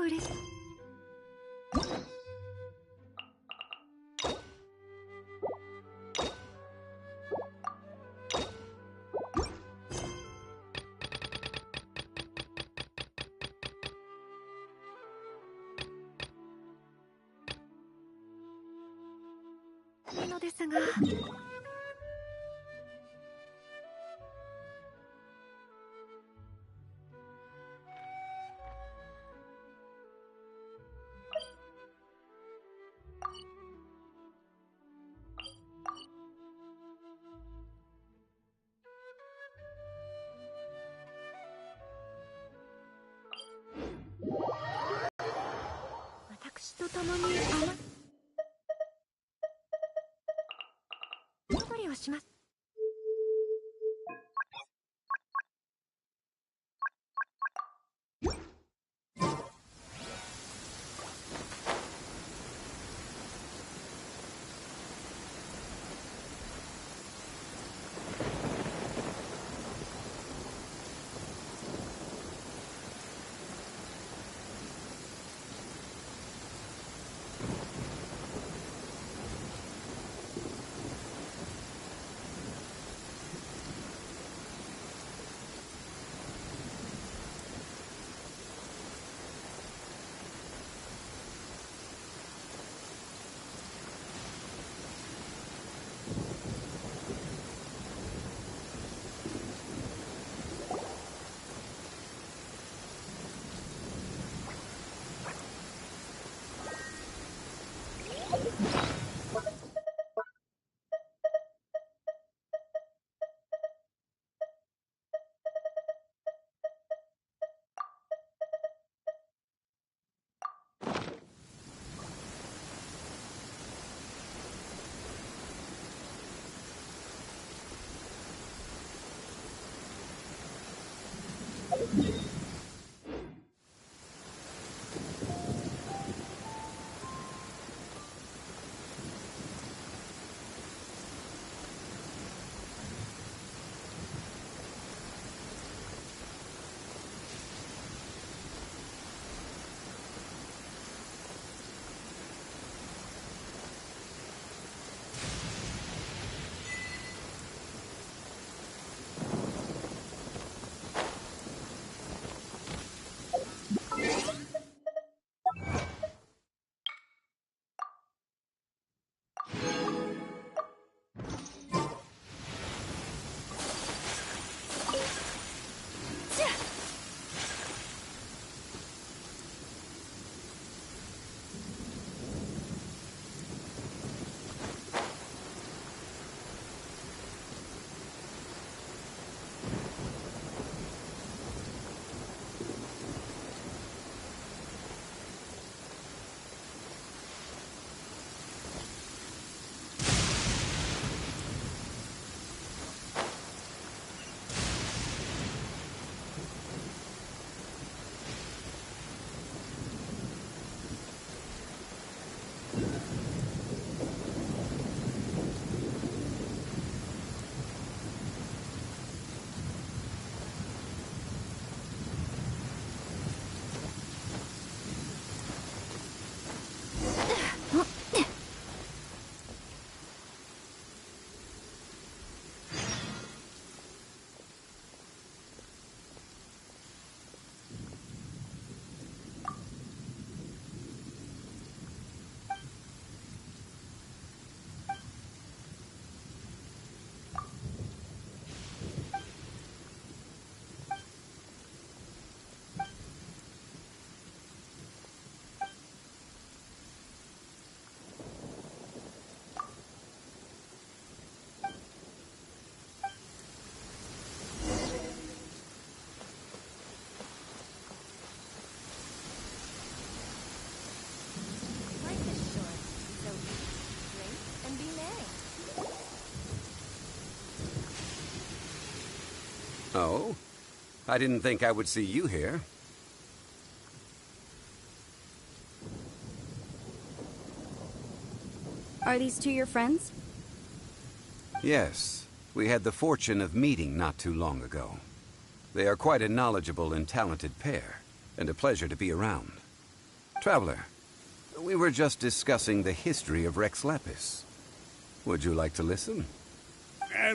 嬉しい。のですが。私と共に料理をします。Oh? I didn't think I would see you here. Are these two your friends? Yes. We had the fortune of meeting not too long ago. They are quite a knowledgeable and talented pair, and a pleasure to be around. Traveler, we were just discussing the history of Rex Lapis. Would you like to listen?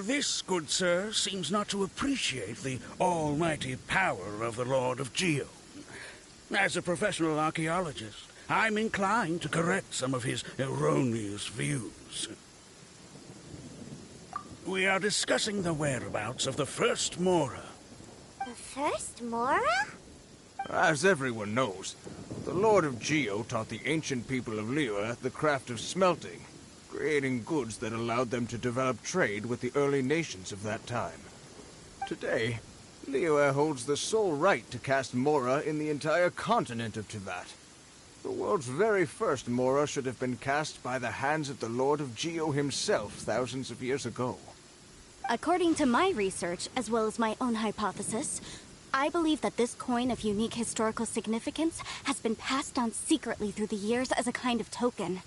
This, good sir, seems not to appreciate the almighty power of the Lord of Geo. As a professional archaeologist, I'm inclined to correct some of his erroneous views. We are discussing the whereabouts of the first Mora. The first Mora? As everyone knows, the Lord of Geo taught the ancient people of Liyue the craft of smelting, creating goods that allowed them to develop trade with the early nations of that time. Today, Liyue holds the sole right to cast Mora in the entire continent of Teyvat. The world's very first Mora should have been cast by the hands of the Lord of Geo himself thousands of years ago. According to my research, as well as my own hypothesis, I believe that this coin of unique historical significance has been passed down secretly through the years as a kind of token.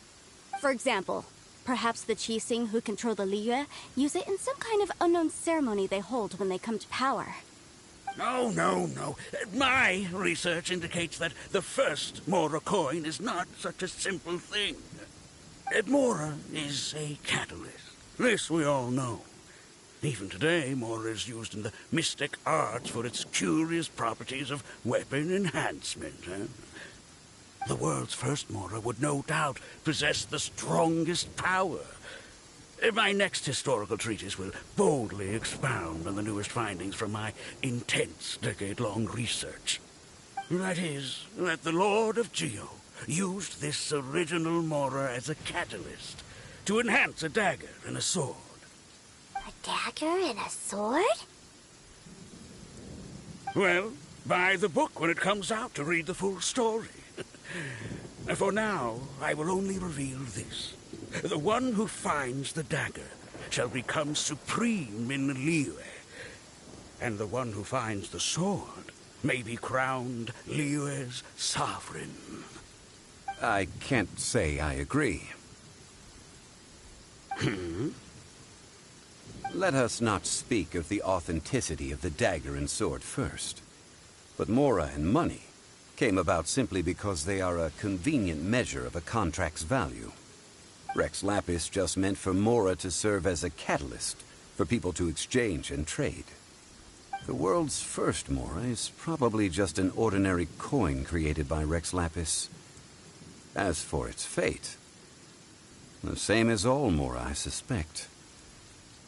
For example, perhaps the Qixing who control the Liyue use it in some kind of unknown ceremony they hold when they come to power. No. My research indicates that the first Mora coin is not such a simple thing. Mora is a catalyst. This we all know. Even today, Mora is used in the mystic arts for its curious properties of weapon enhancement. The world's first Mora would no doubt possess the strongest power. My next historical treatise will boldly expound on the newest findings from my intense decade-long research. That is, that the Lord of Geo used this original Mora as a catalyst to enhance a dagger and a sword. A dagger and a sword? Well, buy the book when it comes out to read the full story. For now, I will only reveal this. The one who finds the dagger shall become supreme in Liyue, and the one who finds the sword may be crowned Liyue's sovereign. I can't say I agree. Let us not speak of the authenticity of the dagger and sword first. But Mora and money came about simply because they are a convenient measure of a contract's value. Rex Lapis just meant for Mora to serve as a catalyst for people to exchange and trade. The world's first Mora is probably just an ordinary coin created by Rex Lapis. As for its fate, the same as all Mora, I suspect.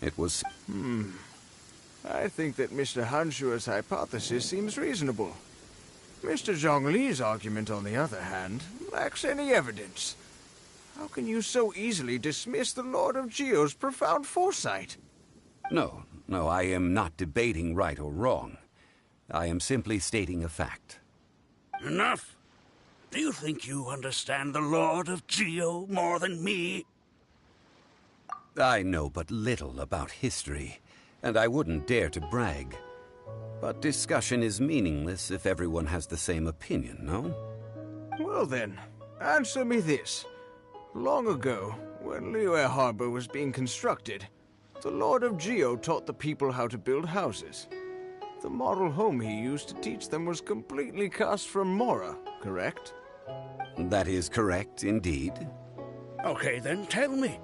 It was... I think that Mr. Hanshua's hypothesis seems reasonable. Mr. Zhongli's argument, on the other hand, lacks any evidence. How can you so easily dismiss the Lord of Geo's profound foresight? No, I am not debating right or wrong. I am simply stating a fact. Enough! Do you think you understand the Lord of Geo more than me? I know but little about history, and I wouldn't dare to brag. But discussion is meaningless if everyone has the same opinion, no? Well then, answer me this. Long ago, when Liyue Harbor was being constructed, the Lord of Geo taught the people how to build houses. The model home he used to teach them was completely cast from Mora, correct? That is correct, indeed. Okay, then tell me.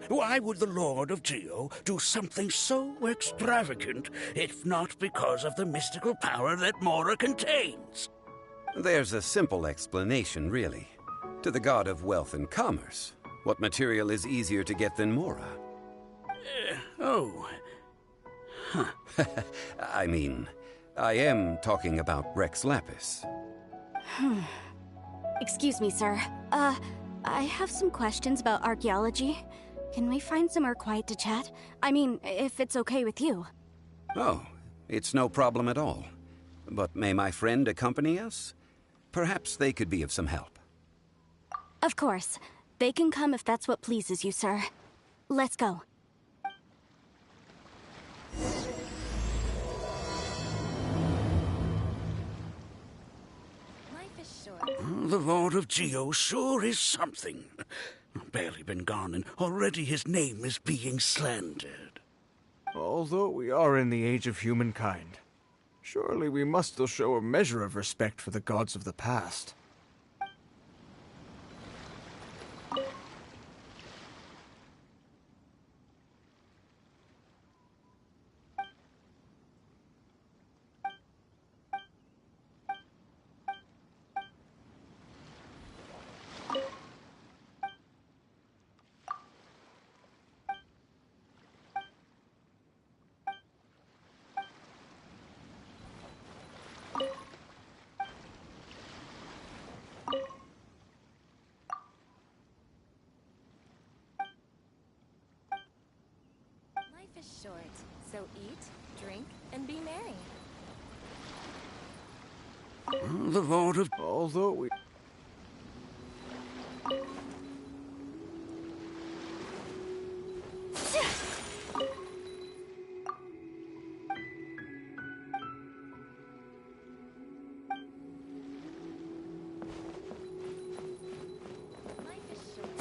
Why would the Lord of Geo do something so extravagant if not because of the mystical power that Mora contains? There's a simple explanation, really. To the god of wealth and commerce, what material is easier to get than Mora? I mean, I am talking about Rex Lapis. Excuse me, sir. I have some questions about archaeology. Can we find somewhere quiet to chat? I mean, if it's okay with you. Oh, it's no problem at all. But may my friend accompany us? Perhaps they could be of some help. Of course. They can come if that's what pleases you, sir. Let's go. Life is short. The Lord of Geo sure is something. Barely been gone, and already his name is being slandered. Although we are in the age of humankind, surely we must still show a measure of respect for the gods of the past. is short, so eat, drink, and be merry. The Lord of... Although we... Life is short.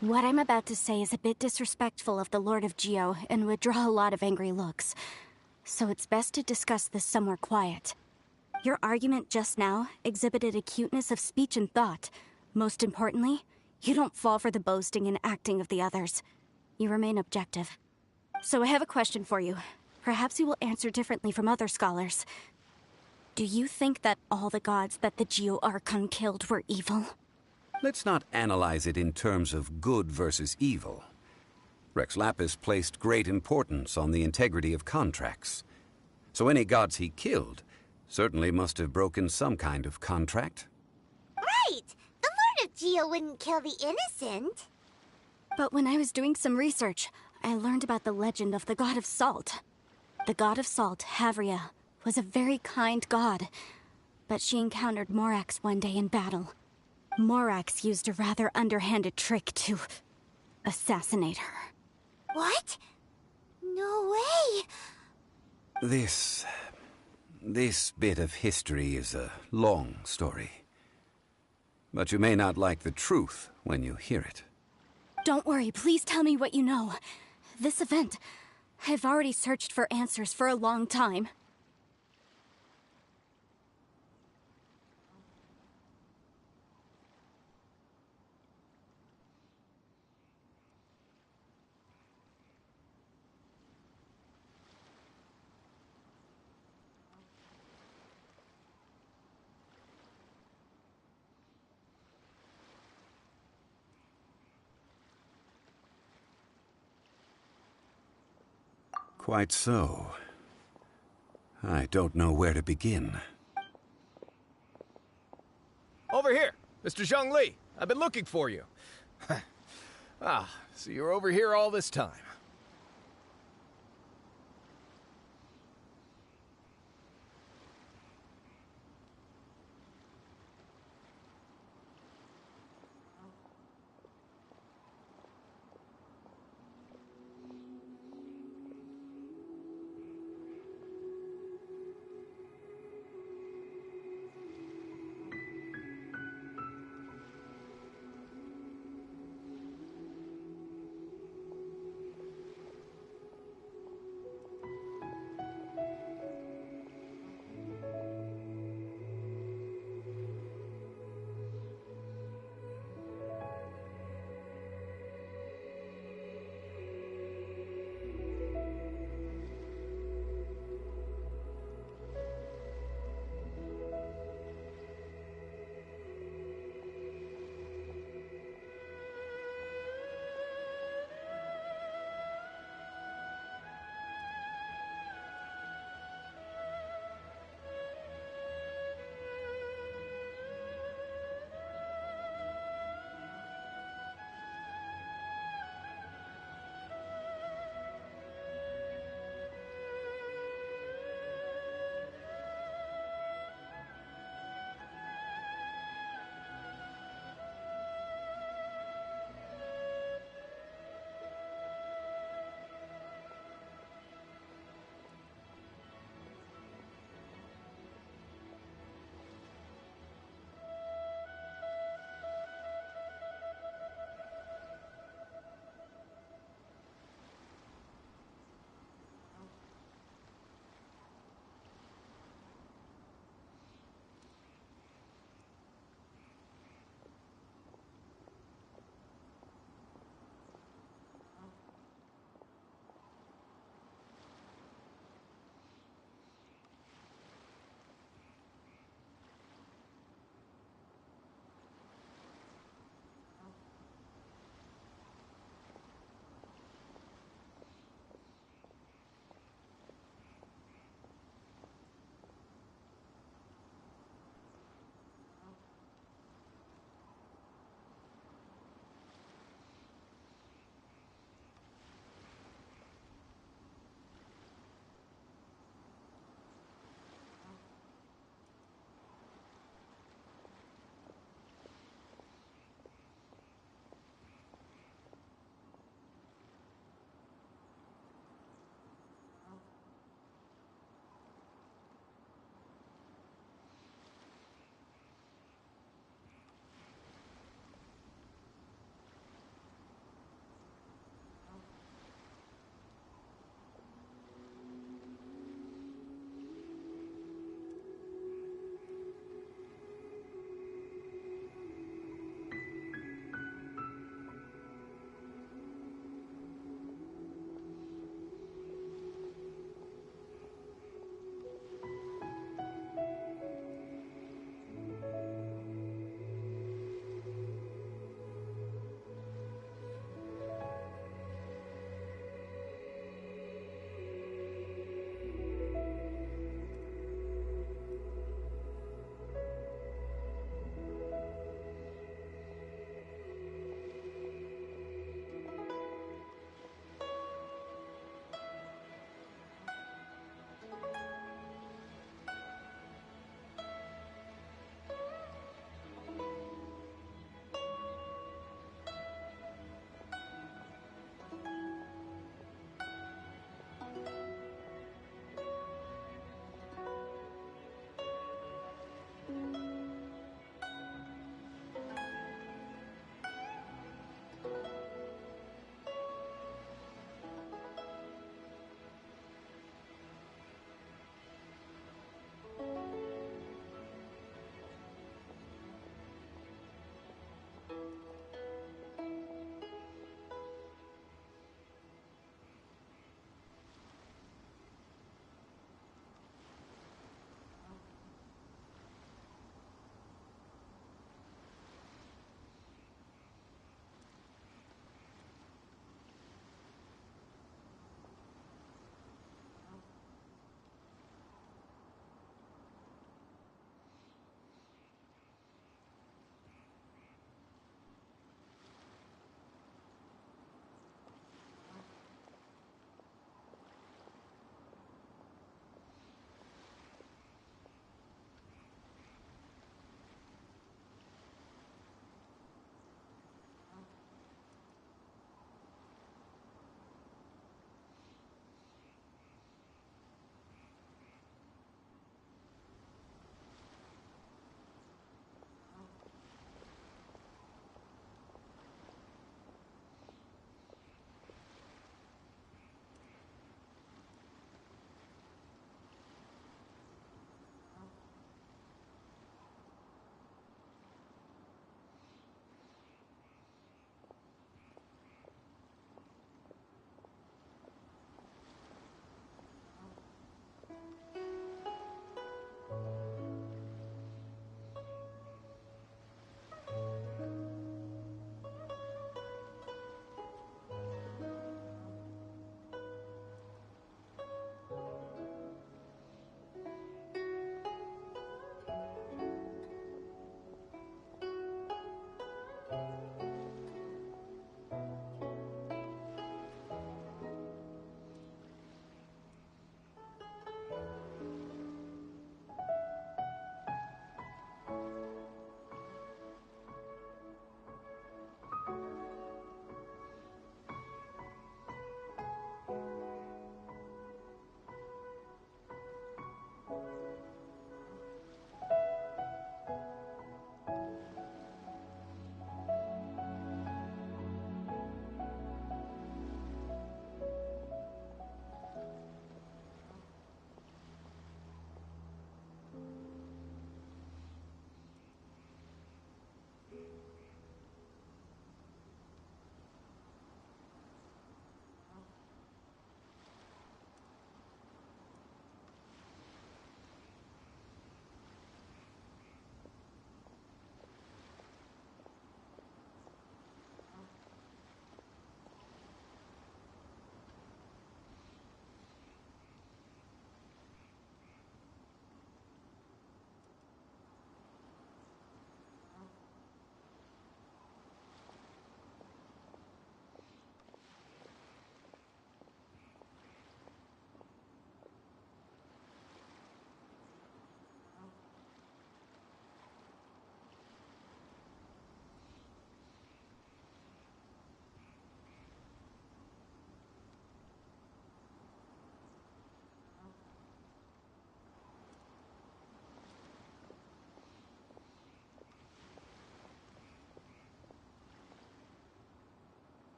What I'm about to say is a bit disrespectful of the Lord of Geo and would draw a lot of angry looks. So it's best to discuss this somewhere quiet. Your argument just now exhibited acuteness of speech and thought. Most importantly, you don't fall for the boasting and acting of the others. You remain objective. So I have a question for you. Perhaps you will answer differently from other scholars. Do you think that all the gods that the Geo Archon killed were evil? Let's not analyze it in terms of good versus evil. Rex Lapis placed great importance on the integrity of contracts. So any gods he killed certainly must have broken some kind of contract. Right! The Lord of Geo wouldn't kill the innocent. But when I was doing some research, I learned about the legend of the god of salt. The god of salt, Havria, was a very kind god. But she encountered Morax one day in battle. Morax used a rather underhanded trick to assassinate her. What? No way! This bit of history is a long story. But you may not like the truth when you hear it. Don't worry, please tell me what you know. This event, I've already searched for answers for a long time. Quite so. I don't know where to begin. Over here, Mr. Zhongli. I've been looking for you. So you're over here all this time.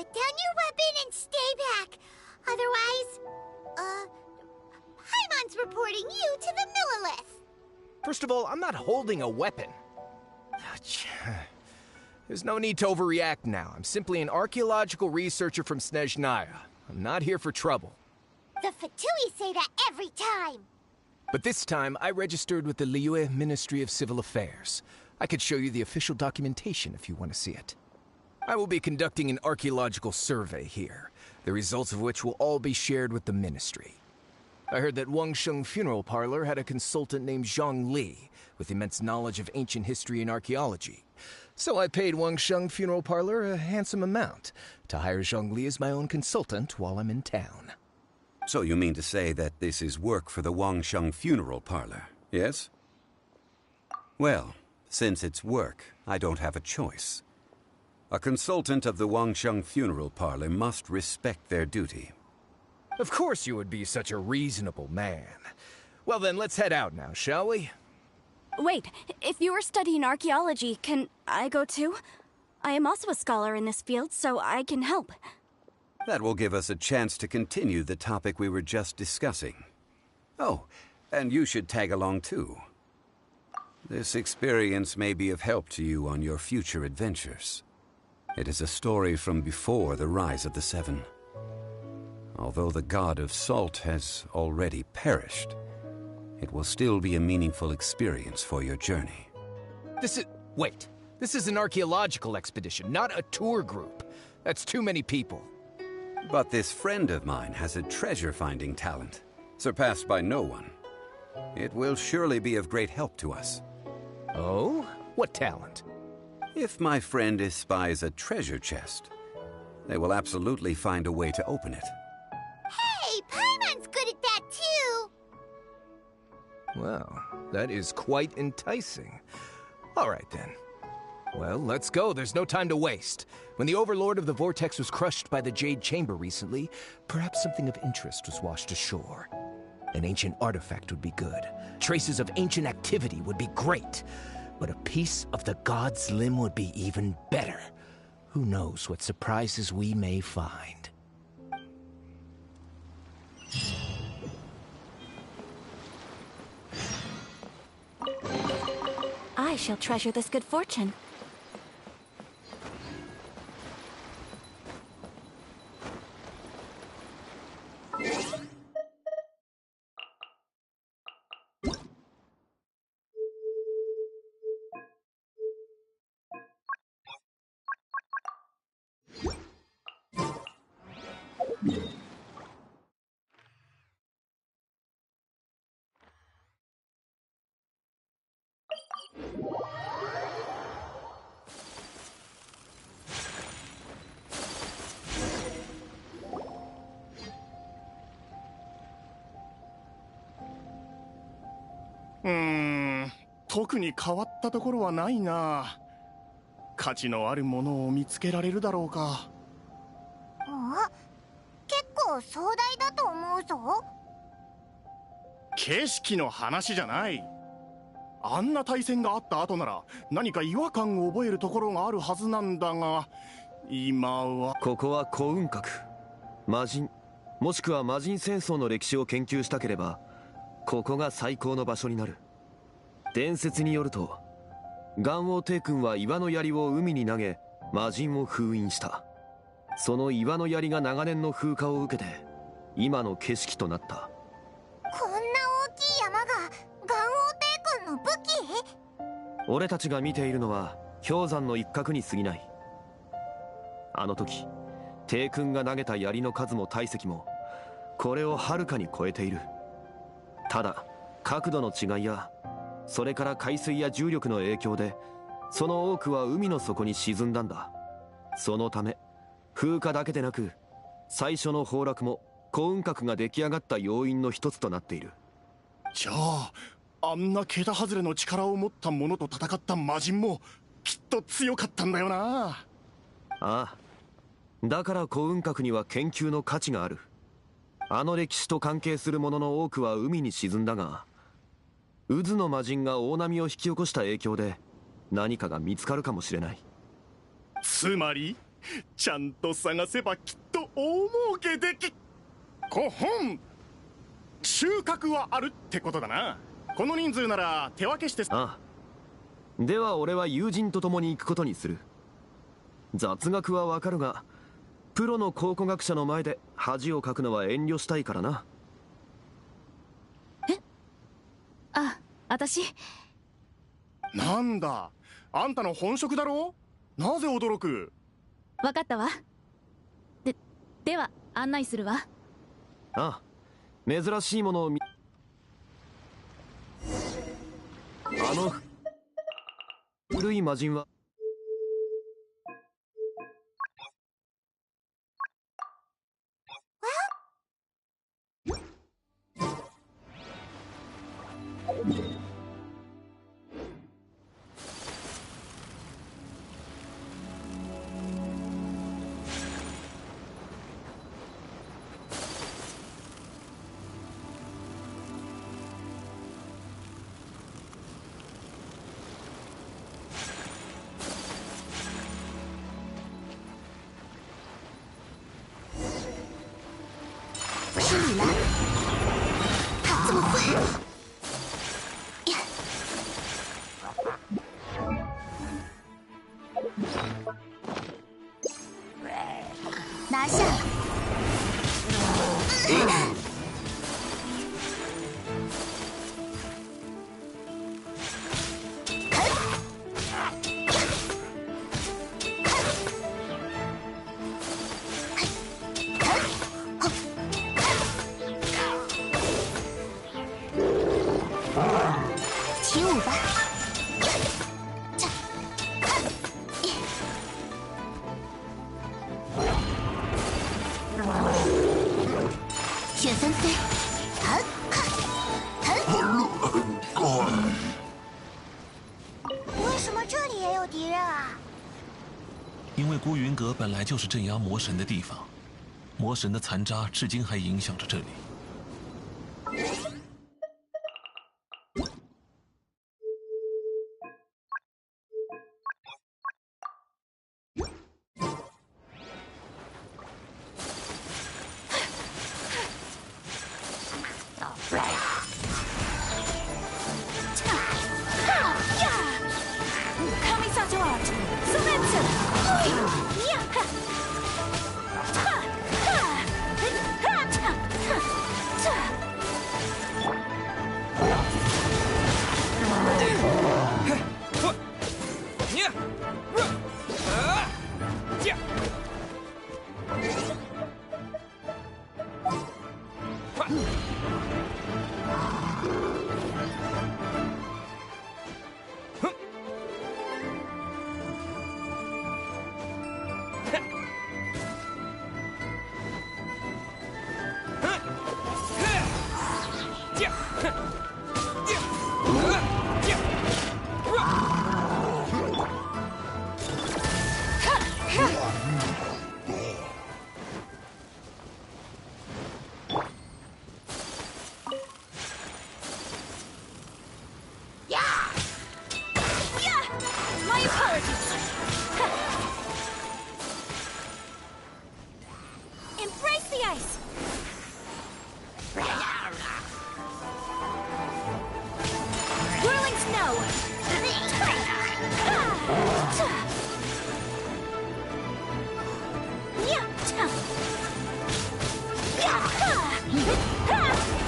Put down your weapon and stay back. Otherwise, Paimon's reporting you to the Millilith. First of all, I'm not holding a weapon. There's no need to overreact now. I'm simply an archaeological researcher from Snezhnaya. I'm not here for trouble. The Fatui say that every time. But this time, I registered with the Liyue Ministry of Civil Affairs. I could show you the official documentation if you want to see it. I will be conducting an archaeological survey here, the results of which will all be shared with the ministry. I heard that Wangsheng Funeral Parlor had a consultant named Zhang Li, with immense knowledge of ancient history and archaeology. So I paid Wangsheng Funeral Parlor a handsome amount to hire Zhang Li as my own consultant while I'm in town. So you mean to say that this is work for the Wangsheng Funeral Parlor, yes? Well, since it's work, I don't have a choice. A consultant of the Wangsheng Funeral Parlor must respect their duty. Of course you would be such a reasonable man. Well then, let's head out now, shall we? Wait, if you are studying archaeology, can I go too? I am also a scholar in this field, so I can help. That will give us a chance to continue the topic we were just discussing. Oh, and you should tag along too. This experience may be of help to you on your future adventures. It is a story from before the rise of the Seven. Although the god of salt has already perished, it will still be a meaningful experience for your journey. Wait. This is an archaeological expedition, not a tour group. That's too many people. But this friend of mine has a treasure-finding talent, surpassed by no one. It will surely be of great help to us. Oh? What talent? If my friend espies a treasure chest, they will absolutely find a way to open it. Hey, Paimon's good at that too. Well, that is quite enticing. All right then. Well, let's go. There's no time to waste. When the Overlord of the Vortex was crushed by the Jade Chamber recently, perhaps something of interest was washed ashore. An ancient artifact would be good. Traces of ancient activity would be great. But a piece of the god's limb would be even better. Who knows what surprises we may find. I shall treasure this good fortune.特に変わったところはないな。価値のあるものを見つけられるだろうか。結構壮大だと思うぞ。景色の話じゃない。あんな対戦があった後なら何か違和感を覚えるところがあるはずなんだが、今は。ここは古雲閣、魔人、もしくは魔人戦争の歴史を研究したければ、ここが最高の場所になる。伝説によると、元王帝君は岩の槍を海に投げ、魔人を封印した。その岩の槍が長年の風化を受けて、今の景色となった。こんな大きい山が元王帝君の武器？俺たちが見ているのは氷山の一角に過ぎない。あの時、帝君が投げた槍の数も体積も、これをはるかに超えている。ただ、角度の違いや、それから海水や重力の影響で、その多くは海の底に沈んだんだ。そのため、風化だけでなく、最初の崩落も古雲閣が出来上がった要因の一つとなっている。じゃあ、あんな桁外れの力を持った者と戦った魔人もきっと強かったんだよな。ああ。だから古雲閣には研究の価値がある。あの歴史と関係するものの多くは海に沈んだが、渦の魔人が大波を引き起こした影響で何かが見つかるかもしれない。つまりちゃんと探せばきっと大儲けでき。5本収穫はあるってことだな。この人数なら手分けして。ああ、では俺は友人と共に行くことにする。雑学はわかるが、プロの考古学者の前で恥をかくのは遠慮したいからな。え？あ、私。なんだ、あんたの本職だろ？なぜ驚く？わかったわ。では案内するわ。ああ、珍しいものを古い魔人は拿下！起舞吧！旋风飞，为什么这里也有敌人啊？因为孤云阁本来就是镇压魔神的地方，魔神的残渣至今还影响着这里。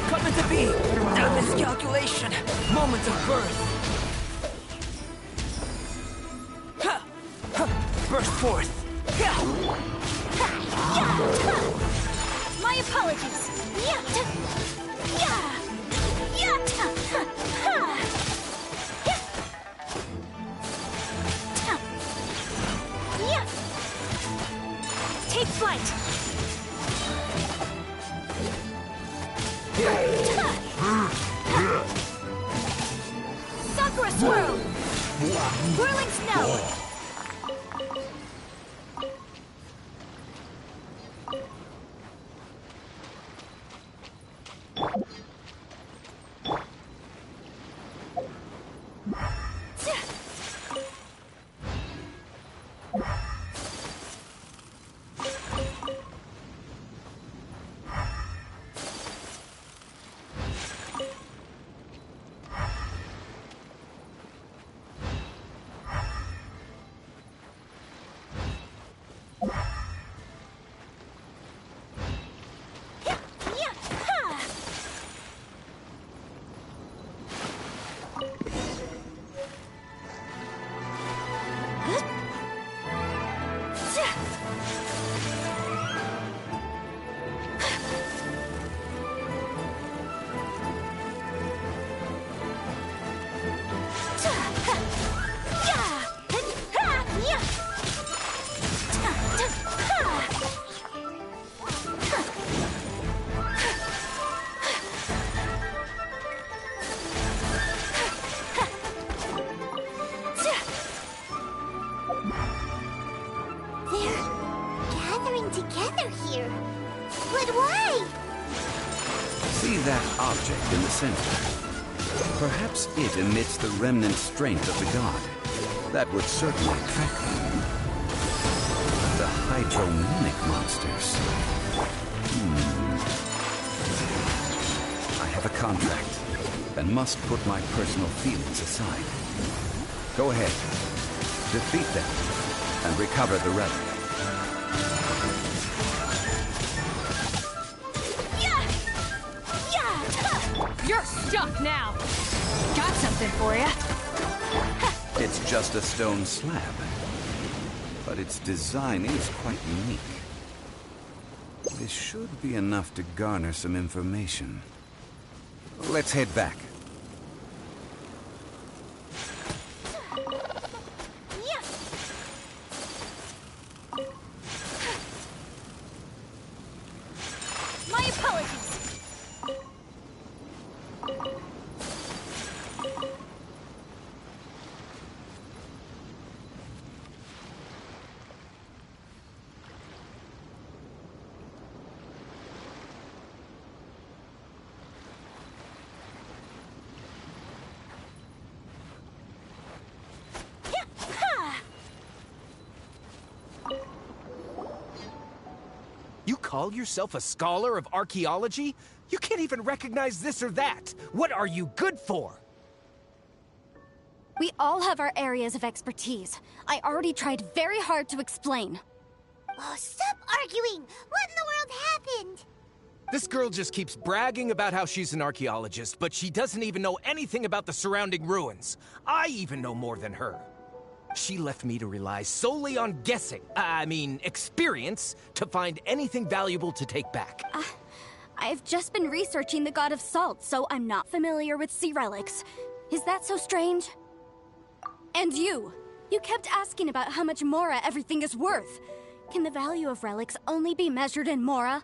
Coming to be! A miscalculation! Moment of birth! Burst forth! My apologies! Take flight! Sakura swirl! Whirling snow! that object in the center. Perhaps it emits the remnant strength of the god. That would certainly attract them. The hydromimic monsters. I have a contract, and must put my personal feelings aside. Go ahead. Defeat them, and recover the relic. You're stuck now. Got something for you. It's just a stone slab, but its design is quite unique. This should be enough to garner some information. Let's head back. My apologies. You call yourself a scholar of archaeology? You can't even recognize this or that. What are you good for? We all have our areas of expertise. I already tried very hard to explain. Oh, stop arguing! What in the world happened? This girl just keeps bragging about how she's an archaeologist, but she doesn't even know anything about the surrounding ruins. I even know more than her. She left me to rely solely on guessing, experience, to find anything valuable to take back. I've just been researching the God of Salt, so I'm not familiar with sea relics. Is that so strange? And you kept asking about how much Mora everything is worth. Can the value of relics only be measured in Mora?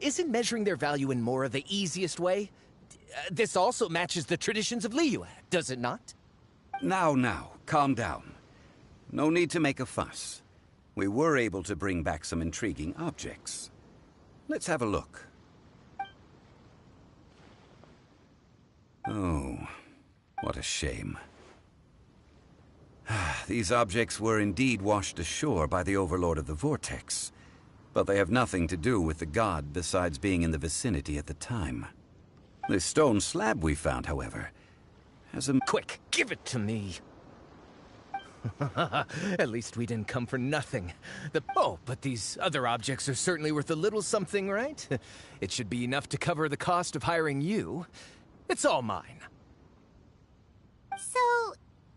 Isn't measuring their value in Mora the easiest way? This also matches the traditions of Liyue, does it not? Now, calm down. No need to make a fuss. We were able to bring back some intriguing objects. Let's have a look. Oh, what a shame. These objects were indeed washed ashore by the Overlord of the Vortex, but they have nothing to do with the god besides being in the vicinity at the time. The stone slab we found, however, has a... Quick, give it to me! At least we didn't come for nothing. But these other objects are certainly worth a little something, right? It should be enough to cover the cost of hiring you. It's all mine. So,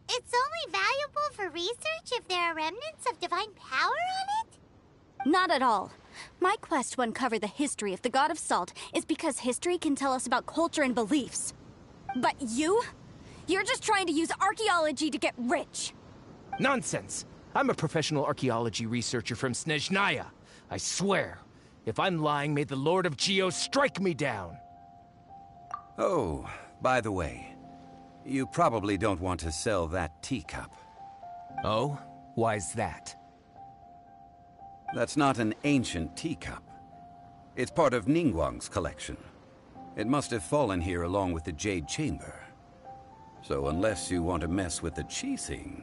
it's only valuable for research if there are remnants of divine power on it? Not at all. My quest to uncover the history of the God of Salt is because history can tell us about culture and beliefs. But you're just trying to use archaeology to get rich. Nonsense! I'm a professional archaeology researcher from Snezhnaya. I swear, if I'm lying, may the Lord of Geo strike me down. Oh, by the way, you probably don't want to sell that teacup. Oh? Why's that? That's not an ancient teacup. It's part of Ningguang's collection. It must have fallen here along with the Jade Chamber. So unless you want to mess with the Qixing...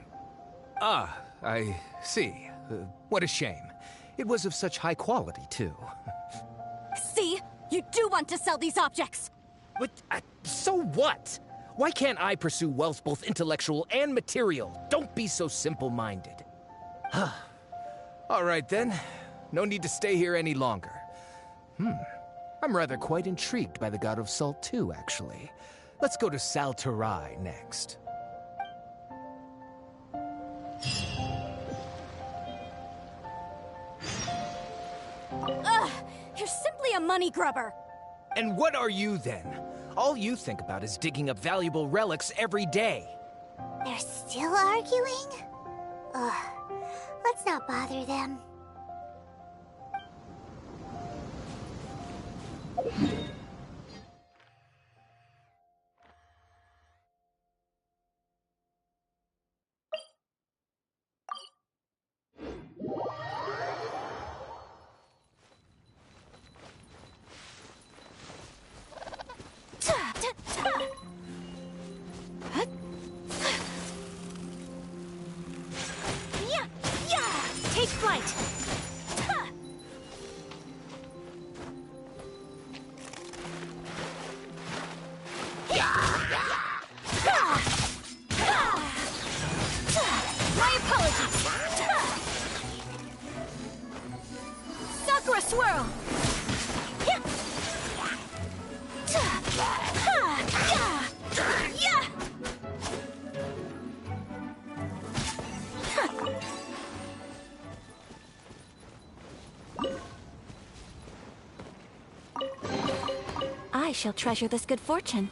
Ah, I see. What a shame. It was of such high quality, too. See? You do want to sell these objects! But, so what? Why can't I pursue wealth both intellectual and material? Don't be so simple-minded. All right, then. No need to stay here any longer. I'm rather quite intrigued by the God of Salt, too, actually. Let's go to Saltarai next. Ugh! You're simply a money grubber! And what are you, then? All you think about is digging up valuable relics every day. They're still arguing? Ugh. Let's not bother them. My apologies! Sakura swirl! I shall treasure this good fortune.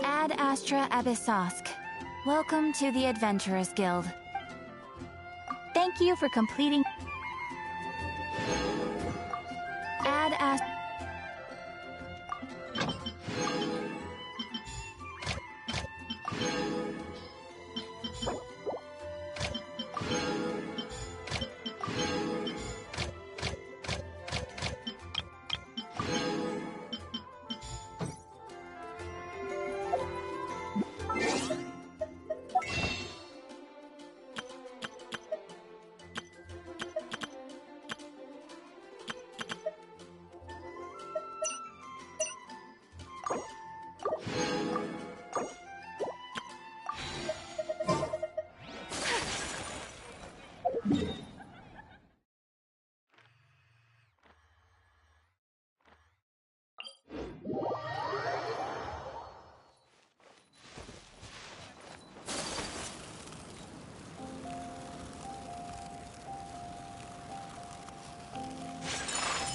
Ad Astra Abyssosk. Welcome to the Adventurers Guild. Thank you for completing... Ad Astra...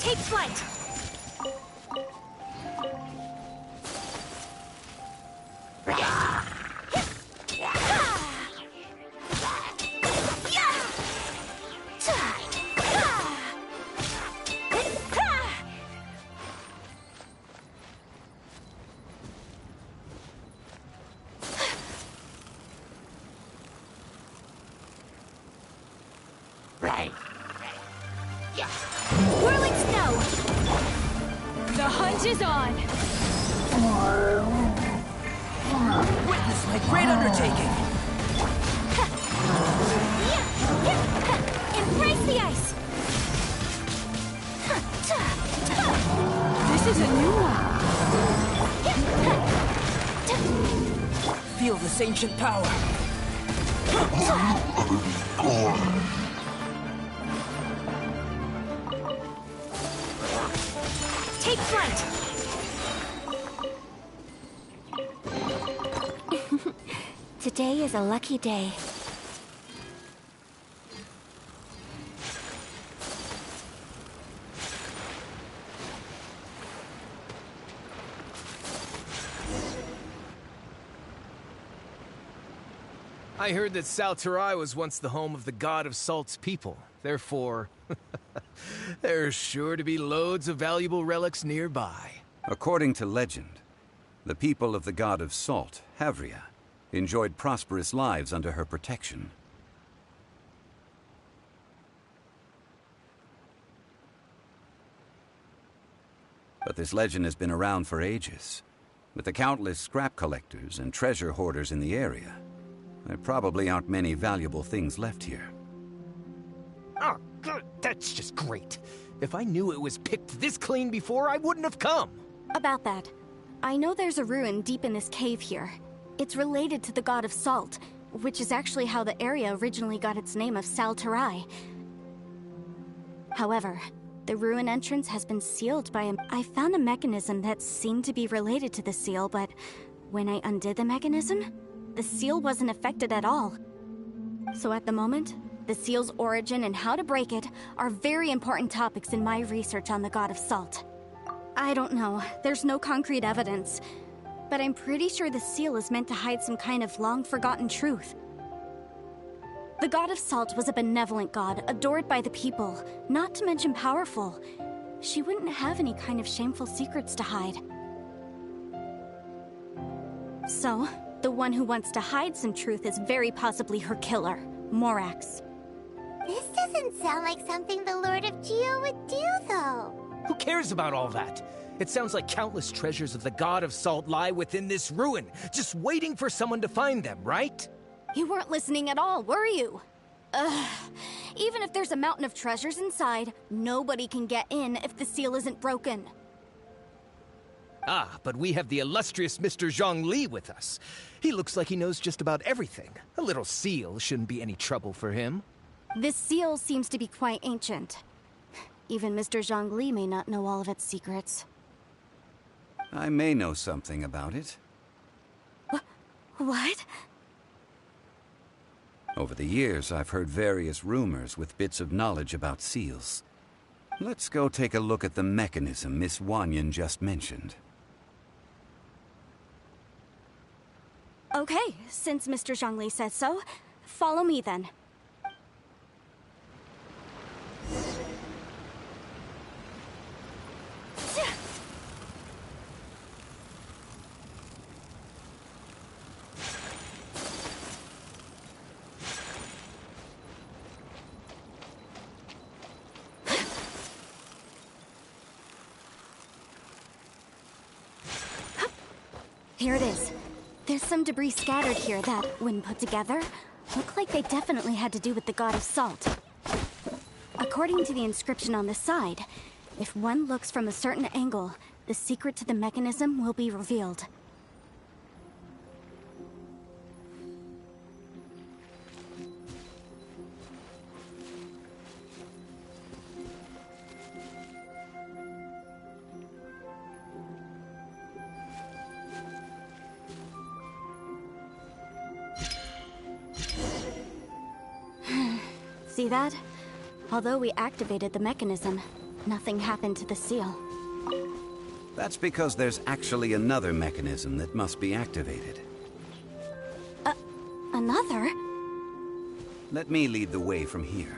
Take flight! Whirling snow! The hunt is on! Witness my great undertaking! Embrace the ice! This is a new one! Feel this ancient power! Take flight! Today is a lucky day. I heard that Salterai was once the home of the god of Salt's people. Therefore, there's sure to be loads of valuable relics nearby. According to legend, the people of the god of Salt, Havria, enjoyed prosperous lives under her protection. But this legend has been around for ages. With the countless scrap collectors and treasure hoarders in the area, there probably aren't many valuable things left here. Oh, good. That's just great. If I knew it was picked this clean before, I wouldn't have come. About that, I know there's a ruin deep in this cave here. It's related to the god of Salt, which is actually how the area originally got its name of Salterai. However, the ruin entrance has been sealed by I found a mechanism that seemed to be related to the seal, but when I undid the mechanism, the seal wasn't affected at all. So at the moment, the seal's origin and how to break it are very important topics in my research on the god of Salt. I don't know, there's no concrete evidence, but I'm pretty sure the seal is meant to hide some kind of long-forgotten truth. The god of Salt was a benevolent god, adored by the people, not to mention powerful. she wouldn't have any kind of shameful secrets to hide. So, the one who wants to hide some truth is very possibly her killer, Morax. This doesn't sound like something the Lord of Geo would do, though. Who cares about all that? It sounds like countless treasures of the God of Salt lie within this ruin, just waiting for someone to find them, right? You weren't listening at all, were you? Ugh. Even if there's a mountain of treasures inside, nobody can get in if the seal isn't broken. Ah, but we have the illustrious Mr. Zhongli with us. He looks like he knows just about everything. A little seal shouldn't be any trouble for him. This seal seems to be quite ancient. Even Mr. Zhongli may not know all of its secrets. I may know something about it. What? Over the years, I've heard various rumors with bits of knowledge about seals. Let's go take a look at the mechanism Miss Wanyan just mentioned. Okay, since Mr. Zhongli says so, follow me then. Here it is. There's some debris scattered here that, when put together, look like they definitely had to do with the God of Salt. According to the inscription on the side, if one looks from a certain angle, the secret to the mechanism will be revealed. See that? Although we activated the mechanism, nothing happened to the seal. That's because there's actually another mechanism that must be activated. Another? Let me lead the way from here.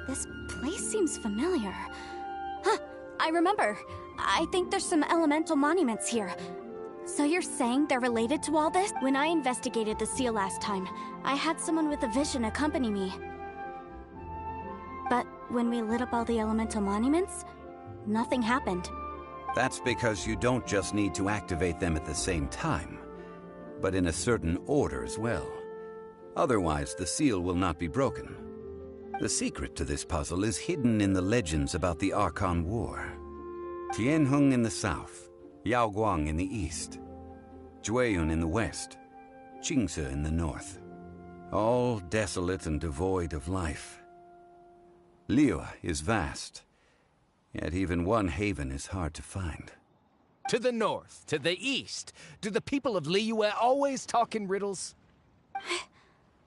This place seems familiar. Huh, I remember. I think there's some elemental monuments here. So you're saying they're related to all this? When I investigated the seal last time, I had someone with a vision accompany me. But when we lit up all the elemental monuments, nothing happened. That's because you don't just need to activate them at the same time, but in a certain order as well. Otherwise, the seal will not be broken. The secret to this puzzle is hidden in the legends about the Archon War. Tianheng in the south, Yaoguang in the east, Jueyun in the west, Qingce in the north. All desolate and devoid of life. Liyue is vast, yet even one haven is hard to find. To the north, to the east. Do the people of Liyue always talk in riddles?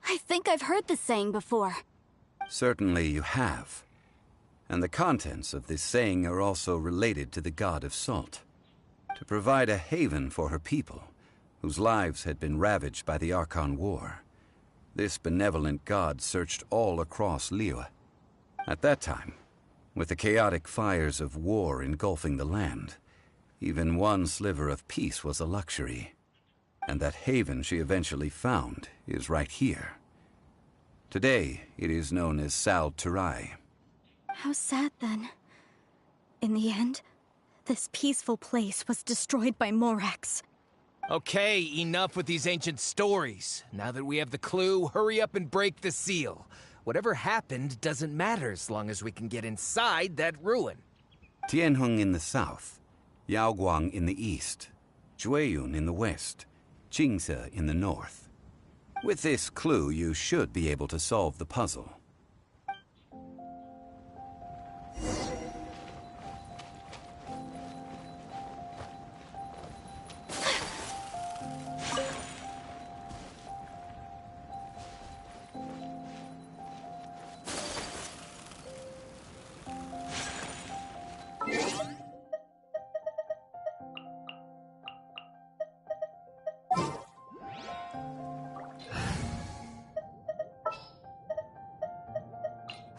I think I've heard this saying before. Certainly you have. And the contents of this saying are also related to the God of Salt. To provide a haven for her people, whose lives had been ravaged by the Archon War, this benevolent god searched all across Liyue. At that time, with the chaotic fires of war engulfing the land, even one sliver of peace was a luxury. And that haven she eventually found is right here. Today, it is known as Sal Turai. How sad, then. In the end, this peaceful place was destroyed by Morax. Okay, enough with these ancient stories. Now that we have the clue, hurry up and break the seal. Whatever happened doesn't matter as long as we can get inside that ruin. Tianheng in the south, Yaoguang in the east, Jueyun in the west, Qingce in the north. With this clue, you should be able to solve the puzzle.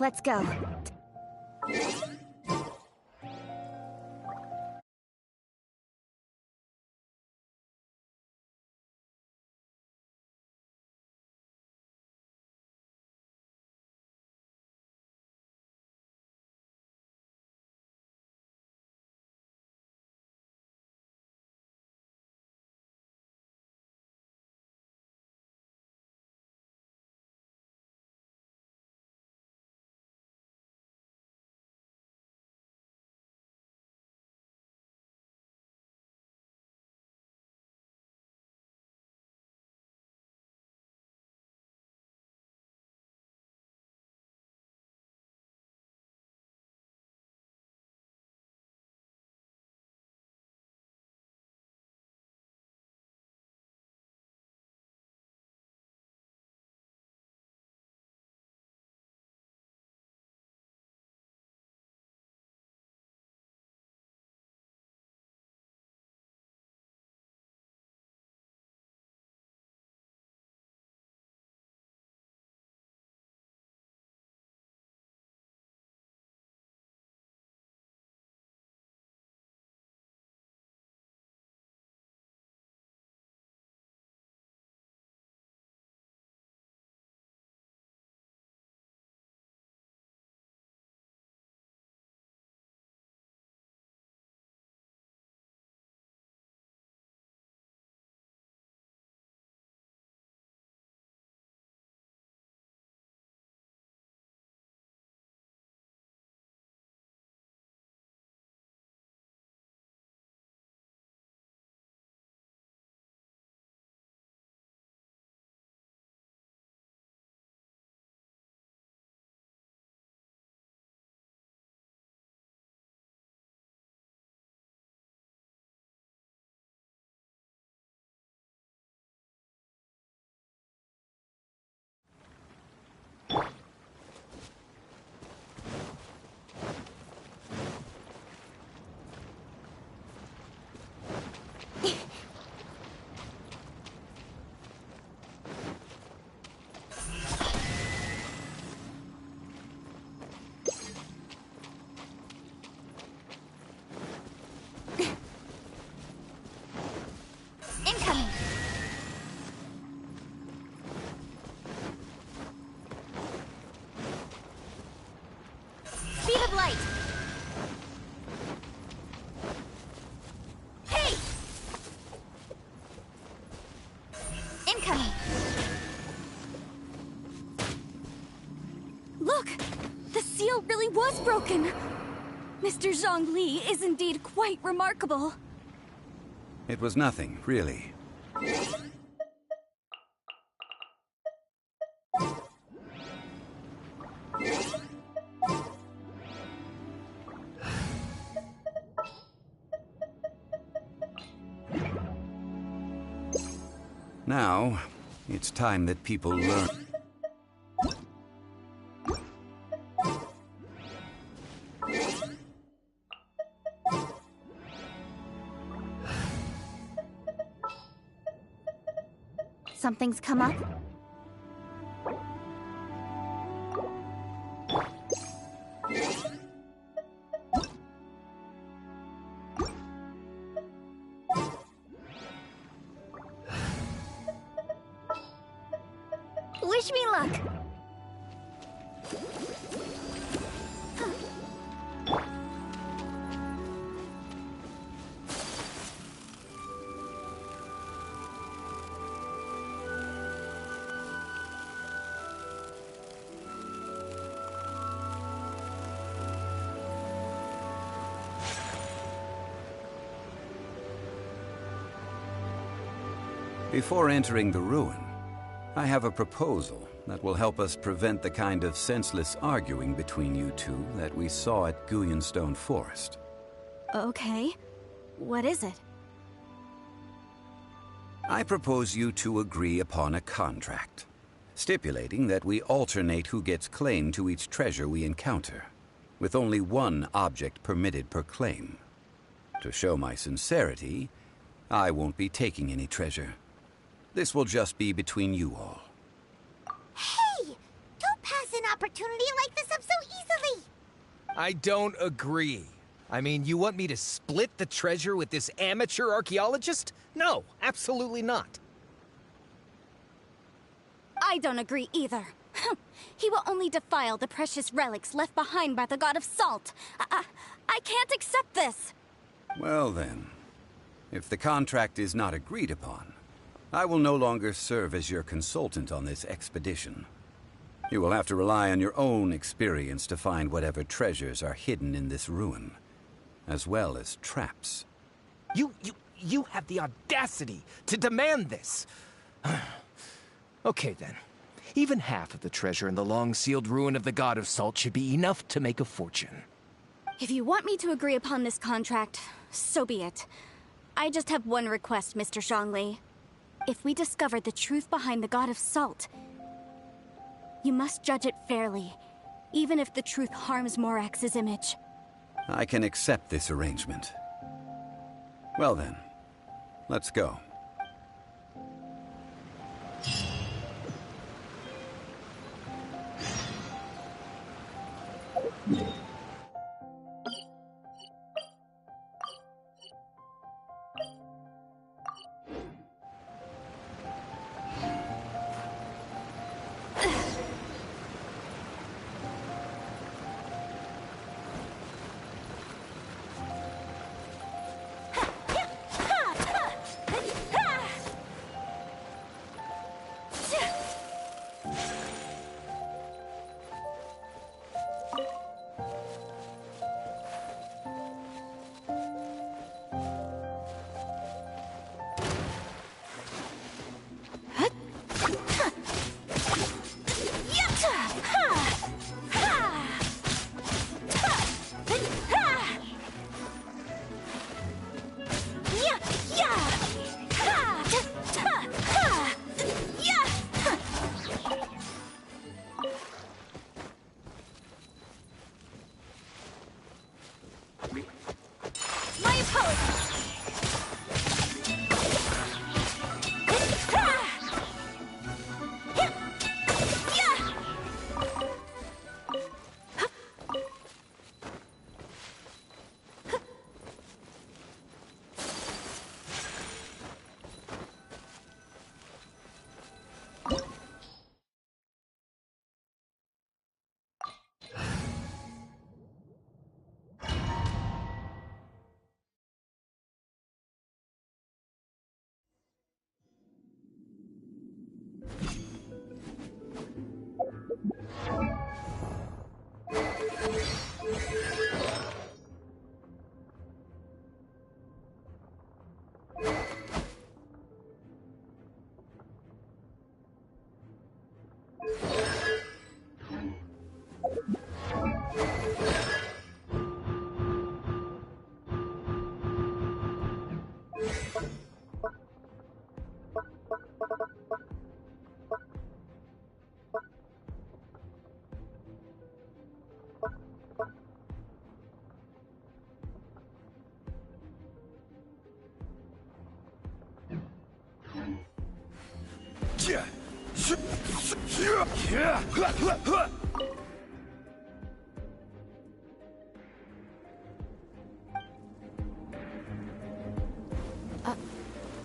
Let's go. Was broken. Mr. Zhongli is indeed quite remarkable. It was nothing, really. Now, it's time that people learn. Something's come up? Wish me luck! Before entering the ruin, I have a proposal that will help us prevent the kind of senseless arguing between you two that we saw at Guyonstone Forest. Okay. What is it? I propose you two agree upon a contract, stipulating that we alternate who gets claim to each treasure we encounter, with only one object permitted per claim. To show my sincerity, I won't be taking any treasure. This will just be between you all. Hey! Don't pass an opportunity like this up so I don't agree. I mean, you want me to split the treasure with this amateur archaeologist? No, absolutely not. I don't agree either. He will only defile the precious relics left behind by the god of salt. I can't accept this. Well then, if the contract is not agreed upon, I will no longer serve as your consultant on this expedition. You will have to rely on your own experience to find whatever treasures are hidden in this ruin, as well as traps. You have the audacity to demand this. Okay then. Even half of the treasure in the long-sealed ruin of the God of Salt should be enough to make a fortune. If you want me to agree upon this contract, so be it. I just have one request, Mr. Zhongli. If we discover the truth behind the God of Salt, you must judge it fairly, even if the truth harms Morax's image. I can accept this arrangement. Well then, let's go.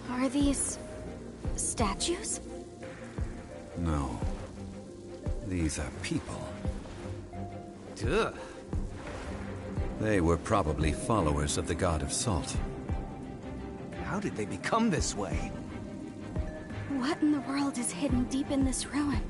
Are these statues? No. These are people. Duh. They were probably followers of the God of Salt. How did they become this way? What in the world is hidden deep in this ruin?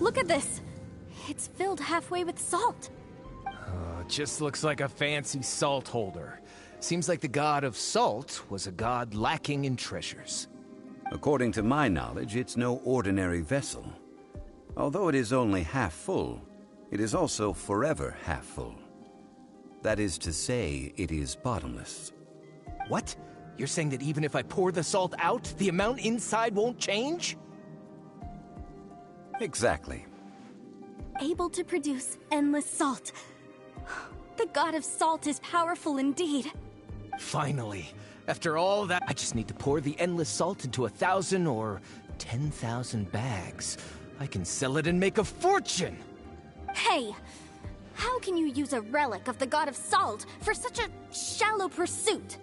Look at this. It's filled halfway with salt. Just looks like a fancy salt holder. Seems like the god of salt was a god lacking in treasures. According to my knowledge, it's no ordinary vessel. Although it is only half full, it is also forever half full. That is to say, it is bottomless. What? You're saying that even if I pour the salt out, the amount inside won't change? Exactly. Able to produce endless salt. The god of salt is powerful indeed. Finally. After all that, I just need to pour the endless salt into 1,000 or 10,000 bags. I can sell it and make a fortune! Hey! How can you use a relic of the god of salt for such a shallow pursuit?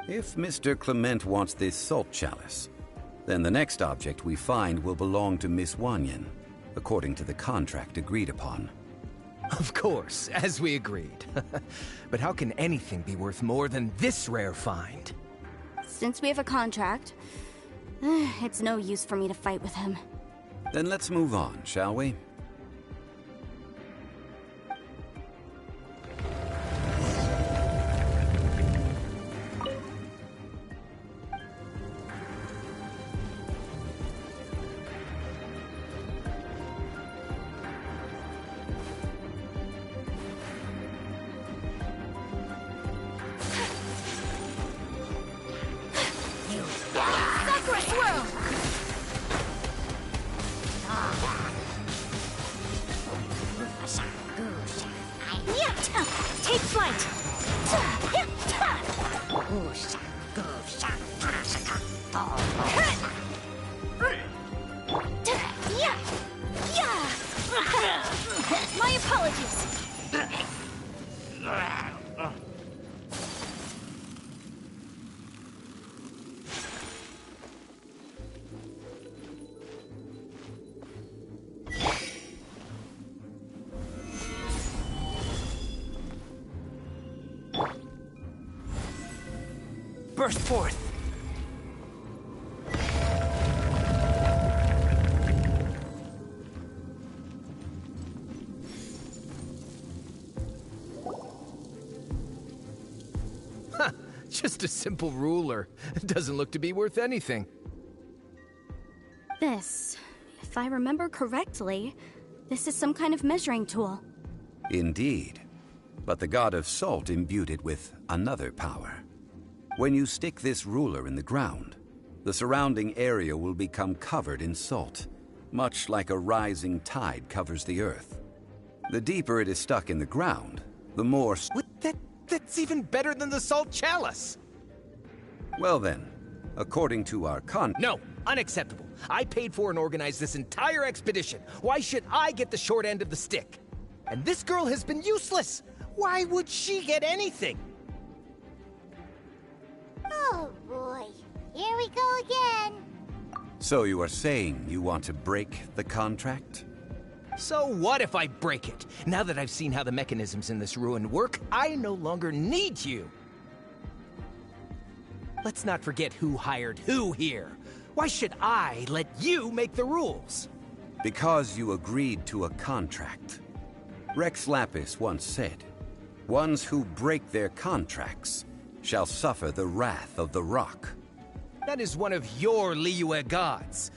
If Mr. Clement wants this salt chalice, then the next object we find will belong to Miss Wanyan, according to the contract agreed upon. Of course, as we agreed. But how can anything be worth more than this rare find? Since we have a contract, it's no use for me to fight with him. Then let's move on, shall we? Take flight! My apologies! Burst forth! Huh, just a simple ruler. It doesn't look to be worth anything. This, if I remember correctly, this is some kind of measuring tool. Indeed. But the god of salt imbued it with another power. When you stick this ruler in the ground, the surrounding area will become covered in salt, much like a rising tide covers the earth. The deeper it is stuck in the ground, the more... That's even better than the salt chalice! Well then, according to our No, unacceptable. I paid for and organized this entire expedition. Why should I get the short end of the stick? And this girl has been useless! Why would she get anything? Oh boy, here we go again. So you are saying you want to break the contract? So what if I break it? Now that I've seen how the mechanisms in this ruin work, I no longer need you. Let's not forget who hired who here. Why should I let you make the rules? Because you agreed to a contract. Rex Lapis once said, "Ones who break their contracts shall suffer the wrath of the rock." That is one of your Liyue gods.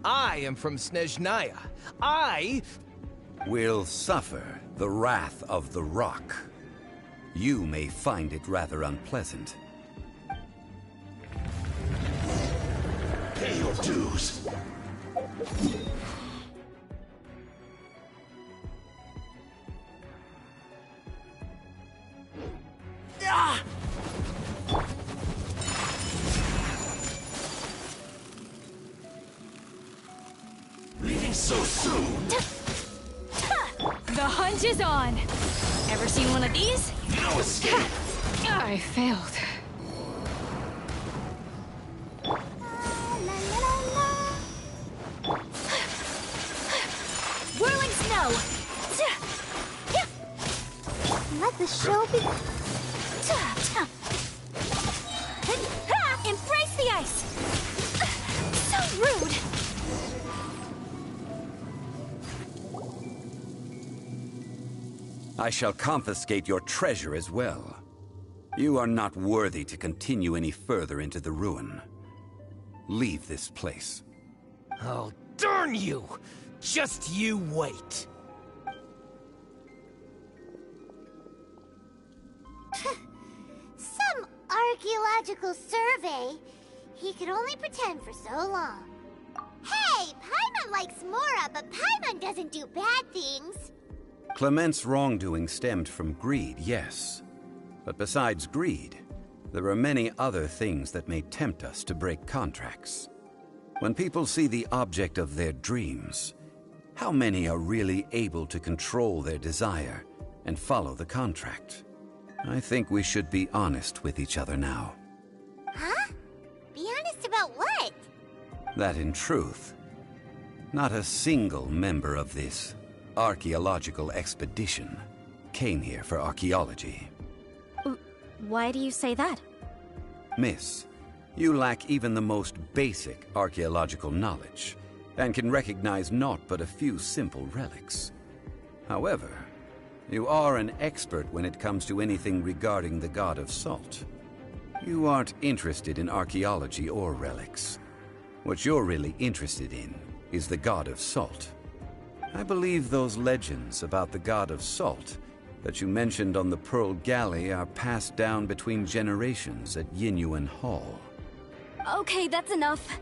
I am from Snezhnaya. I will suffer the wrath of the rock. You may find it rather unpleasant. Pay your dues. Ah! Leaving so soon. The hunt is on. Ever seen one of these? No escape. I failed. Whirling snow! Let the show be... Embrace the ice! So rude! I shall confiscate your treasure as well. You are not worthy to continue any further into the ruin. Leave this place. Oh, darn you! Just you wait. Some archaeological survey. He could only pretend for so long. Hey, Paimon likes Mora, but Paimon doesn't do bad things. Clement's wrongdoing stemmed from greed, yes. But besides greed, there are many other things that may tempt us to break contracts. When people see the object of their dreams, how many are really able to control their desire and follow the contract? I think we should be honest with each other now. Huh? Be honest about what? That in truth, not a single member of this archaeological expedition came here for archaeology. Why do you say that? Miss, you lack even the most basic archaeological knowledge, and can recognize naught but a few simple relics. However, you are an expert when it comes to anything regarding the god of salt. You aren't interested in archaeology or relics. What you're really interested in is the god of salt. I believe those legends about the god of salt that you mentioned on the Pearl Galley are passed down between generations at Yinyuan Hall. Okay, that's enough.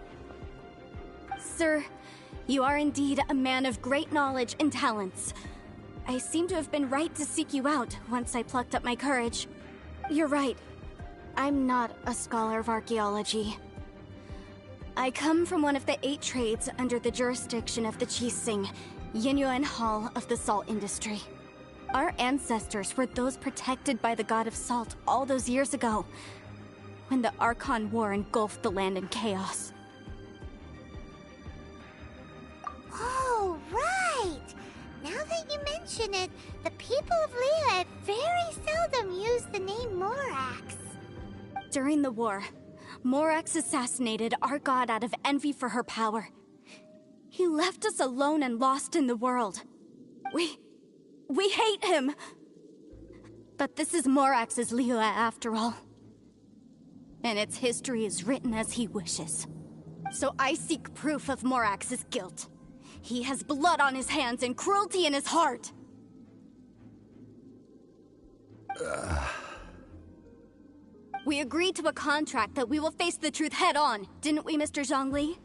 Sir, you are indeed a man of great knowledge and talents. I seem to have been right to seek you out once I plucked up my courage. You're right. I'm not a scholar of archaeology. I come from one of the 8 trades under the jurisdiction of the Qixing, Yinyuan Hall of the salt industry. Our ancestors were those protected by the god of salt all those years ago, when the Archon War engulfed the land in chaos. Oh, right! Now that you mention it, the people of Liyue very seldom use the name Morax. During the war, Morax assassinated our god out of envy for her power. He left us alone and lost in the world. We hate him! But this is Morax's Liyue after all. And its history is written as he wishes. So I seek proof of Morax's guilt. He has blood on his hands and cruelty in his heart! We agreed to a contract that we will face the truth head on, didn't we, Mr. Zhongli?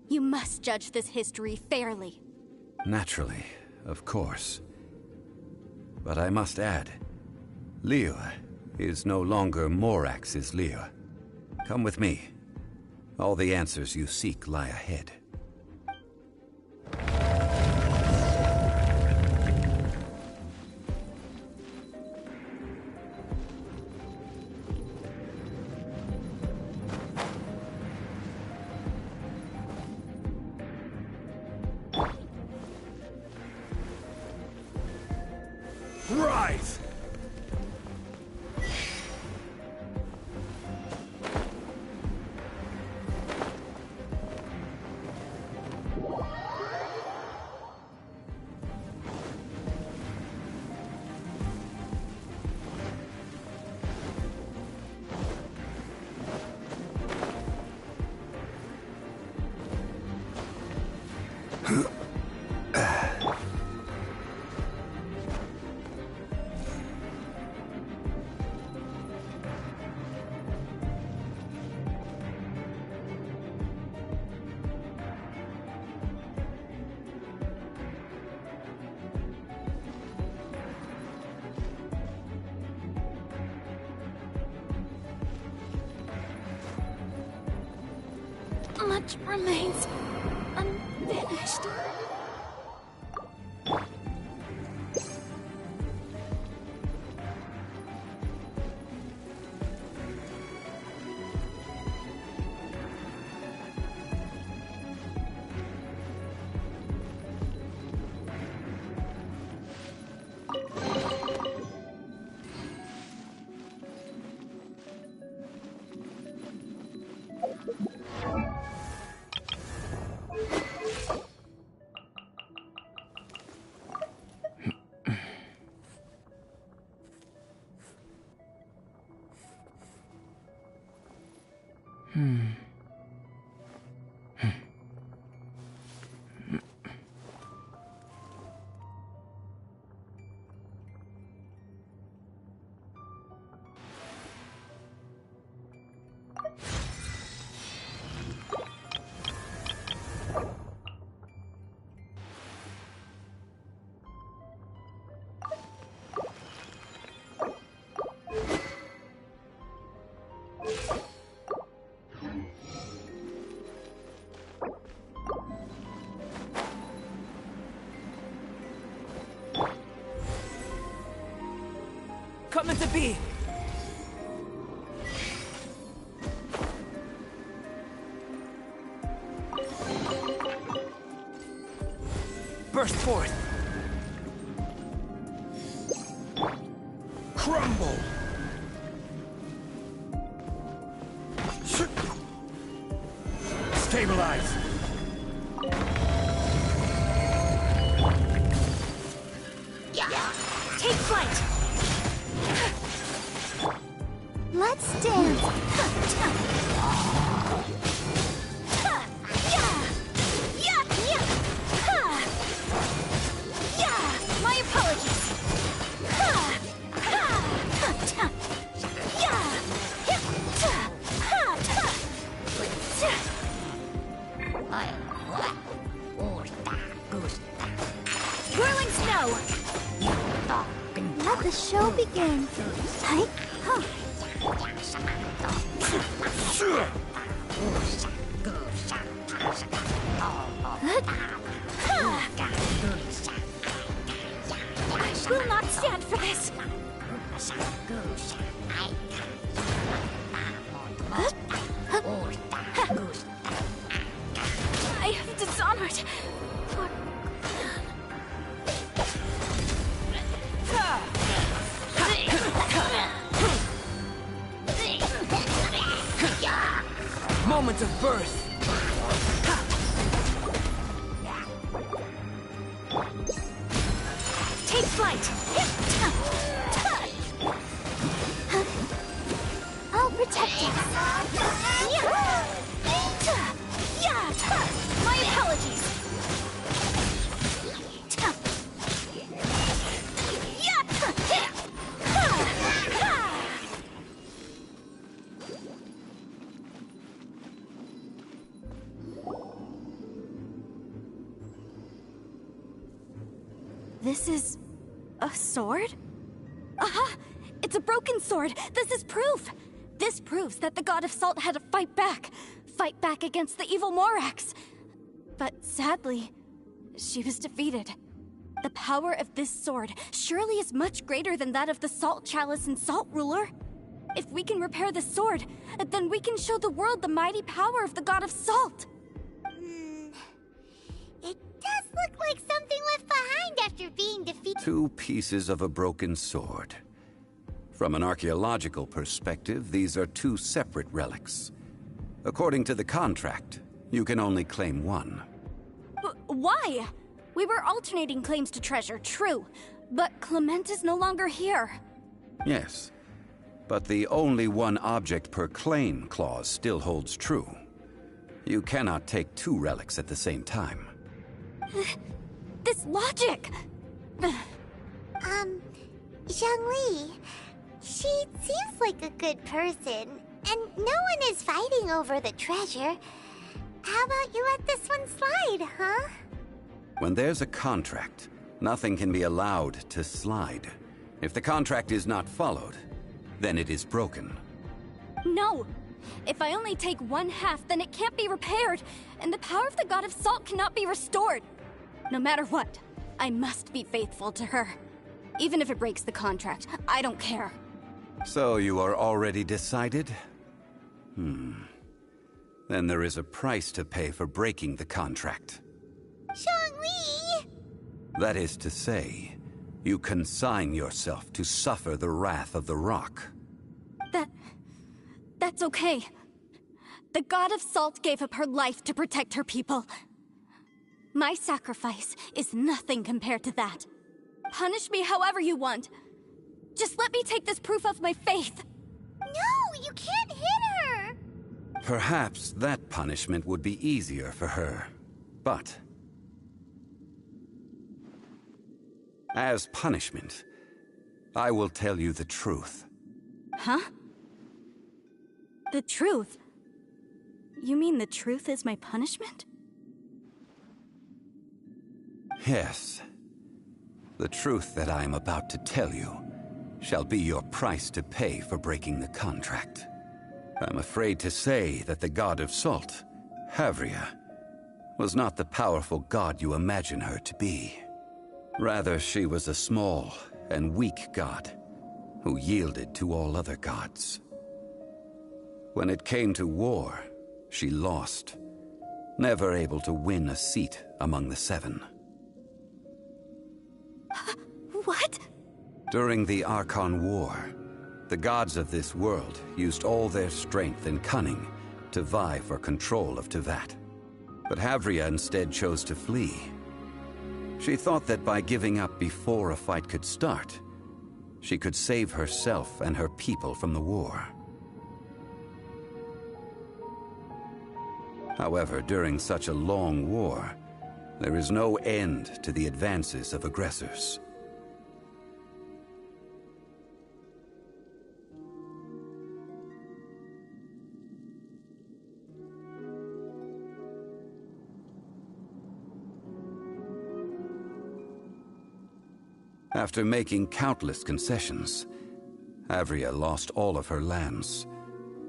You must judge this history fairly. Naturally, of course. But I must add, Liyue is no longer Morax's Liyue. Come with me. All the answers you seek lie ahead. Rise! Much remains unfinished. come into being. Burst forth. Crumble. Stabilize. Take flight! Let's dance! My apologies! Whirling snow! Let the show begin. Hi. Huh. I will not stand for this. I have dishonored. Moment of birth. Take flight. I'll protect you. My apologies. This is a sword? Aha! It's a broken sword! This is proof! This proves that the God of Salt had to fight back against the evil Morax. But sadly, she was defeated. The power of this sword surely is much greater than that of the Salt Chalice and Salt Ruler. If we can repair the sword, then we can show the world the mighty power of the God of Salt. It does look like something left behind after being defeated. 2 pieces of a broken sword. From an archaeological perspective, these are 2 separate relics. According to the contract, you can only claim one. Why? We were alternating claims to treasure, true. But Clement is no longer here. Yes, but the only one object per claim clause still holds true. You cannot take 2 relics at the same time. This logic! Zhongli, she seems like a good person, and no one is fighting over the treasure. How about you let this one slide, huh? When there's a contract, nothing can be allowed to slide. If the contract is not followed, then it is broken. No! If I only take 1/2, then it can't be repaired, and the power of the God of Salt cannot be restored. No matter what, I must be faithful to her. Even if it breaks the contract, I don't care. So you are already decided? Then there is a price to pay for breaking the contract. Zhongli! That is to say, you consign yourself to suffer the wrath of the rock. That's okay. The God of Salt gave up her life to protect her people. My sacrifice is nothing compared to that. Punish me however you want. Just let me take this proof of my faith. No, you can't hit her! Perhaps that punishment would be easier for her. But as punishment, I will tell you the truth. Huh? The truth? You mean the truth is my punishment? Yes. The truth that I am about to tell you shall be your price to pay for breaking the contract. I'm afraid to say that the God of Salt, Havria, was not the powerful god you imagine her to be. Rather, she was a small and weak god who yielded to all other gods. When it came to war, she lost, never able to win a seat among the seven. What? During the Archon War, the gods of this world used all their strength and cunning to vie for control of Tevat. But Havria instead chose to flee. She thought that by giving up before a fight could start, she could save herself and her people from the war. However, during such a long war, there is no end to the advances of aggressors. After making countless concessions, Havria lost all of her lands,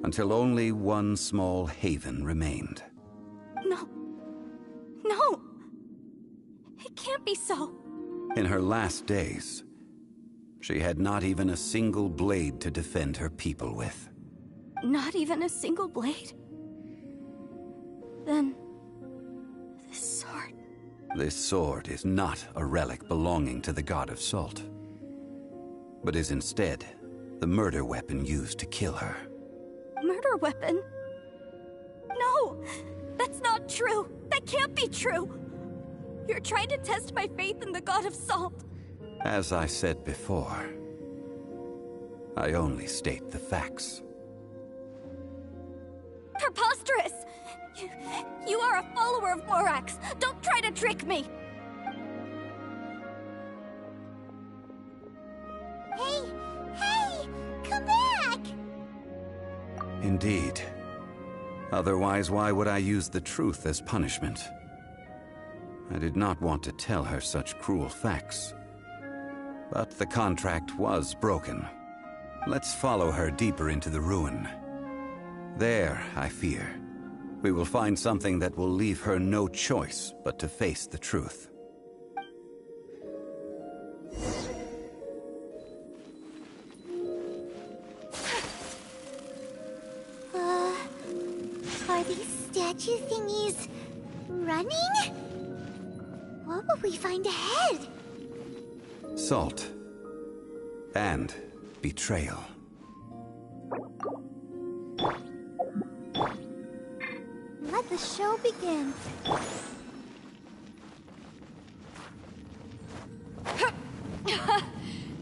until only one small haven remained. No! It can't be so. In her last days, she had not even a single blade to defend her people with. Not even a single blade? Then... this sword... This sword is not a relic belonging to the god of salt, but is instead the murder weapon used to kill her. Murder weapon? No! That's not true! That can't be true! You're trying to test my faith in the god of salt! As I said before, I only state the facts. Preposterous! You are a follower of Morax! Don't try to trick me! Hey! Come back! Indeed. Otherwise, why would I use the truth as punishment? I did not want to tell her such cruel facts. But the contract was broken. Let's follow her deeper into the ruin. There, I fear, we will find something that will leave her no choice but to face the truth. Are these statue thingies running? What will we find ahead? Salt. And betrayal. Let the show begin.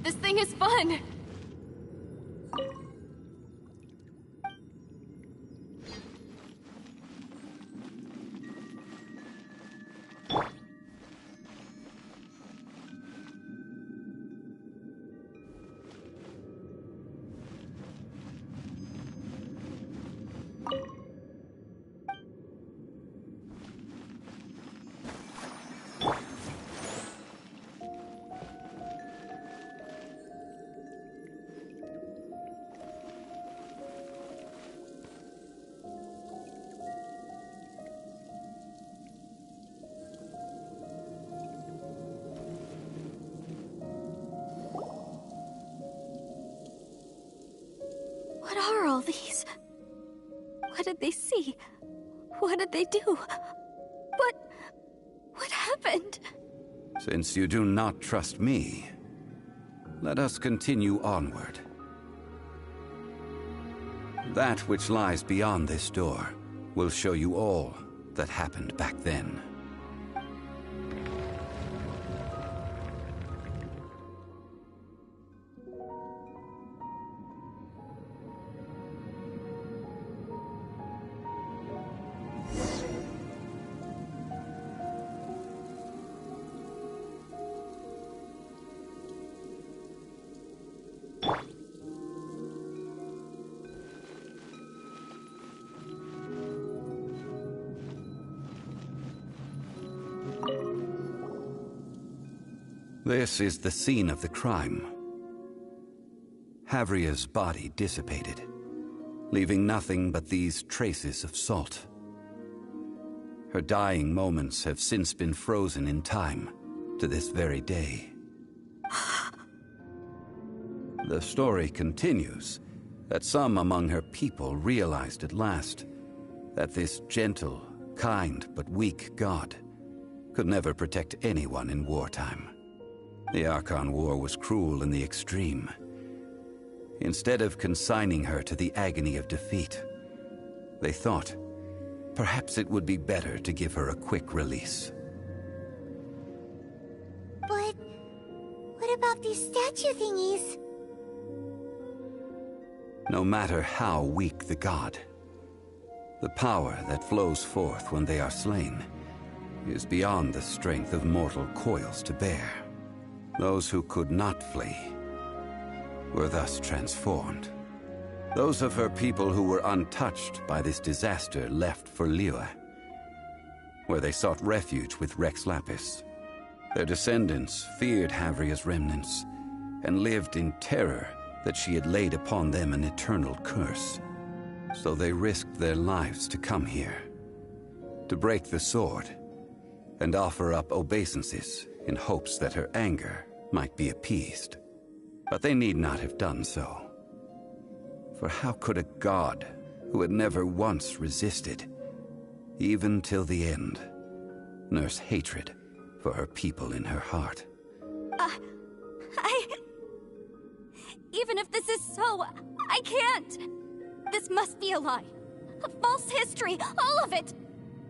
This thing is fun! What are all these? What did they see? What did they do? What happened? Since you do not trust me, let us continue onward. That which lies beyond this door will show you all that happened back then. This is the scene of the crime. Havria's body dissipated, leaving nothing but these traces of salt. Her dying moments have since been frozen in time to this very day. The story continues that some among her people realized at last that this gentle, kind, but weak god could never protect anyone in wartime. The Archon War was cruel in the extreme. Instead of consigning her to the agony of defeat, they thought perhaps it would be better to give her a quick release. But what about these statue thingies? No matter how weak the god, the power that flows forth when they are slain is beyond the strength of mortal coils to bear. Those who could not flee were thus transformed. Those of her people who were untouched by this disaster left for Liyue, where they sought refuge with Rex Lapis. Their descendants feared Havria's remnants and lived in terror that she had laid upon them an eternal curse. So they risked their lives to come here, to break the sword, and offer up obeisances in hopes that her anger might be appeased. But they need not have done so. For how could a god who had never once resisted, even till the end, nurse hatred for her people in her heart? Even if this is so, I can't! This must be a lie. A false history, all of it!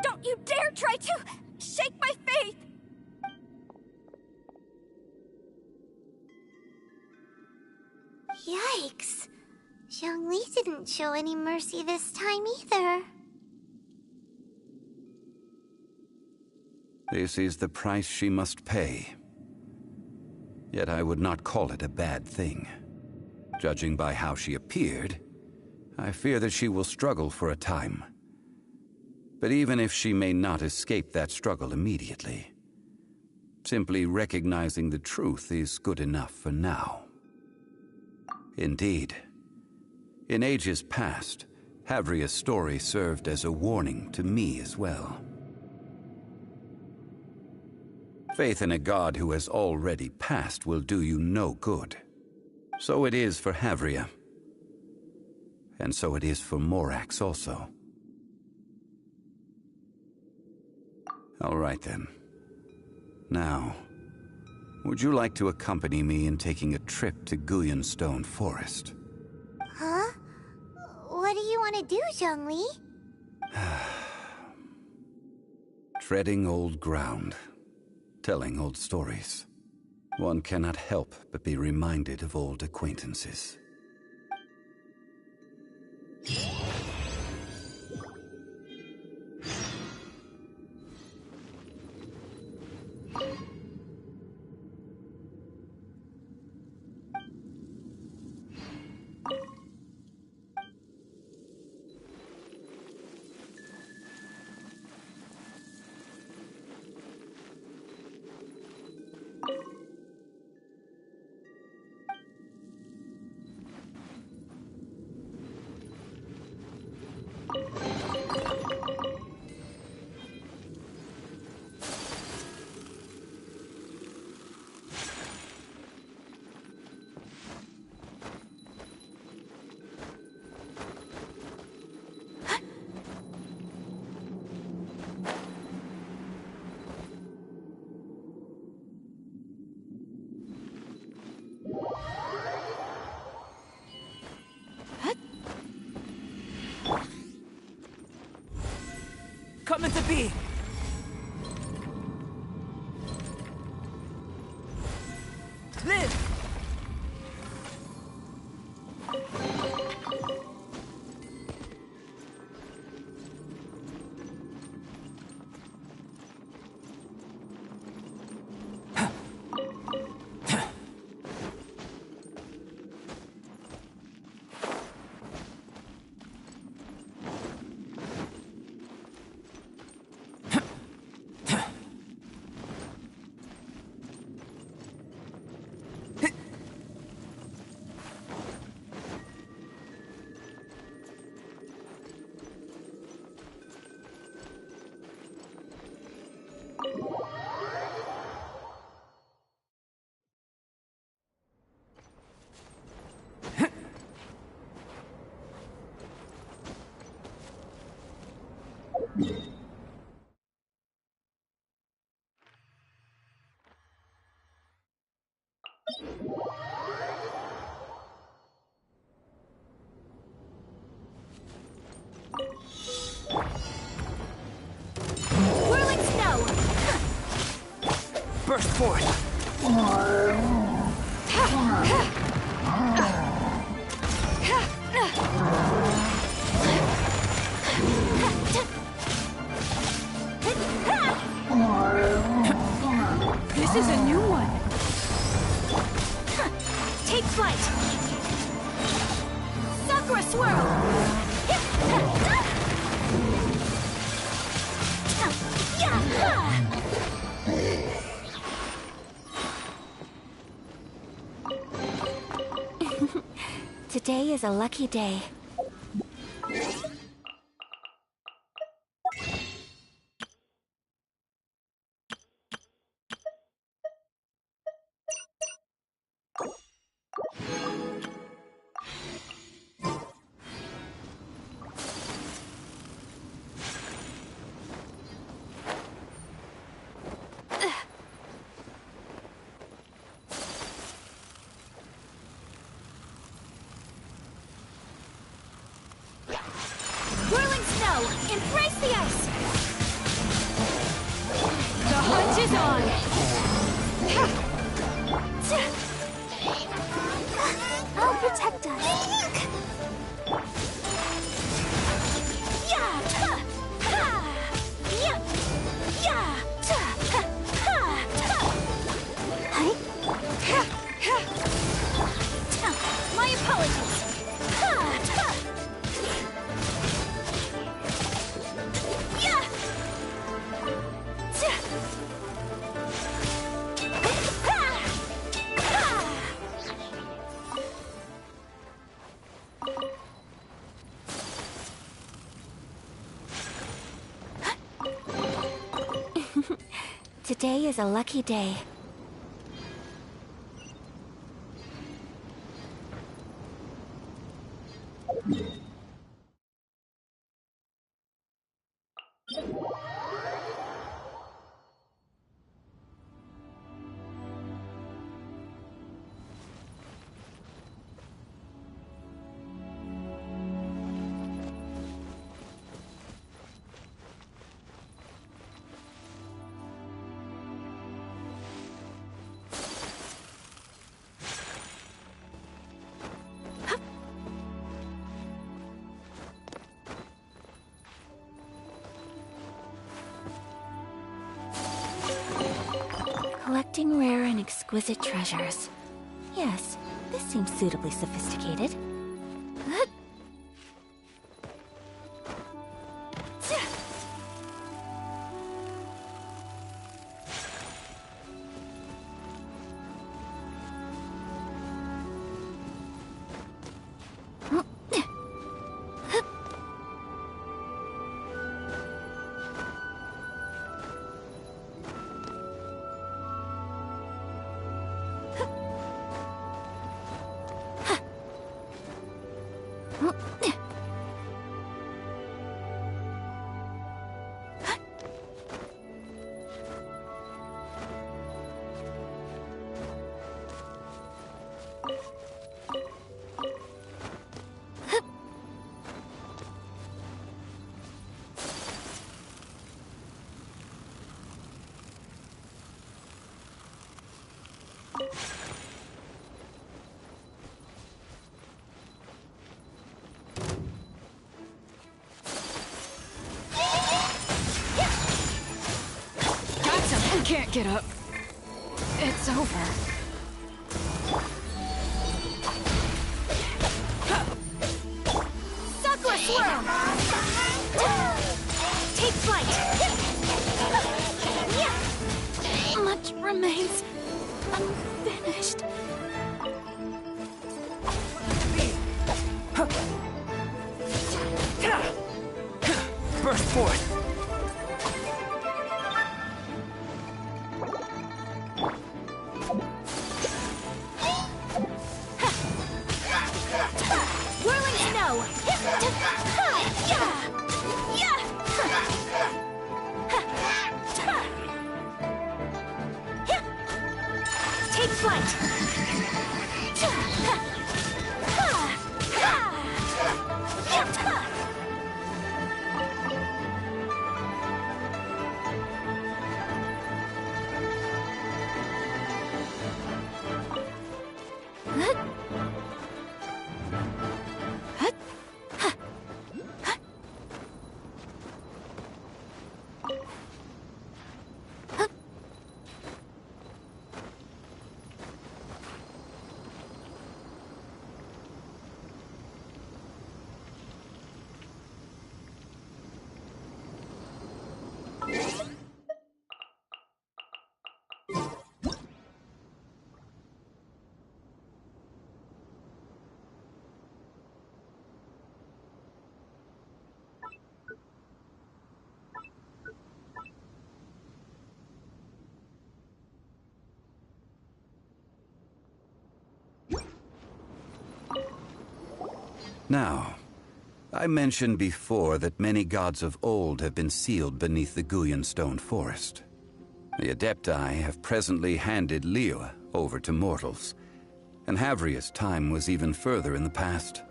Don't you dare try to shake my faith! Yikes. Zhongli didn't show any mercy this time either. This is the price she must pay. Yet I would not call it a bad thing. Judging by how she appeared, I fear that she will struggle for a time. But even if she may not escape that struggle immediately, simply recognizing the truth is good enough for now. Indeed, in ages past, Havria's story served as a warning to me as well. Faith in a god who has already passed will do you no good. So it is for Havria. And so it is for Morax also. All right then. Now, would you like to accompany me in taking a trip to Guyonstone Forest? Huh? What do you want to do, Zhongli? Treading old ground, telling old stories. One cannot help but be reminded of old acquaintances. Coming to be! Live! Whirling snow! Burst forth! This is a new one. Take flight! Sakura swirl! Today is a lucky day. Whirling snow! Embrace the ice! The hunt is on! I'll protect us. My apologies. Today is a lucky day. Collecting rare and exquisite treasures. Yes, this seems suitably sophisticated. Can't get up. It's over. Sakura swirl! Take flight! Much remains unfinished. Burst forth! Whirling snow! Take Take flight! Now, I mentioned before that many gods of old have been sealed beneath the Guyan stone forest. The Adepti have presently handed Liyue over to mortals, and Havria's time was even further in the past.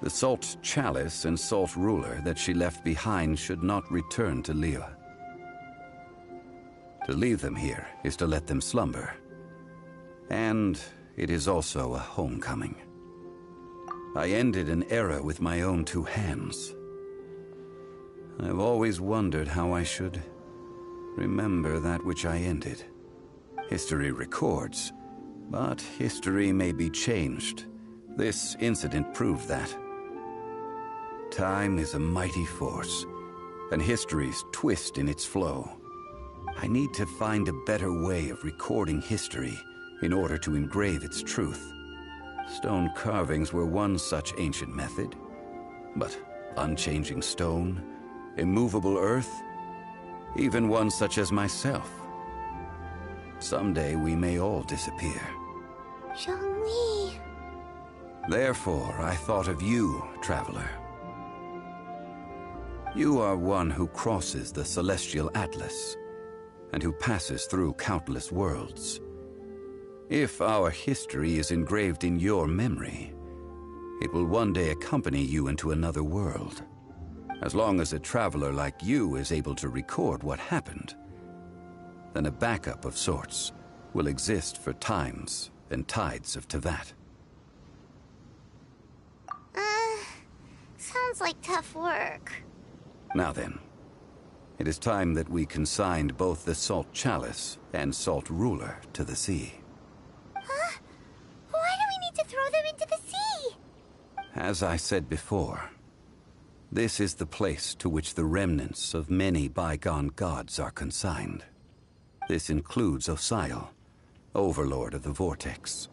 The Salt Chalice and Salt Ruler that she left behind should not return to Liyue. To leave them here is to let them slumber. And it is also a homecoming. I ended an era with my own two hands. I've always wondered how I should remember that which I ended. History records, but history may be changed. This incident proved that. Time is a mighty force, and history's twist in its flow. I need to find a better way of recording history in order to engrave its truth. Stone carvings were one such ancient method, but unchanging stone, immovable earth, even one such as myself. Someday we may all disappear. Zhongli. Therefore, I thought of you, traveler. You are one who crosses the celestial atlas, and who passes through countless worlds. If our history is engraved in your memory, it will one day accompany you into another world. As long as a traveler like you is able to record what happened, then a backup of sorts will exist for times and tides of Teyvat. Sounds like tough work. Now then, it is time that we consigned both the Salt Chalice and Salt Ruler to the sea. Huh? Why do we need to throw them into the sea? As I said before, this is the place to which the remnants of many bygone gods are consigned. This includes Osial, Overlord of the Vortex,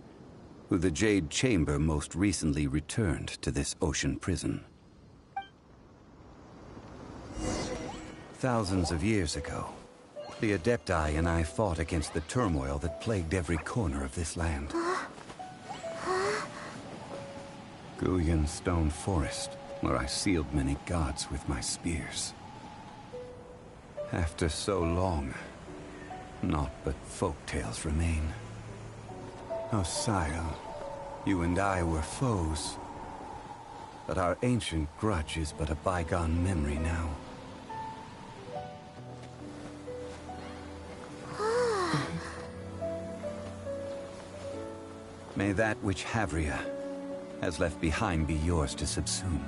who the Jade Chamber most recently returned to this ocean prison. Thousands of years ago, the Adepti and I fought against the turmoil that plagued every corner of this land. Guyan Stone Forest, where I sealed many gods with my spears. After so long, naught but folk tales remain. Osial, you and I were foes, but our ancient grudge is but a bygone memory now. May that which Havria has left behind be yours to subsume.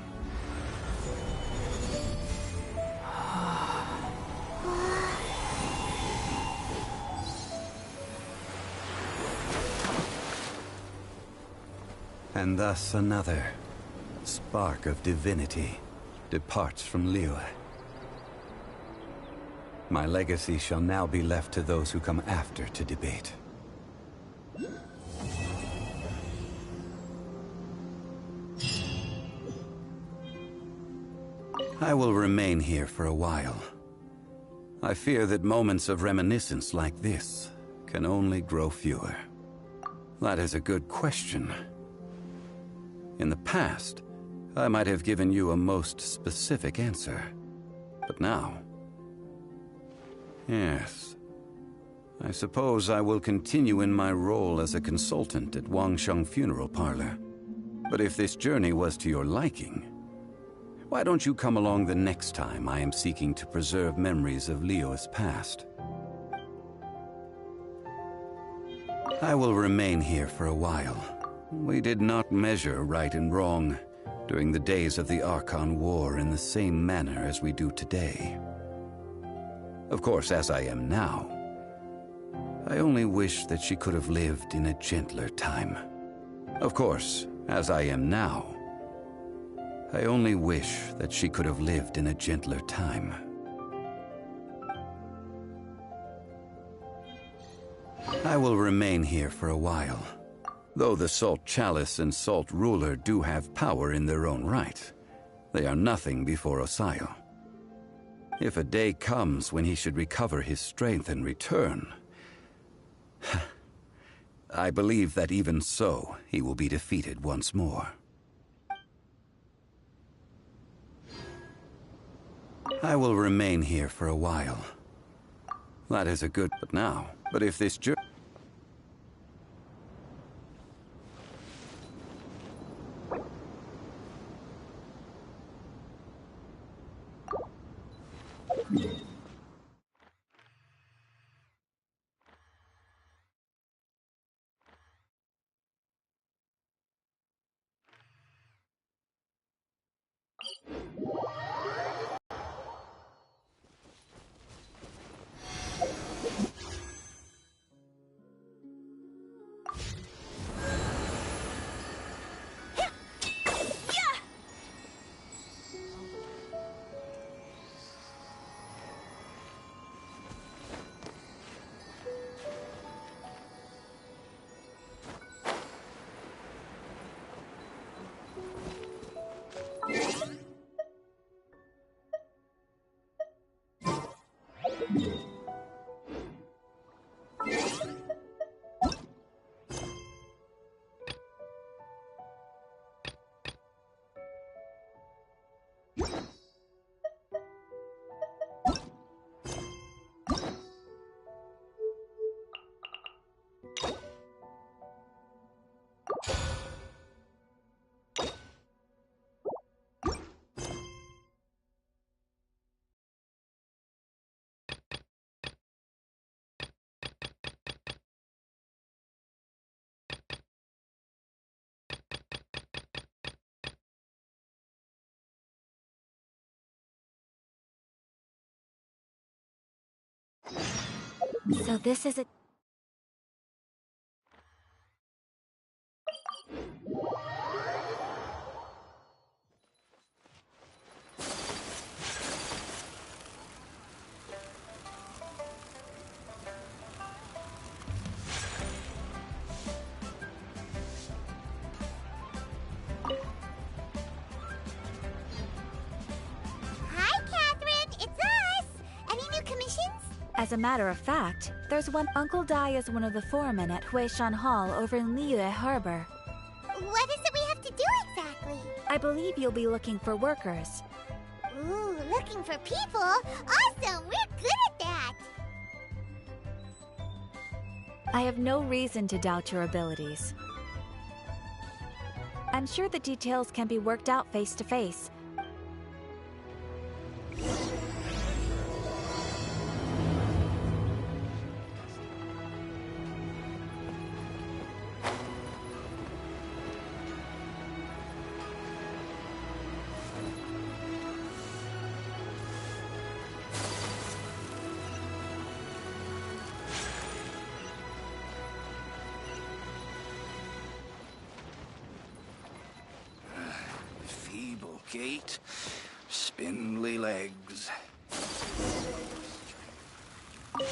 And thus another spark of divinity departs from Liyue. My legacy shall now be left to those who come after to debate. I will remain here for a while. I fear that moments of reminiscence like this can only grow fewer. That is a good question. In the past, I might have given you a most specific answer. But now... yes, I suppose I will continue in my role as a consultant at Wangsheng Funeral Parlor. But if this journey was to your liking, why don't you come along the next time I am seeking to preserve memories of Liyue's past? I will remain here for a while. We did not measure right and wrong during the days of the Archon War in the same manner as we do today. Of course, as I am now, I only wish that she could have lived in a gentler time. Of course, as I am now, I only wish that she could have lived in a gentler time. I will remain here for a while. Though the Salt Chalice and Salt Ruler do have power in their own right, they are nothing before Osayo. If a day comes when he should recover his strength and return, I believe that even so, he will be defeated once more. I will remain here for a while. That is a good but now. But if this journey... So this is a... As a matter of fact, there's one. Uncle Dai is one of the foremen at Huishan Hall over in Liyue Harbor. What is it we have to do exactly? I believe you'll be looking for workers. Ooh, looking for people? Awesome! We're good at that! I have no reason to doubt your abilities. I'm sure the details can be worked out face to face. Gait, spindly legs. Hey,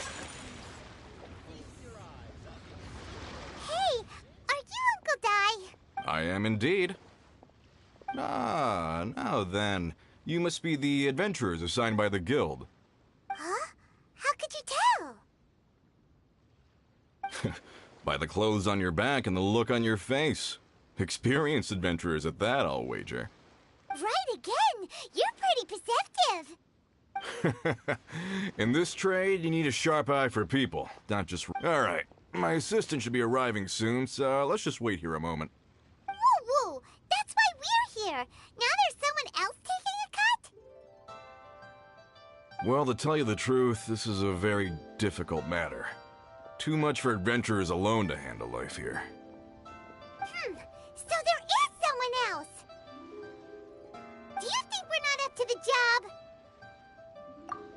are you Uncle Dai? I am indeed. Ah, now then. You must be the adventurers assigned by the guild. Huh? How could you tell? By the clothes on your back and the look on your face. Experienced adventurers at that, I'll wager. Right again! You're pretty perceptive! In this trade, you need a sharp eye for people, not just... Alright, my assistant should be arriving soon, so let's just wait here a moment. Woo-woo! That's why we're here! Now there's someone else taking a cut? Well, to tell you the truth, this is a very difficult matter. Too much for adventurers alone to handle life here. So there is someone else! Do you think we're not up to the job?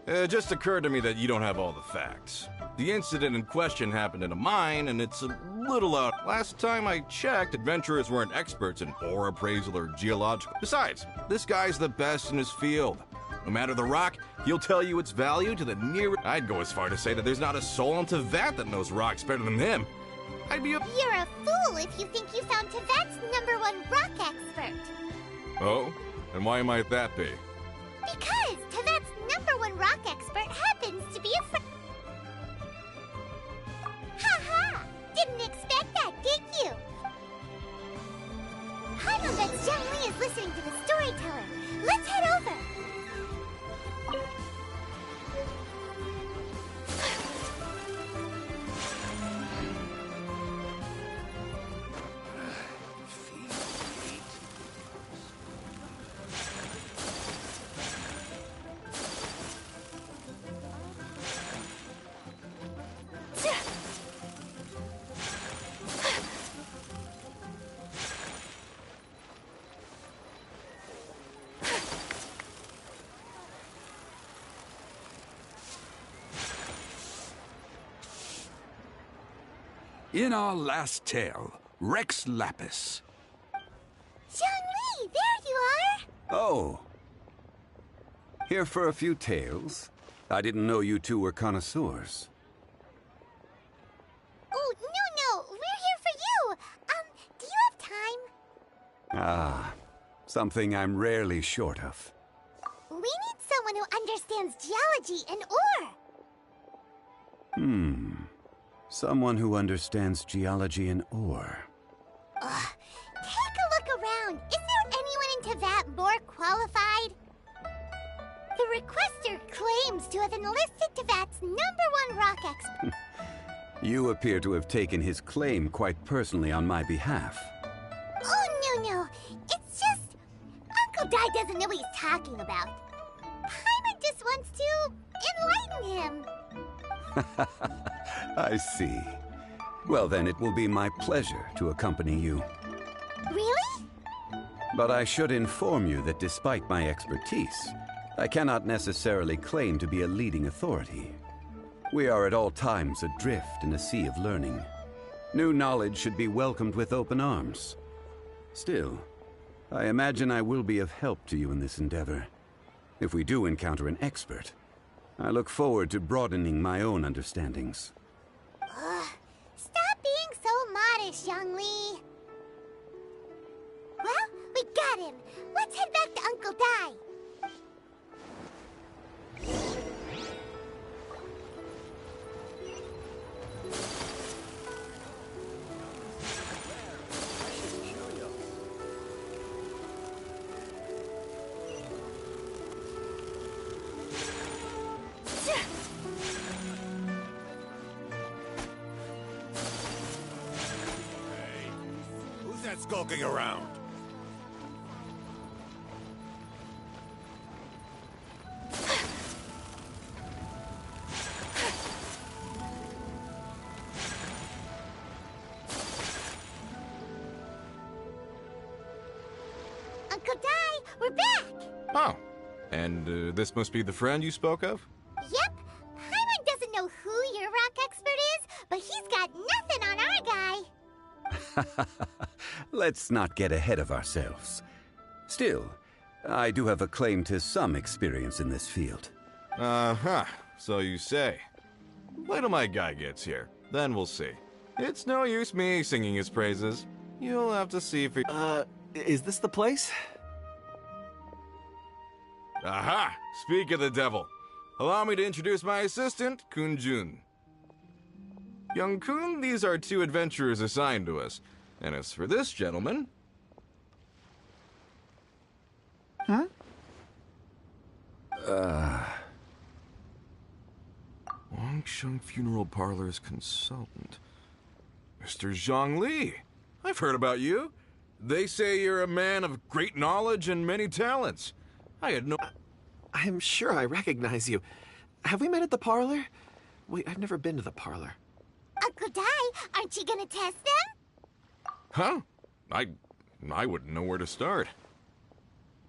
It just occurred to me that you don't have all the facts. The incident in question happened in a mine, and it's a little out. Last time I checked, adventurers weren't experts in ore appraisal or geological. Besides, this guy's the best in his field. No matter the rock, he'll tell you its value to the nearest... I'd go as far to say that there's not a soul in Teyvat that knows rocks better than him. I'd be a... You're a fool if you think you found Teyvat's #1 rock expert. Oh? And why might that be? Because Teyvat's #1 rock expert happens to be a friend. Ha-ha! Didn't expect that, did you? Paimon bets Zhongli is listening to the storyteller. Let's head over. In our last tale, Rex Lapis. Zhongli, there you are! Oh. Here for a few tales? I didn't know you two were connoisseurs. Oh, no, we're here for you! Do you have time? Ah, something I'm rarely short of. We need someone who understands geology and ore! Someone who understands geology and ore. Take a look around. Is there anyone in Teyvat more qualified? The requester claims to have enlisted Teyvat's #1 rock expert. You appear to have taken his claim quite personally on my behalf. Oh, no. It's just... Uncle Dai doesn't know what he's talking about. Paimon just wants to enlighten him. I see. Well, then it will be my pleasure to accompany you. Really? But I should inform you that despite my expertise, I cannot necessarily claim to be a leading authority. We are at all times adrift in a sea of learning. New knowledge should be welcomed with open arms. Still, I imagine I will be of help to you in this endeavor. If we do encounter an expert, I look forward to broadening my own understandings. Stop being so modest, Zhongli. Well, we got him. Let's head back to Uncle Dai. Who's that skulking around? Uncle Dai, we're back! Oh, and this must be the friend you spoke of? Yep. Paimon doesn't know who your rock expert is, but he's got nothing on our guy. Let's not get ahead of ourselves. Still, I do have a claim to some experience in this field. Uh-huh, so you say. Wait till my guy gets here, then we'll see. It's no use me singing his praises. You'll have to see for... Is this the place? Aha! Speak of the devil. Allow me to introduce my assistant, Kun-jun. Young Kun, these are 2 adventurers assigned to us. And as for this gentleman... Huh? Weisheng Funeral Parlor's consultant. Mr. Zhongli, I've heard about you. They say you're a man of great knowledge and many talents. I had no... I'm sure I recognize you. Have we met at the parlor? Wait, I've never been to the parlor. Uncle Dai, aren't you gonna test them? Huh? I wouldn't know where to start.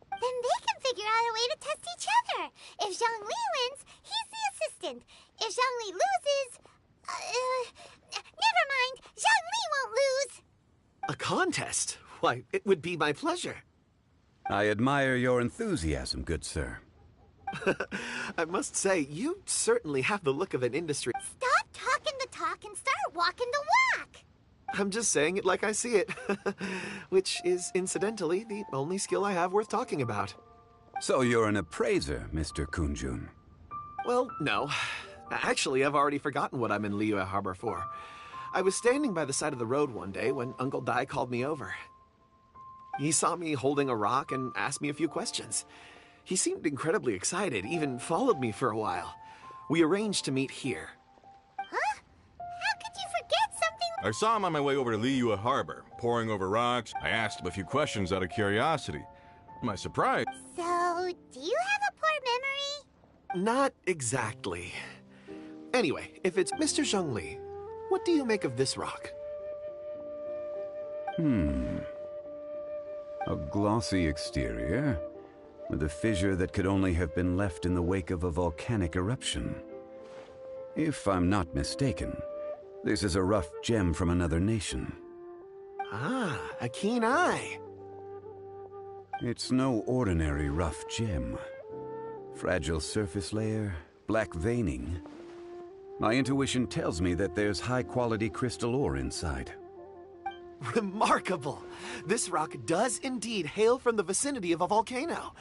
Then they can figure out a way to test each other. If Zhongli wins, he's the assistant. If Zhongli loses... never mind. Zhongli won't lose. A contest? Why, it would be my pleasure. I admire your enthusiasm, good sir. I must say, you certainly have the look of an industry... Stop talking the talk and start walking the walk. I'm just saying it like I see it. Which is, incidentally, the only skill I have worth talking about. So you're an appraiser, Mr. Kunjun? Well, no. Actually, I've already forgotten what I'm in Liyue Harbor for. I was standing by the side of the road one day when Uncle Dai called me over. He saw me holding a rock and asked me a few questions. He seemed incredibly excited, even followed me for a while. We arranged to meet here. Huh? How could you forget something? I saw him on my way over to Liyue Harbor, poring over rocks. I asked him a few questions out of curiosity. To my surprise... So, do you have a poor memory? Not exactly. Anyway, if it's Mr. Zhongli, what do you make of this rock? A glossy exterior, with a fissure that could only have been left in the wake of a volcanic eruption. If I'm not mistaken, this is a rough gem from another nation. Ah, a keen eye. It's no ordinary rough gem. Fragile surface layer, black veining. My intuition tells me that there's high-quality crystal ore inside. Remarkable! This rock does indeed hail from the vicinity of a volcano.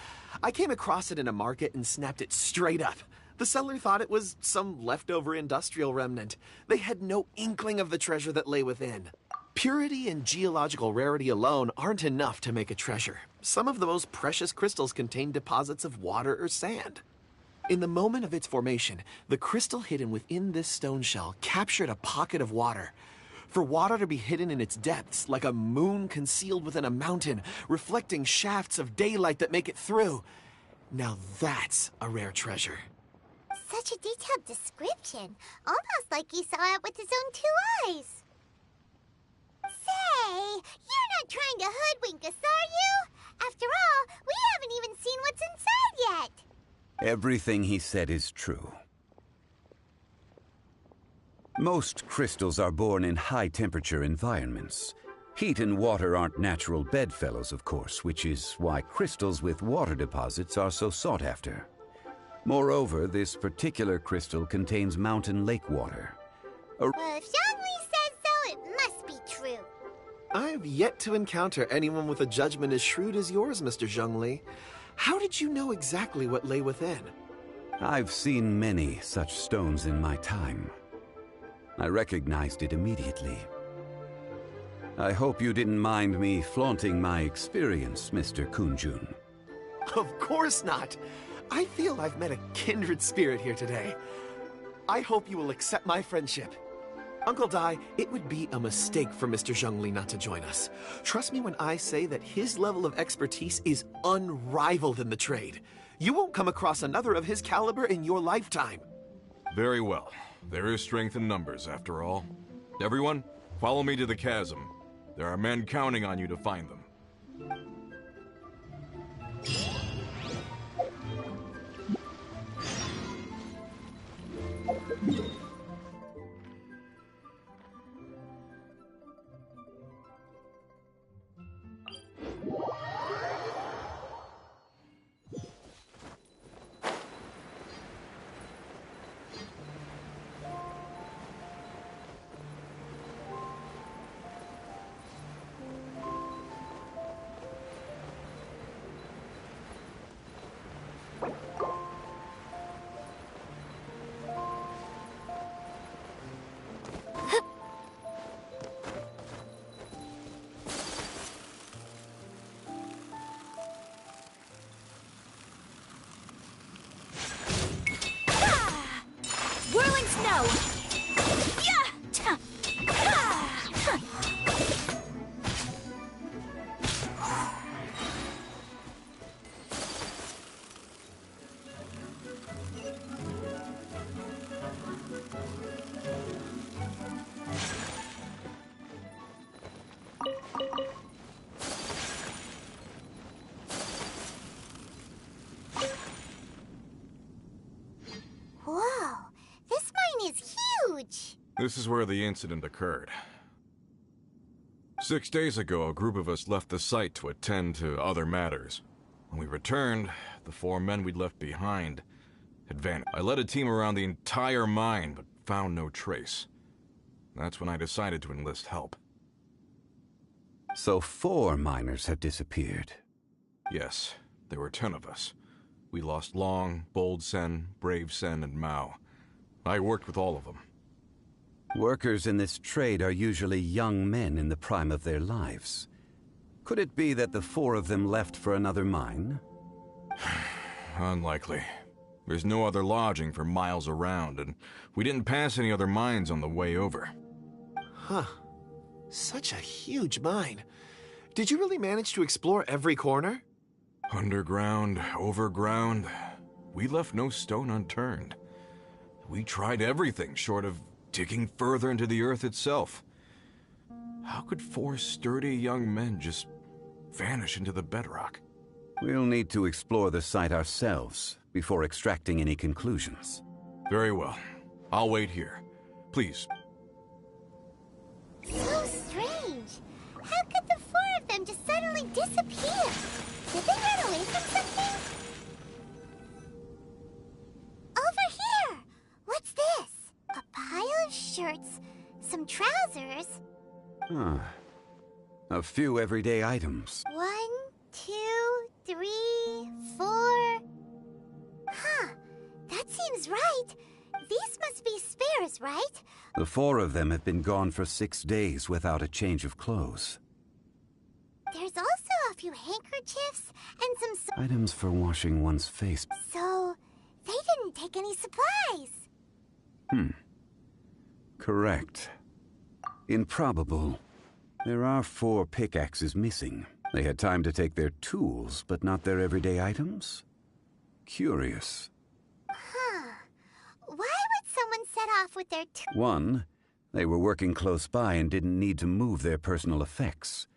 I came across it in a market and snapped it straight up. The seller thought it was some leftover industrial remnant. They had no inkling of the treasure that lay within. Purity and geological rarity alone aren't enough to make a treasure. Some of the most precious crystals contain deposits of water or sand. In the moment of its formation, the crystal hidden within this stone shell captured a pocket of water. For water to be hidden in its depths, like a moon concealed within a mountain, reflecting shafts of daylight that make it through. Now that's a rare treasure. Such a detailed description. Almost like he saw it with his own 2 eyes. Say, you're not trying to hoodwink us, are you? After all, we haven't even seen what's inside yet. Everything he said is true. Most crystals are born in high-temperature environments. Heat and water aren't natural bedfellows, of course, which is why crystals with water deposits are so sought after. Moreover, this particular crystal contains mountain lake water. Well, if Zhongli says so, it must be true. I've yet to encounter anyone with a judgment as shrewd as yours, Mr. Zhongli. How did you know exactly what lay within? I've seen many such stones in my time. I recognized it immediately. I hope you didn't mind me flaunting my experience, Mr. Kunjun. Of course not. I feel I've met a kindred spirit here today. I hope you will accept my friendship. Uncle Dai, it would be a mistake for Mr. Zhongli not to join us. Trust me when I say that his level of expertise is unrivaled in the trade. You won't come across another of his caliber in your lifetime. Very well. There is strength in numbers, after all. Everyone, follow me to the chasm. There are men counting on you to find them. This is where the incident occurred. 6 days ago, a group of us left the site to attend to other matters. When we returned, the 4 men we'd left behind had vanished. I led a team around the entire mine, but found no trace. That's when I decided to enlist help. So 4 miners have disappeared. Yes, there were 10 of us. We lost Long, Bold Sen, Brave Sen, and Mao. I worked with all of them. Workers in this trade are usually young men in the prime of their lives. Could it be that the 4 of them left for another mine? Unlikely. There's no other lodging for miles around, and we didn't pass any other mines on the way over. Huh. Such a huge mine. Did you really manage to explore every corner? Underground, overground. We left no stone unturned. We tried everything short of digging further into the earth itself. How could 4 sturdy young men just vanish into the bedrock? We'll need to explore the site ourselves before extracting any conclusions. Very well. I'll wait here. Please. So strange. How could the 4 of them just suddenly disappear? Did they run away from something? Over here! What's this? A pile of shirts, some trousers. Huh. A few everyday items. 1, 2, 3, 4. Huh. That seems right. These must be spares, right? The 4 of them have been gone for 6 days without a change of clothes. There's also a few handkerchiefs and some... Items for washing one's face. So, they didn't take any supplies. Correct. Improbable. There are 4 pickaxes missing. They had time to take their tools, but not their everyday items? Curious. Huh. Why would someone set off with their 1, they were working close by and didn't need to move their personal effects.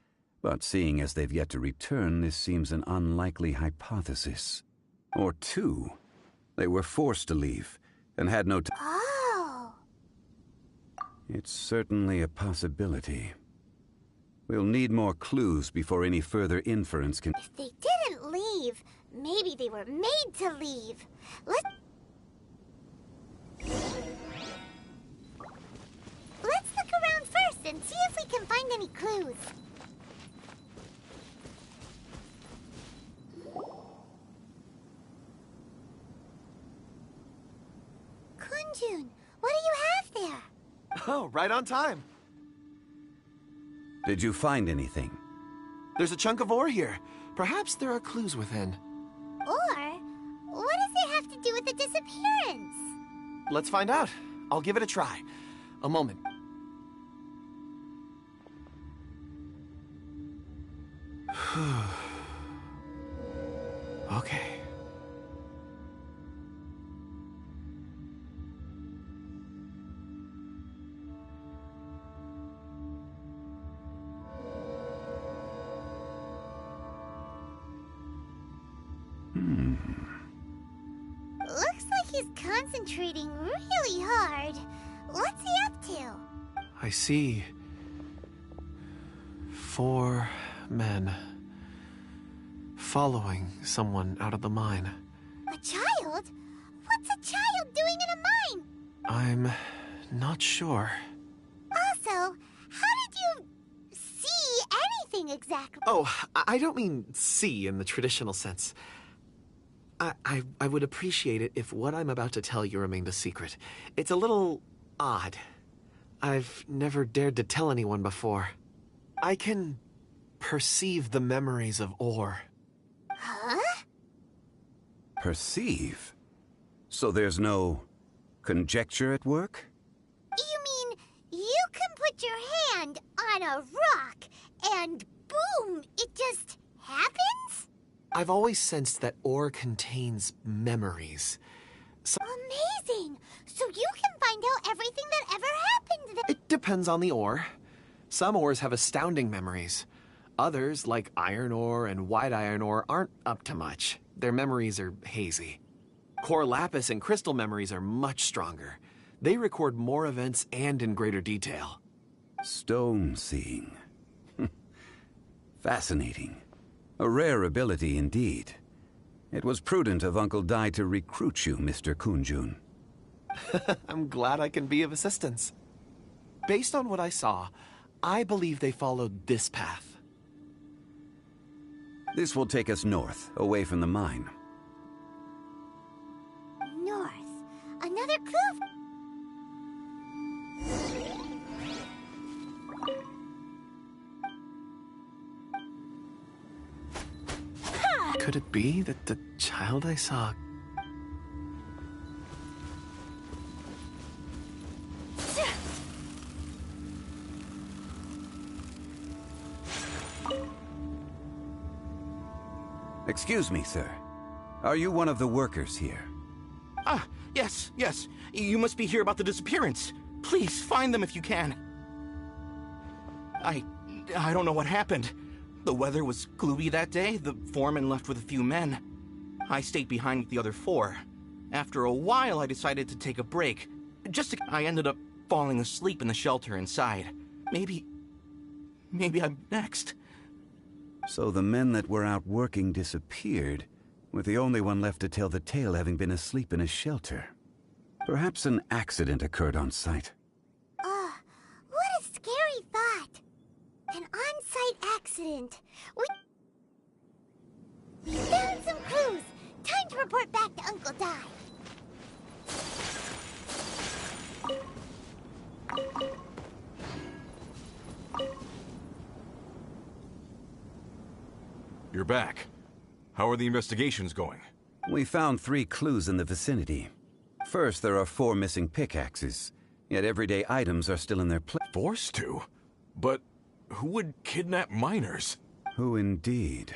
But seeing as they've yet to return, this seems an unlikely hypothesis. Or 2, they were forced to leave and had no time. Oh. It's certainly a possibility. We'll need more clues before any further inference can... If they didn't leave, maybe they were made to leave. Let's look around first and see if we can find any clues. Kunjun, what do you have there? Oh, right on time. Did you find anything? There's a chunk of ore here. Perhaps there are clues within. Or, what does it have to do with the disappearance? Let's find out. I'll give it a try. A moment. Okay. Looks like he's concentrating really hard. What's he up to? I see 4 men following someone out of the mine. A child? What's a child doing in a mine? I'm not sure. Also, how did you see anything exactly? Oh, I don't mean see in the traditional sense. I would appreciate it if what I'm about to tell you remained a secret. It's a little odd. I've never dared to tell anyone before. I can perceive the memories of ore. Huh? Perceive? So there's no conjecture at work? You mean you can put your hand on a rock and boom, it just happens? I've always sensed that ore contains memories. Amazing! So you can find out everything that ever happened there. It depends on the ore. Some ores have astounding memories. Others, like iron ore and white iron ore, aren't up to much. Their memories are hazy. Core lapis and crystal memories are much stronger. They record more events and in greater detail. Stone seeing. Fascinating. A rare ability indeed. It was prudent of Uncle Dai to recruit you, Mr. Kunjun. I'm glad I can be of assistance. Based on what I saw, I believe they followed this path. This will take us north, away from the mine. North. Another clue? Could it be that the child I saw... Excuse me, sir. Are you one of the workers here? Ah, yes. You must be here about the disappearance. Please, find them if you can. I don't know what happened. The weather was gloomy that day. The foreman left with a few men. I stayed behind with the other 4. After a while, I decided to take a break. I ended up falling asleep in the shelter inside. Maybe I'm next. So the men that were out working disappeared, with the only one left to tell the tale having been asleep in a shelter. Perhaps an accident occurred on site. What a scary thought. An on-site accident. We found some clues. Time to report back to Uncle Dai. You're back. How are the investigations going? We found 3 clues in the vicinity. First, there are 4 missing pickaxes, yet everyday items are still in their place. Forced to? But who would kidnap miners? Who indeed?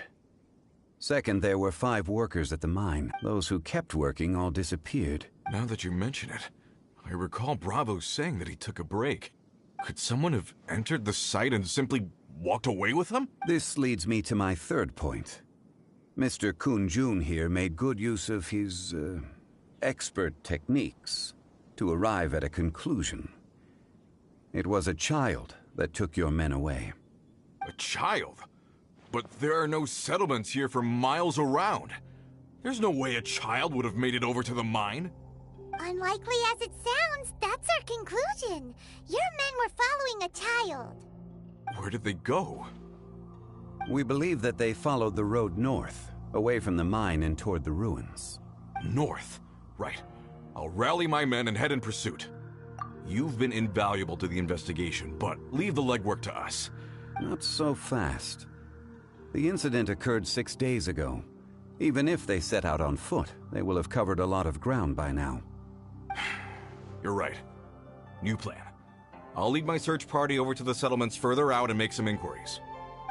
Second, there were 5 workers at the mine. Those who kept working all disappeared. Now that you mention it, I recall Bravo saying that he took a break. Could someone have entered the site and simply walked away with them? This leads me to my third point. Mr. Kunjun here made good use of his, expert techniques to arrive at a conclusion. It was a child that took your men away. A child? But there are no settlements here for miles around. There's no way a child would have made it over to the mine. Unlikely as it sounds, that's our conclusion. Your men were following a child. Where did they go? We believe that they followed the road north, away from the mine and toward the ruins. North? Right. I'll rally my men and head in pursuit. You've been invaluable to the investigation, but leave the legwork to us. Not so fast. The incident occurred 6 days ago. Even if they set out on foot, they will have covered a lot of ground by now. You're right. New plan. I'll lead my search party over to the settlements further out and make some inquiries.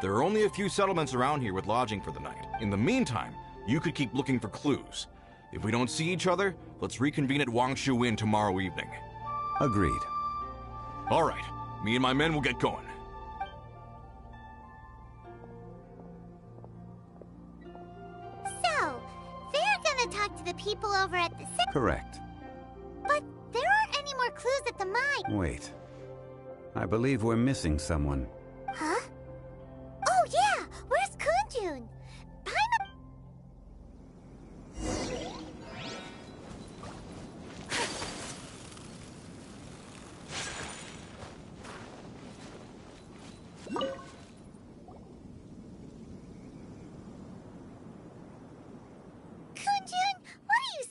There are only a few settlements around here with lodging for the night. In the meantime, you could keep looking for clues. If we don't see each other, let's reconvene at Wangshu Inn tomorrow evening. Agreed. All right. Me and my men will get going. So, they're gonna talk to the people over at the... Correct. But there aren't any more clues at the mine. Wait. I believe we're missing someone. Huh? Oh yeah! Where's Kunjun?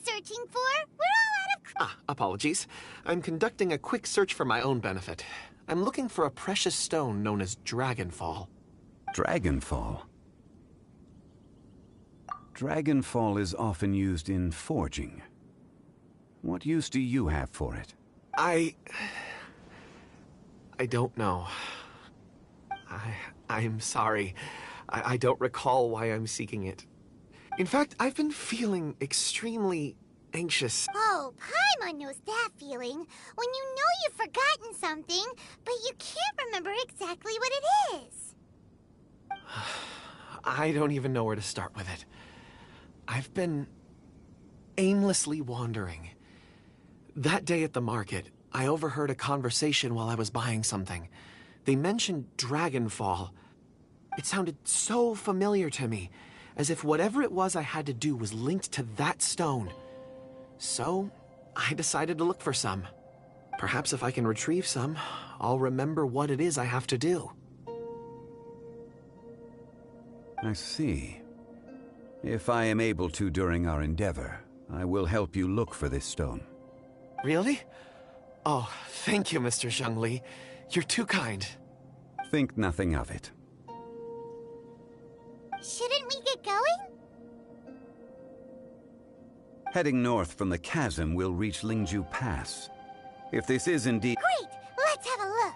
Searching for? We're all out of... Apologies. I'm conducting a quick search for my own benefit. I'm looking for a precious stone known as Dragonfall. Dragonfall? Dragonfall is often used in forging. What use do you have for it? I don't know. I'm sorry. I don't recall why I'm seeking it. In fact, I've been feeling extremely anxious. Oh, Paimon knows that feeling. When you know you've forgotten something, but you can't remember exactly what it is. I don't even know where to start with it. I've been aimlessly wandering. That day at the market, I overheard a conversation while I was buying something. They mentioned Dragonfall. It sounded so familiar to me, as if whatever it was I had to do was linked to that stone. So, I decided to look for some. Perhaps if I can retrieve some, I'll remember what it is I have to do. I see. If I am able to during our endeavor, I will help you look for this stone. Really? Oh, thank you, Mr. Zhengli. You're too kind. Think nothing of it. Shouldn't we get going? Heading north from the chasm, we'll reach Lingju Pass. If this is indeed... Great! Let's have a look!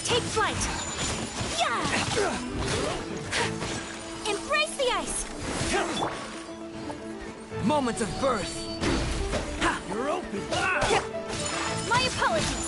Take flight! Yeah! Embrace the ice! Moment of birth! Ha! You're open! My apologies!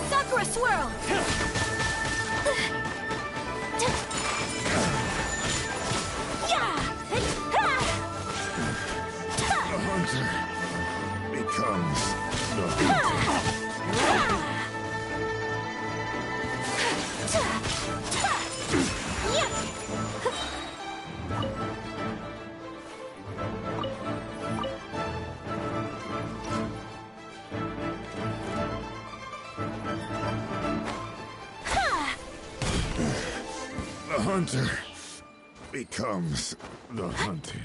Sakura swirl! The hunter becomes the hunter becomes the hunted.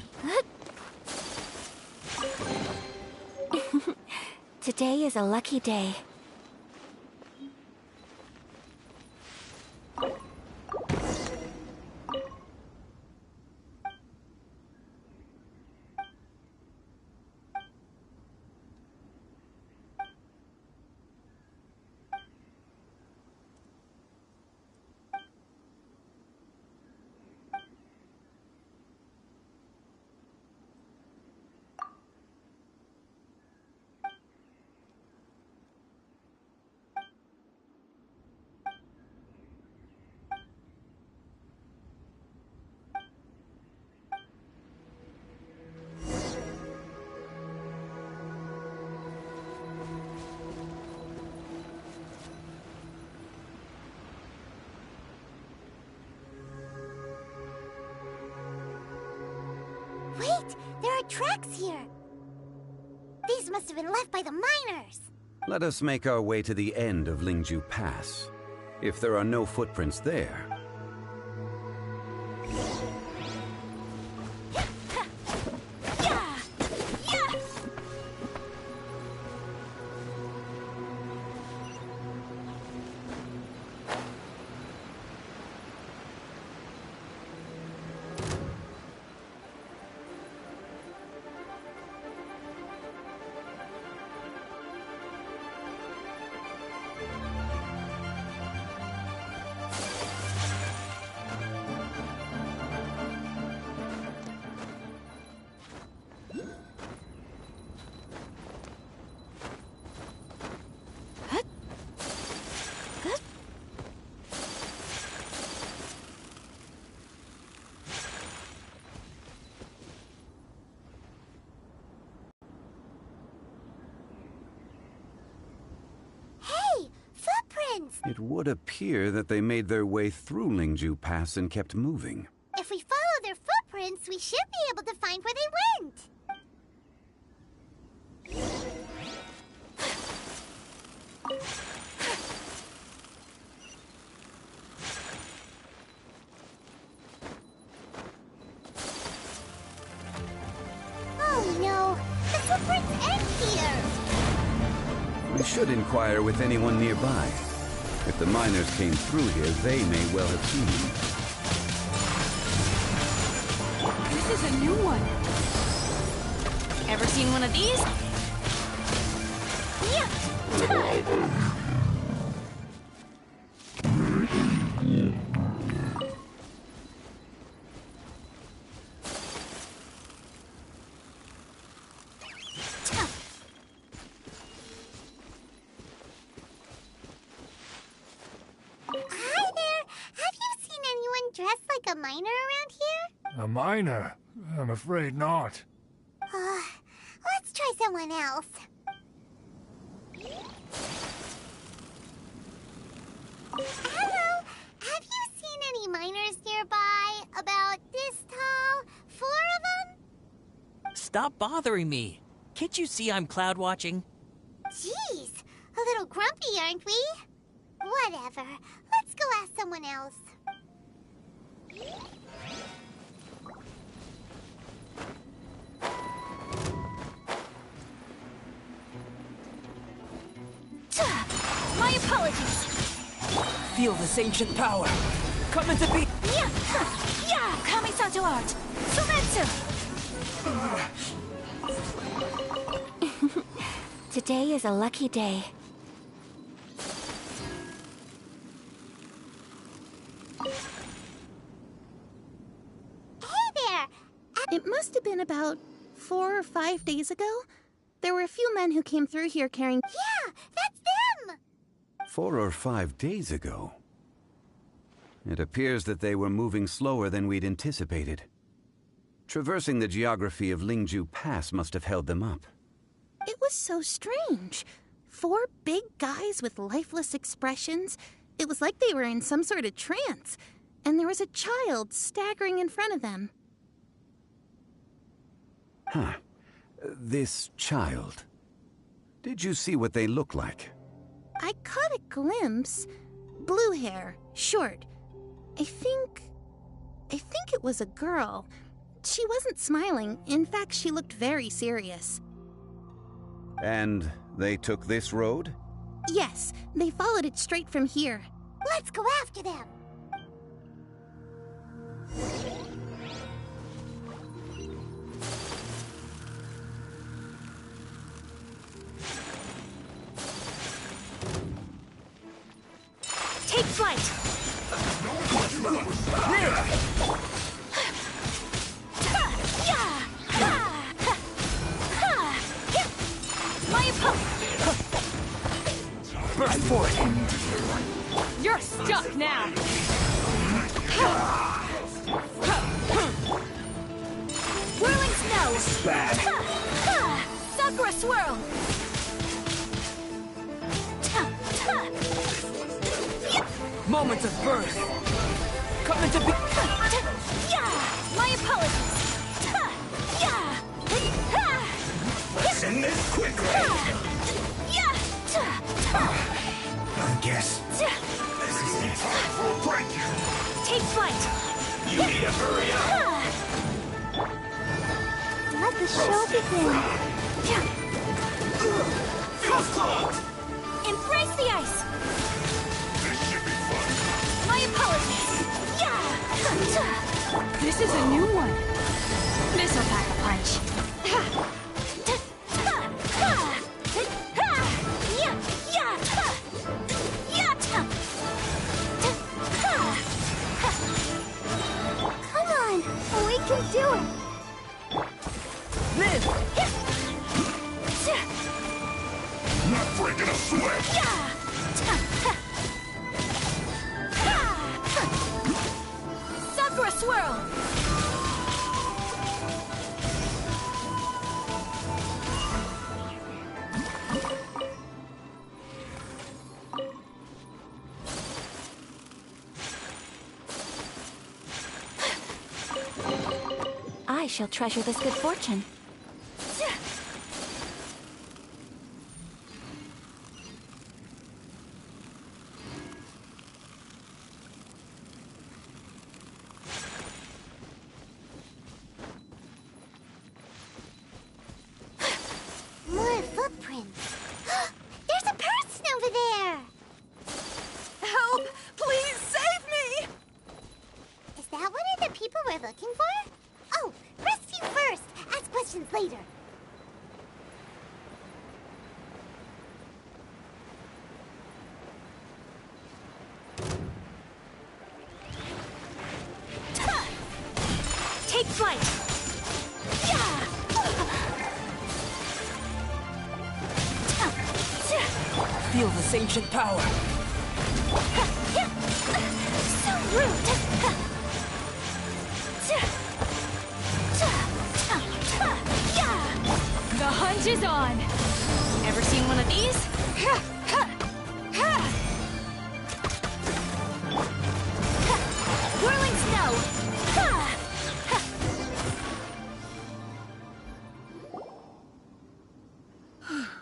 Today is a lucky day. Wait! There are tracks here! These must have been left by the miners! Let us make our way to the end of Lingju Pass. If there are no footprints there... It would appear that they made their way through Lingju Pass and kept moving. we should be able to find where they went. Oh no, the footprints end here. We should inquire with anyone nearby. If the miners came through here, they may well have seen them. This is a new one. Ever seen one of these? Yeah. Dressed like a miner around here? A miner? I'm afraid not. Let's try someone else. Hello? Have you seen any miners nearby? About this tall? 4 of them? Stop bothering me. Can't you see I'm cloud watching? Jeez, a little grumpy, aren't we? Whatever. Let's go ask someone else. My apologies. Feel this ancient power. Come into be. Yeah, Kami-Sato art. Sometsu. Today is a lucky day. It must have been about 4 or 5 days ago. There were a few men who came through here carrying... Yeah, that's them! 4 or 5 days ago. It appears that they were moving slower than we'd anticipated. Traversing the geography of Lingju Pass must have held them up. It was so strange. 4 big guys with lifeless expressions. It was like they were in some sort of trance. And there was a child staggering in front of them. Huh. This child. Did you see what they look like? I caught a glimpse. Blue hair, short. I think it was a girl. She wasn't smiling. In fact, she looked very serious. And they took this road? Yes, they followed it straight from here. Let's go after them. Take flight! My Burst forth! You're stuck now! Whirling snow! Sakura swirl! Moments of birth! Come into be... My apologies! Let's end this quickly! I guess this is it. We'll break you! Take flight! You need to hurry up! Let the show begin. Feels clogged! Embrace the ice! My apologies! This is a new one. This'll pack a punch. Come on, we can do it. Live! Not breaking a sweat! Sakura swirl! she'll treasure this good fortune. More footprints. There's a person over there! Help! Please save me! Is that one of the people we're looking for? Oh, rescue first! Ask questions later. Take flight! Feel this ancient power. So rude! The hunt is on! Ever seen one of these? Whirling snow!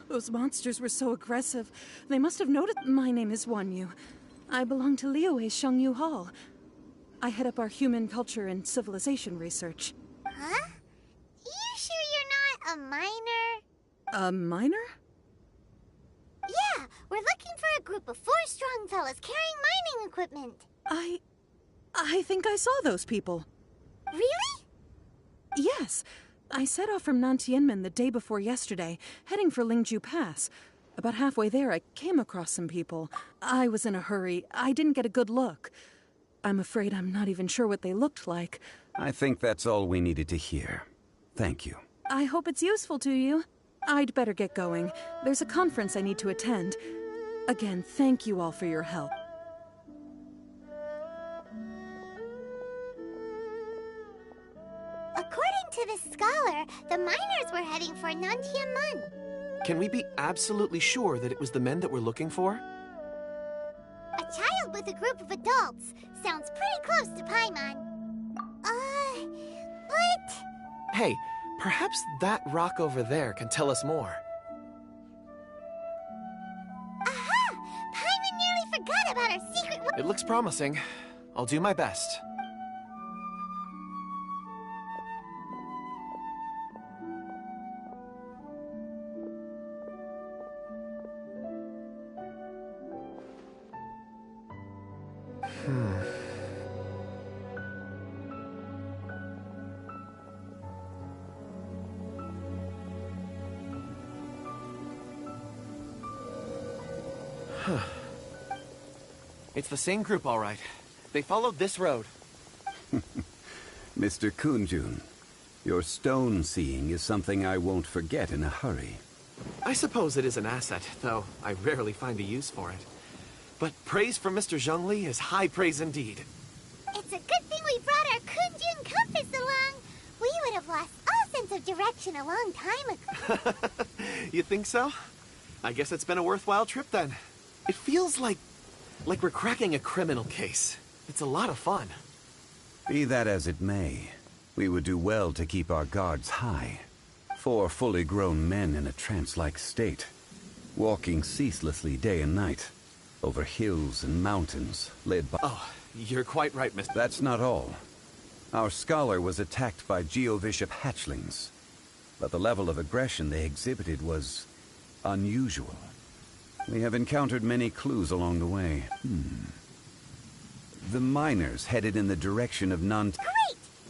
Those monsters were so aggressive. They must have noticed. My name is Wanyu. I belong to Liyue Shengyu Hall. I head up our human culture and civilization research. Huh? You sure you're not a miner? A miner? Yeah, we're looking for a group of 4 strong fellas carrying mining equipment. I think I saw those people. Really? Yes. I set off from Nantianmen the day before yesterday, heading for Lingju Pass. About halfway there, I came across some people. I was in a hurry. I didn't get a good look. I'm afraid I'm not even sure what they looked like. I think that's all we needed to hear. Thank you. I hope it's useful to you. I'd better get going. There's a conference I need to attend. Again, thank you all for your help. According to this scholar, the miners were heading for Nantianmen. Can we be absolutely sure that it was the men that we're looking for? A child with a group of adults. Sounds pretty close to Paimon. What? Hey, perhaps that rock over there can tell us more. Aha! Paimon nearly forgot about our secret... It looks promising. I'll do my best. It's the same group, all right. They followed this road. Mr. Kunjun, your stone seeing is something I won't forget in a hurry. I suppose it is an asset, though I rarely find a use for it. But praise from Mr. Zhongli is high praise indeed. It's a good thing we brought our Kunjun compass along. We would have lost all sense of direction a long time ago. You think so? I guess it's been a worthwhile trip then. It feels like we're cracking a criminal case. It's a lot of fun. Be that as it may, we would do well to keep our guards high. 4 fully grown men in a trance-like state, walking ceaselessly day and night, over hills and mountains, led by... Oh, you're quite right, Mr. That's not all. Our scholar was attacked by Geovishap hatchlings, but the level of aggression they exhibited was unusual. We have encountered many clues along the way. The miners headed in the direction of Great!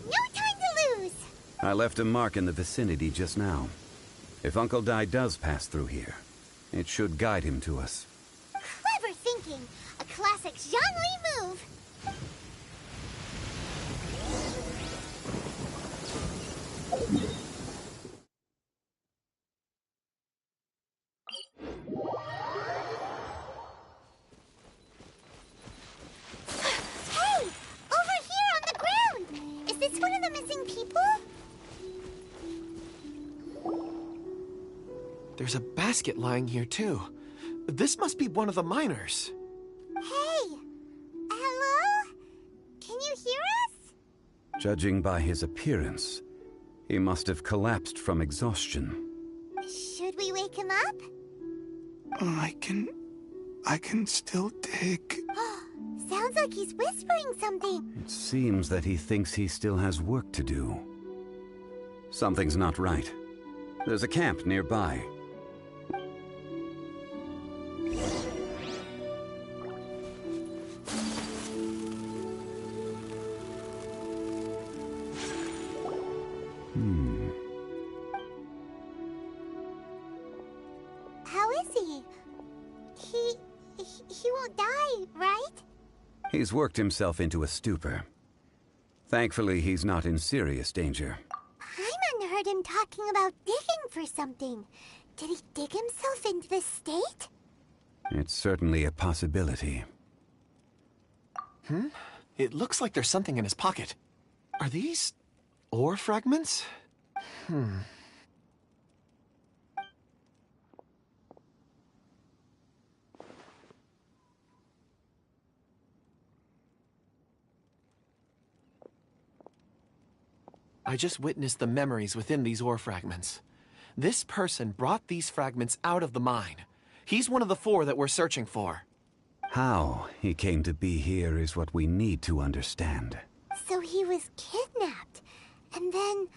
No time to lose! I left a mark in the vicinity just now. If Uncle Dai does pass through here, it should guide him to us. Clever thinking! A classic Zhongli move! Hey! Over here on the ground! Is this one of the missing people? There's a basket lying here, too. This must be one of the miners. Hey! Hello? Can you hear us? Judging by his appearance, He must have collapsed from exhaustion. Should we wake him up? I can still dig. Sounds like he's whispering something. It seems that he thinks he still has work to do. Something's not right. There's a camp nearby. How is he? He won't die, right? He's worked himself into a stupor. Thankfully, he's not in serious danger. Paimon heard him talking about digging for something. Did he dig himself into this state? It's certainly a possibility. It looks like there's something in his pocket. Are these ore fragments? I just witnessed the memories within these ore fragments. This person brought these fragments out of the mine. He's one of the 4 that we're searching for. How he came to be here is what we need to understand. So he was kidnapped, and then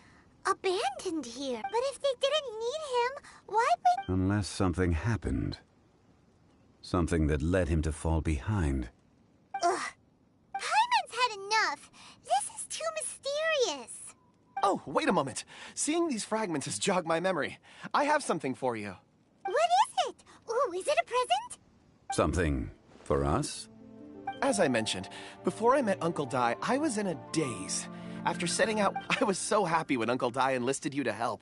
abandoned here. But if they didn't need him, why would... Unless something happened. Something that led him to fall behind. Ugh. Paimon's had enough. This is too mysterious. Oh, wait a moment. Seeing these fragments has jogged my memory. I have something for you. What is it? Ooh, is it a present? Something for us? As I mentioned, before I met Uncle Dai, I was in a daze. After setting out, I was so happy when Uncle Dai enlisted you to help.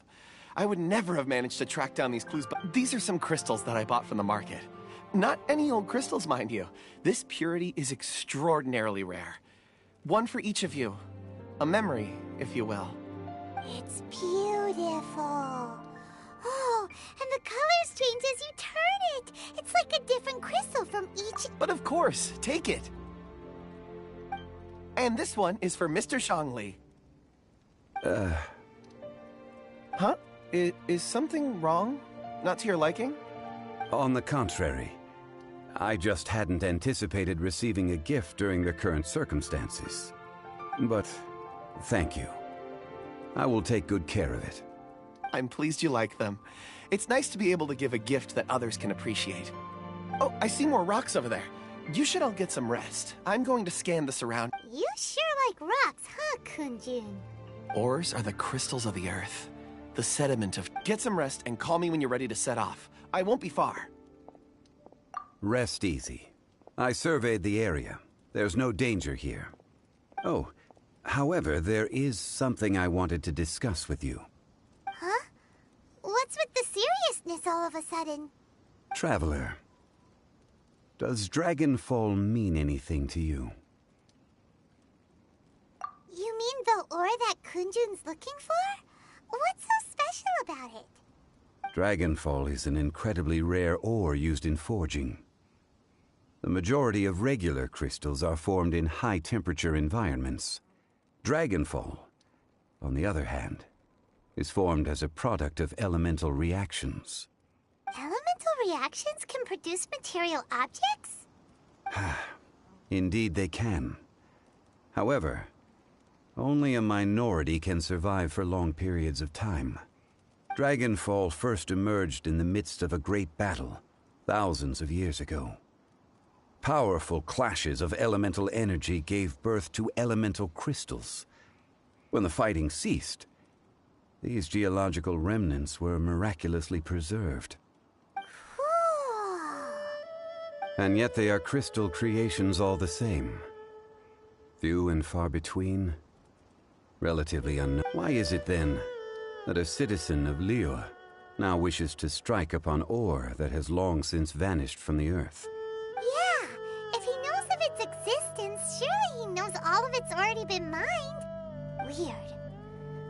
I would never have managed to track down these clues, but these are some crystals that I bought from the market. Not any old crystals, mind you. This purity is extraordinarily rare. One for each of you. A memory, if you will. It's beautiful. Oh, and the colors change as you turn it. It's like a different crystal from each... But of course, take it. And this one is for Mr. Shangli. Huh? Is something wrong? Not to your liking? On the contrary. I just hadn't anticipated receiving a gift during the current circumstances. But thank you. I will take good care of it. I'm pleased you like them. It's nice to be able to give a gift that others can appreciate. Oh, I see more rocks over there. You should all get some rest. I'm going to scan this around. You sure like rocks, huh, Kunjun? Ores are the crystals of the earth. The sediment of... Get some rest and call me when you're ready to set off. I won't be far. Rest easy. I surveyed the area. There's no danger here. Oh, however, there is something I wanted to discuss with you. Huh? What's with the seriousness all of a sudden? Traveler, does Dragonfall mean anything to you? You mean the ore that Kunjun's looking for? What's so special about it? Dragonfall is an incredibly rare ore used in forging. The majority of regular crystals are formed in high-temperature environments. Dragonfall, on the other hand, is formed as a product of elemental reactions. Elemental reactions can produce material objects? Indeed they can. However, only a minority can survive for long periods of time. Dragonfall first emerged in the midst of a great battle, thousands of years ago. Powerful clashes of elemental energy gave birth to elemental crystals. When the fighting ceased, these geological remnants were miraculously preserved. And yet they are crystal creations all the same. Few and far between, relatively unknown. Why is it then that a citizen of Liyue now wishes to strike upon ore that has long since vanished from the earth? Yeah, if he knows of its existence, surely he knows all of it's already been mined. Weird.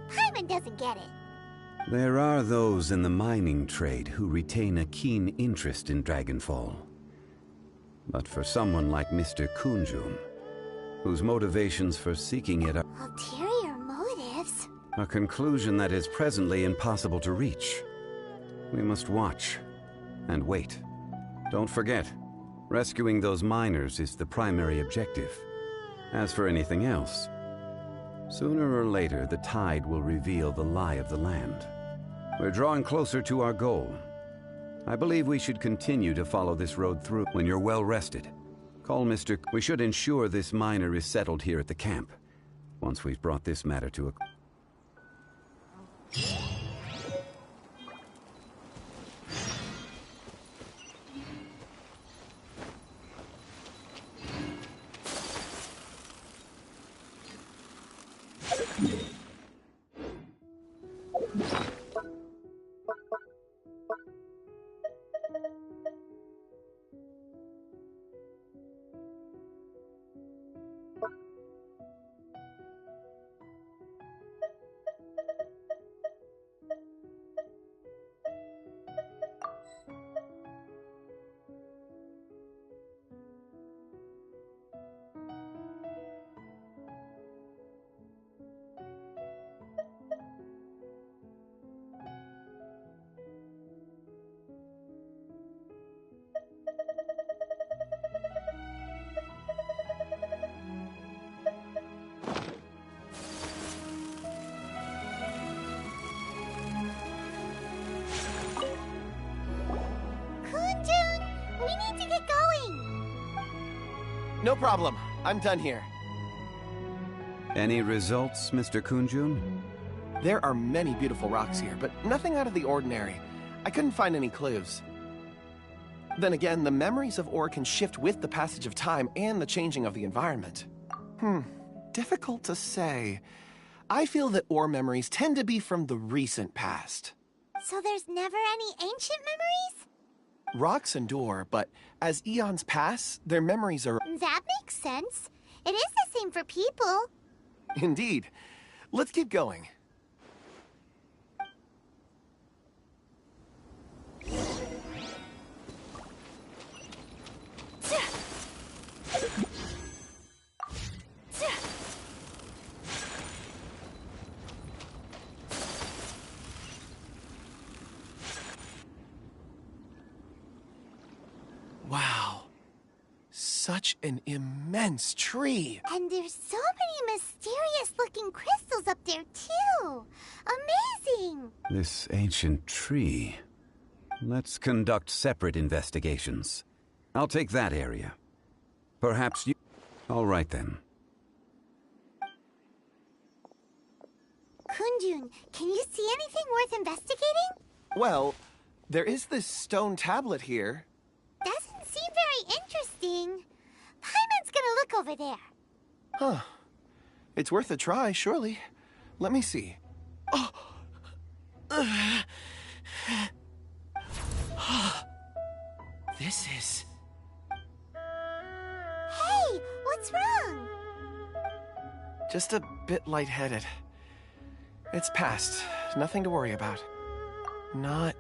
Paimon doesn't get it. There are those in the mining trade who retain a keen interest in Dragonfall. But for someone like Mr. Kunjun, whose motivations for seeking it are... Ulterior motives? A conclusion that is presently impossible to reach. We must watch and wait. Don't forget, rescuing those miners is the primary objective. As for anything else, sooner or later the tide will reveal the lie of the land. We're drawing closer to our goal. I believe we should continue to follow this road through. When you're well rested, call Mr. We should ensure this miner is settled here at the camp. Once we've brought this matter to a... No problem. I'm done here. Any results, Mr. Kunjun? There are many beautiful rocks here, but nothing out of the ordinary. I couldn't find any clues. Then again, the memories of ore can shift with the passage of time and the changing of the environment. Difficult to say. I feel that ore memories tend to be from the recent past. So there's never any ancient memories? Rocks endure, but as eons pass, their memories are... That makes sense. It is the same for people. Indeed. Let's keep going. Wow. Such an immense tree. And there's so many mysterious-looking crystals up there, too. Amazing! This ancient tree. Let's conduct separate investigations. I'll take that area. Perhaps you... All right, then. Kunjun, can you see anything worth investigating? Well, there is this stone tablet here. Doesn't seem very interesting. Paimon's gonna look over there. Huh. It's worth a try, surely. Let me see. Oh! This is... Hey, what's wrong? just a bit lightheaded. It's past. Nothing to worry about. Not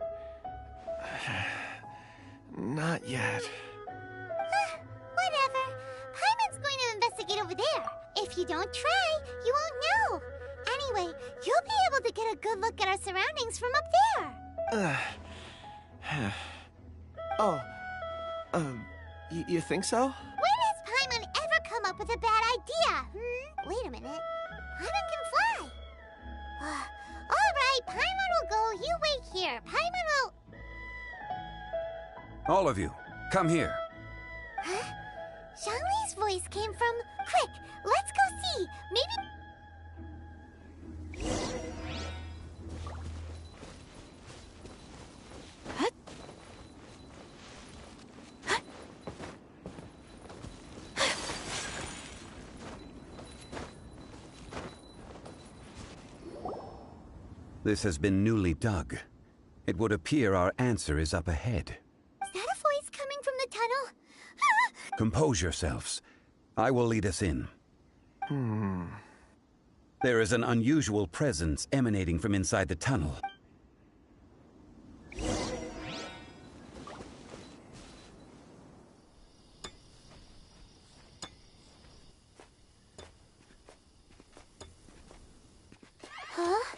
yet. Whatever. Paimon's going to investigate over there. If you don't try, you won't know. Anyway, you'll be able to get a good look at our surroundings from up there. You think so? When has Paimon ever come up with a bad idea? Wait a minute. Paimon can fly. All right, Paimon will go. You wait here. Paimon will... All of you, come here. Huh? Zhongli's voice came from... Quick, let's go see. Maybe... This has been newly dug. It would appear our answer is up ahead. Is that a voice coming from the tunnel? Compose yourselves. I will lead us in. There is an unusual presence emanating from inside the tunnel. Huh?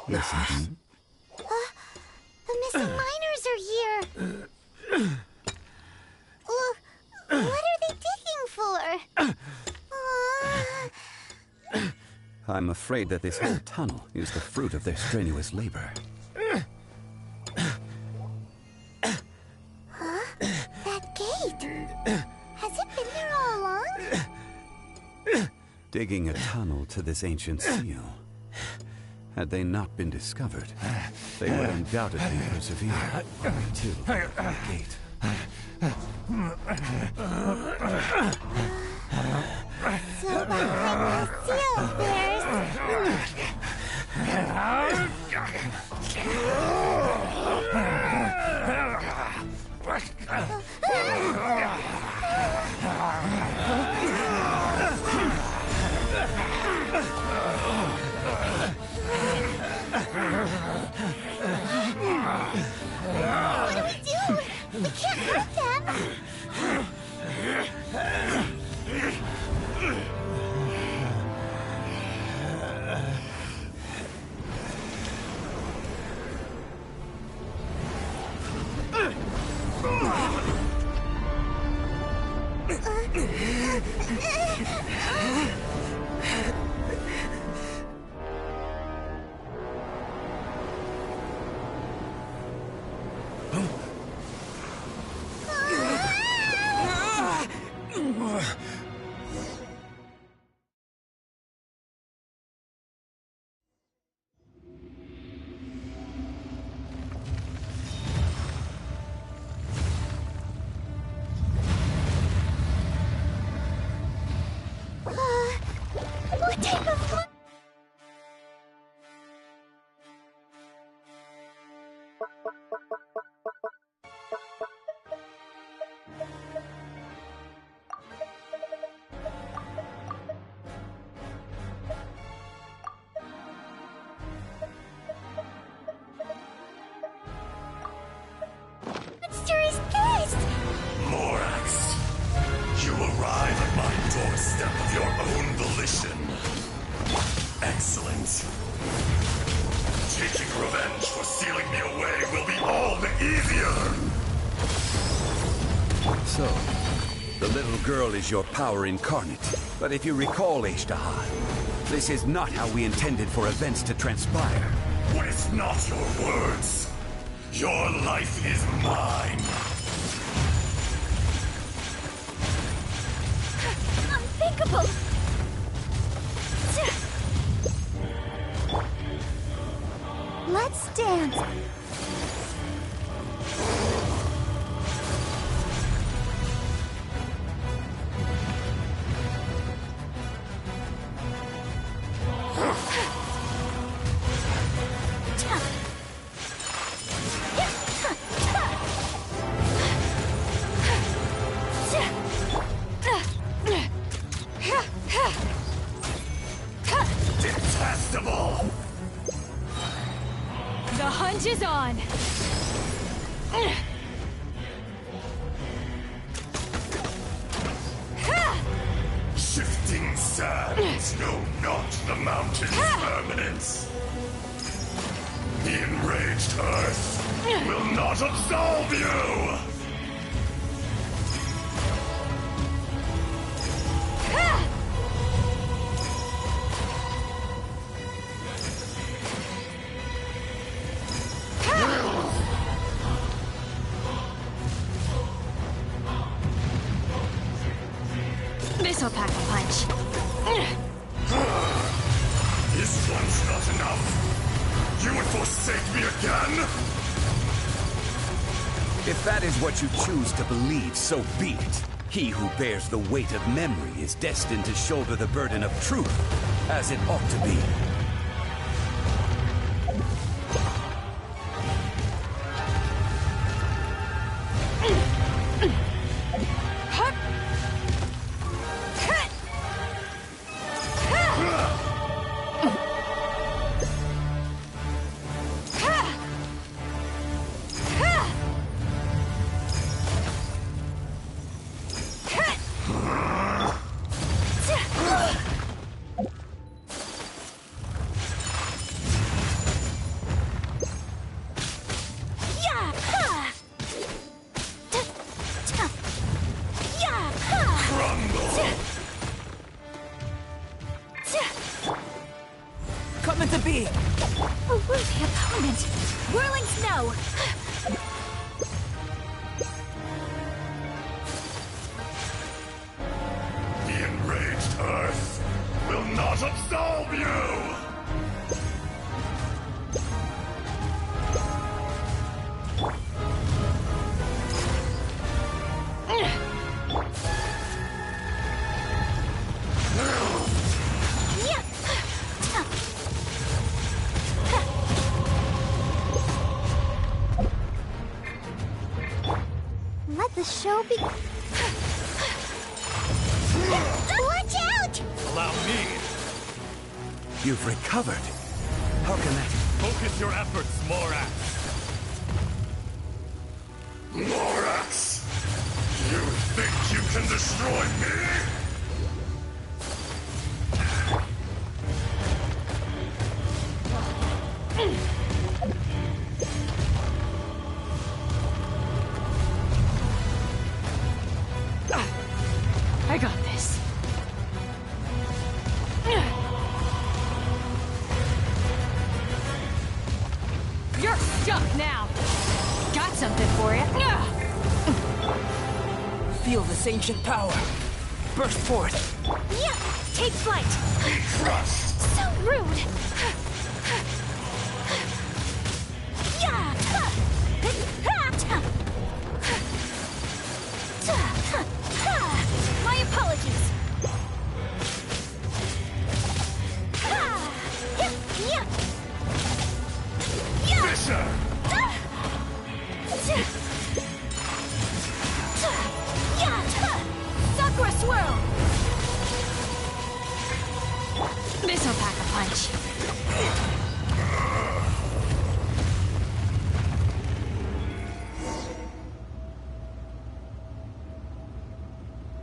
Listen. The missing miners are here. What are they digging for? I'm afraid that this whole tunnel is the fruit of their strenuous labor. Huh? That gate. Has it been there all along? Digging a tunnel to this ancient seal. Had they not been discovered, they would undoubtedly persevere until the gate. So behind the seal, What do we do? We can't hurt them. What type of... monster is this? Morax, you arrive at my doorstep of your own volition. Excellent. Taking revenge for sealing me away will be all the easier. So, the little girl is your power incarnate. But if you recall, Eshtahan, this is not how we intended for events to transpire. What is not your words? Your life is mine. Unthinkable! Let's dance! Detestable! The hunt is on! Shifting sands know not the mountain's permanence. The enraged earth will not absolve you! This'll pack a punch. This one's not enough. You would forsake me again? If that is what you choose to believe, so be it. He who bears the weight of memory is destined to shoulder the burden of truth, as it ought to be. let the show be... Watch out! Allow me. You've recovered. How can that... Focus your efforts, Morax. Morax! You think you can destroy me? I got this. You're stuck now. Got something for you. Feel this ancient power. Burst forth. Yeah, take flight. Crushed. So rude. Yeah. My apologies. Fisher! Sakura swirl. This'll pack a punch.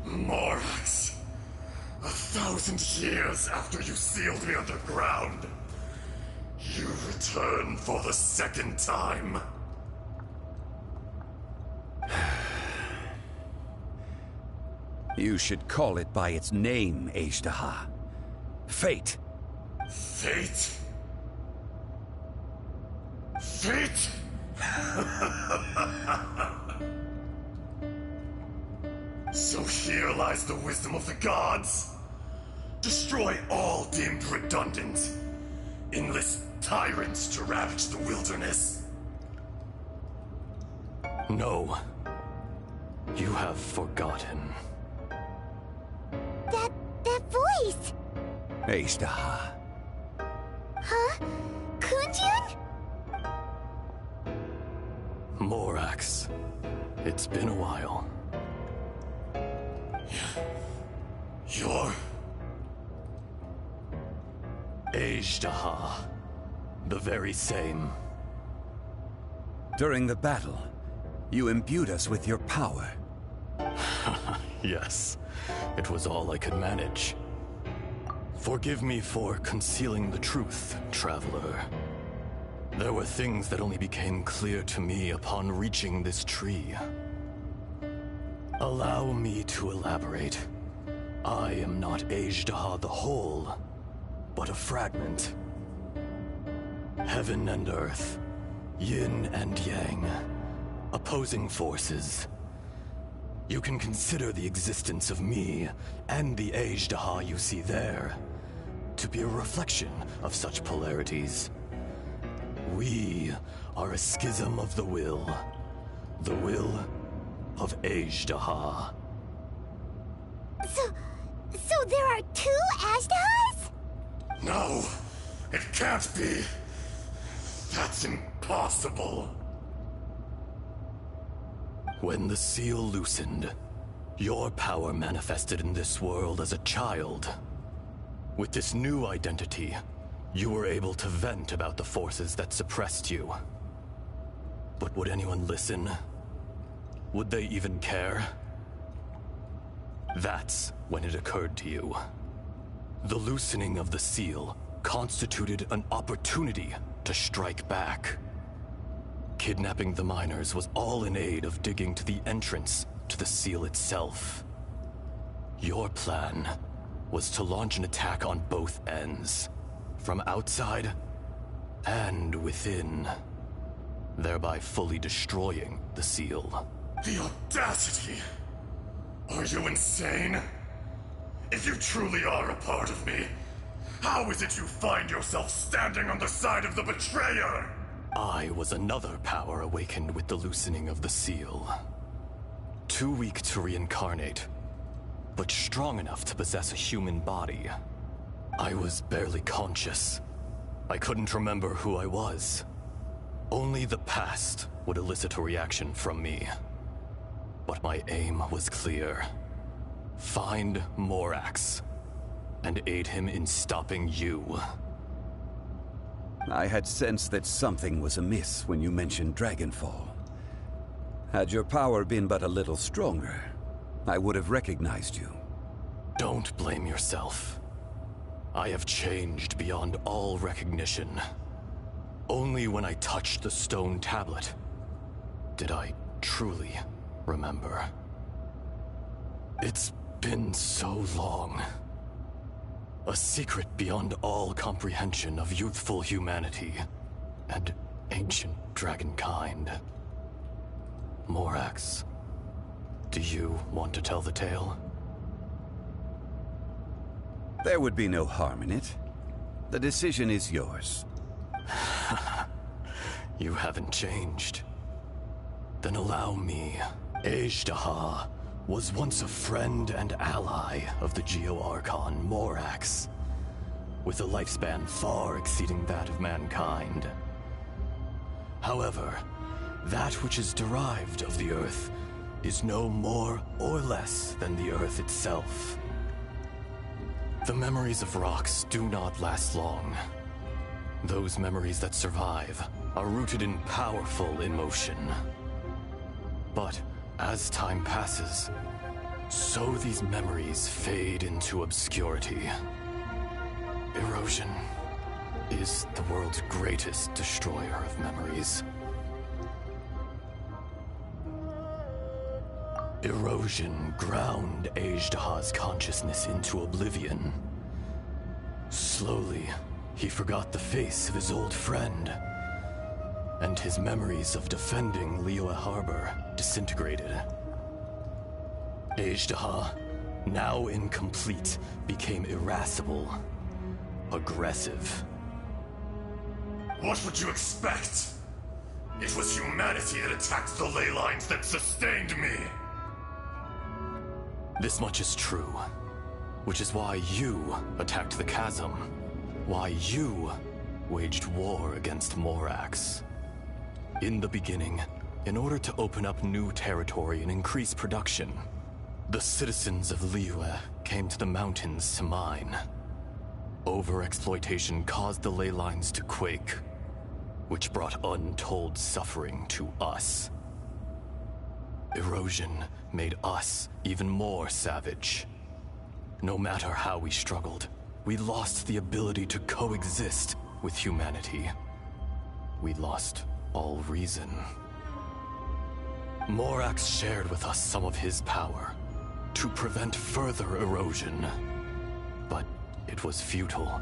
Morax, 1,000 years after you sealed me underground, you return for the second time. You should call it by its name, Ajdaha. Fate. Fate? Fate? So here lies the wisdom of the gods. Destroy all deemed redundant. Enlist tyrants to ravage the wilderness. No. You have forgotten. That voice! Ajdaha. Huh? Kunjun? Morax. It's been a while. You're... Ajdaha. The very same. During the battle, you imbued us with your power. Yes, it was all I could manage. Forgive me for concealing the truth, Traveler. There were things that only became clear to me upon reaching this tree. Allow me to elaborate. I am not Ajdaha the whole, but a fragment. Heaven and earth, yin and yang, opposing forces. You can consider the existence of me and the Ajdaha you see there to be a reflection of such polarities. We are a schism of the will of Ajdaha. So there are two Ajdahas? No, it can't be. That's impossible. When the seal loosened, your power manifested in this world as a child. With this new identity, you were able to vent about the forces that suppressed you. But would anyone listen? Would they even care? That's when it occurred to you. The loosening of the seal constituted an opportunity to strike back. Kidnapping the miners was all in aid of digging to the entrance to the seal itself. Your plan was to launch an attack on both ends, from outside and within, thereby fully destroying the seal. The audacity! Are you insane? If you truly are a part of me, how is it you find yourself standing on the side of the betrayer? I was another power awakened with the loosening of the seal. Too weak to reincarnate, but strong enough to possess a human body. I was barely conscious. I couldn't remember who I was. Only the past would elicit a reaction from me. But my aim was clear. Find Morax, and aid him in stopping you. I had sensed that something was amiss when you mentioned Dragonfall. Had your power been but a little stronger, I would have recognized you. Don't blame yourself. I have changed beyond all recognition. Only when I touched the stone tablet did I truly remember. It's been so long. A secret beyond all comprehension of youthful humanity and ancient dragonkind. Morax, do you want to tell the tale? There would be no harm in it. The decision is yours. You haven't changed. Then allow me. Ejdaha was once a friend and ally of the Geo-Archon Morax, with a lifespan far exceeding that of mankind. However, that which is derived of the Earth is no more or less than the Earth itself. The memories of rocks do not last long. Those memories that survive are rooted in powerful emotion. But as time passes, so these memories fade into obscurity. Erosion is the world's greatest destroyer of memories. Erosion ground Ejdaha's consciousness into oblivion. Slowly, he forgot the face of his old friend, and his memories of defending Liyue Harbor disintegrated. Ejdaha, now incomplete, became irascible, aggressive. What would you expect? It was humanity that attacked the ley lines that sustained me. This much is true, which is why you attacked the chasm, why you waged war against Morax. In the beginning, in order to open up new territory and increase production, the citizens of Liyue came to the mountains to mine. Overexploitation caused the ley lines to quake, which brought untold suffering to us. Erosion made us even more savage. No matter how we struggled, we lost the ability to coexist with humanity. We lost all reason. Morax shared with us some of his power to prevent further erosion, but it was futile.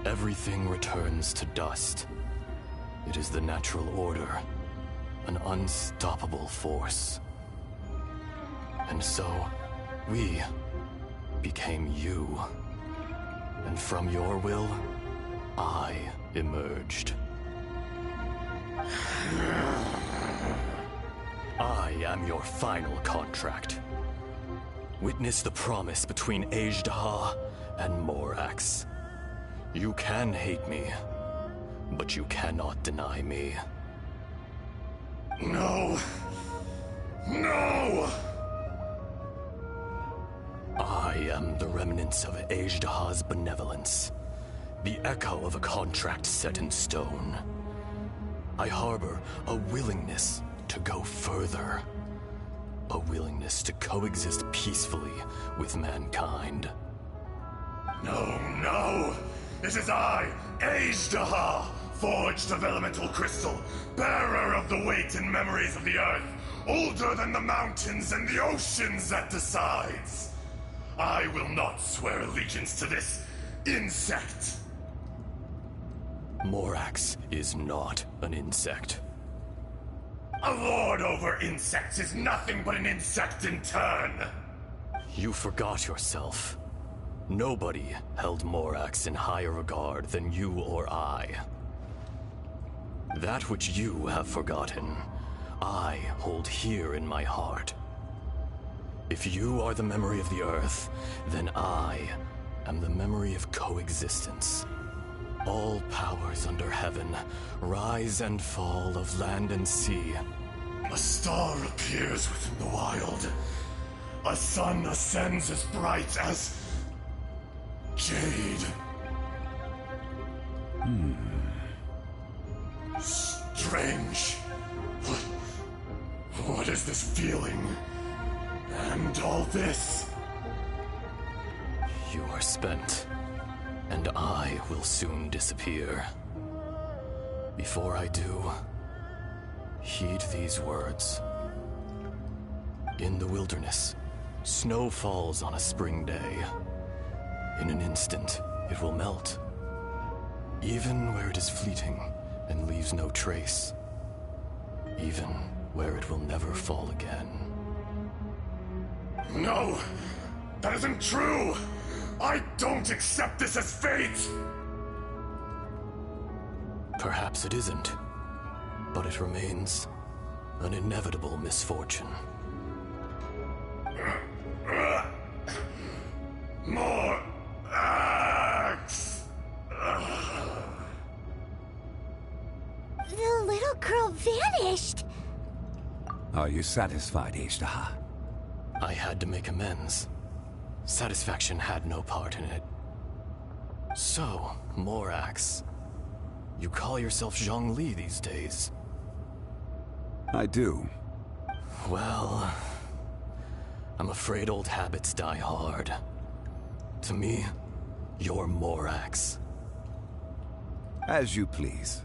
Everything returns to dust. It is the natural order, an unstoppable force. And so, we became you. And from your will, I emerged. I am your final contract. Witness the promise between Ejdaha and Morax. You can hate me, but you cannot deny me. No! No! I am the remnants of Ejdaha's benevolence, the echo of a contract set in stone. I harbor a willingness to go further, a willingness to coexist peacefully with mankind. No, no! It is I, Ejdaha, forged of elemental crystal, bearer of the weight and memories of the earth, older than the mountains and the oceans that decides. I will not swear allegiance to this insect. Morax is not an insect. A lord over insects is nothing but an insect in turn. You forgot yourself. Nobody held Morax in higher regard than you or I. That which you have forgotten, I hold here in my heart. If you are the memory of the Earth, then I am the memory of coexistence. All powers under heaven, rise and fall of land and sea. A star appears within the wild. A sun ascends as bright as jade. Strange. What is this feeling? And all this? You are spent, and I will soon disappear. Before I do, heed these words. In the wilderness, snow falls on a spring day. In an instant, it will melt, even where it is fleeting and leaves no trace, even where it will never fall again. No! That isn't true! I don't accept this as fate! Perhaps it isn't, but it remains an inevitable misfortune. More axe! The little girl vanished! Are you satisfied, Ishtaha? I had to make amends. Satisfaction had no part in it. So, Morax, you call yourself Zhongli these days? I do. Well, I'm afraid old habits die hard. To me, you're Morax. As you please.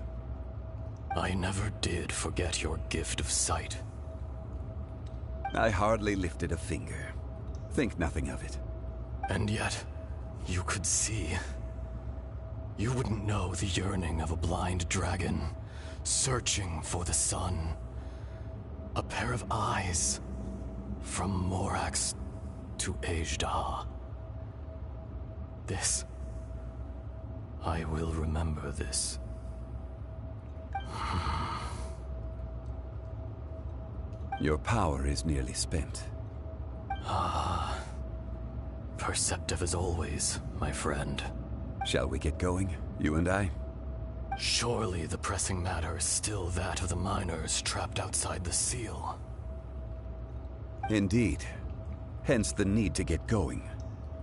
I never did forget your gift of sight. I hardly lifted a finger. Think nothing of it. And yet, you could see. You wouldn't know the yearning of a blind dragon, searching for the sun. A pair of eyes, from Morax to Ajda. This. I will remember this. Your power is nearly spent. Ah. Perceptive as always, my friend. Shall we get going, you and I? Surely the pressing matter is still that of the miners trapped outside the seal. Indeed. Hence the need to get going.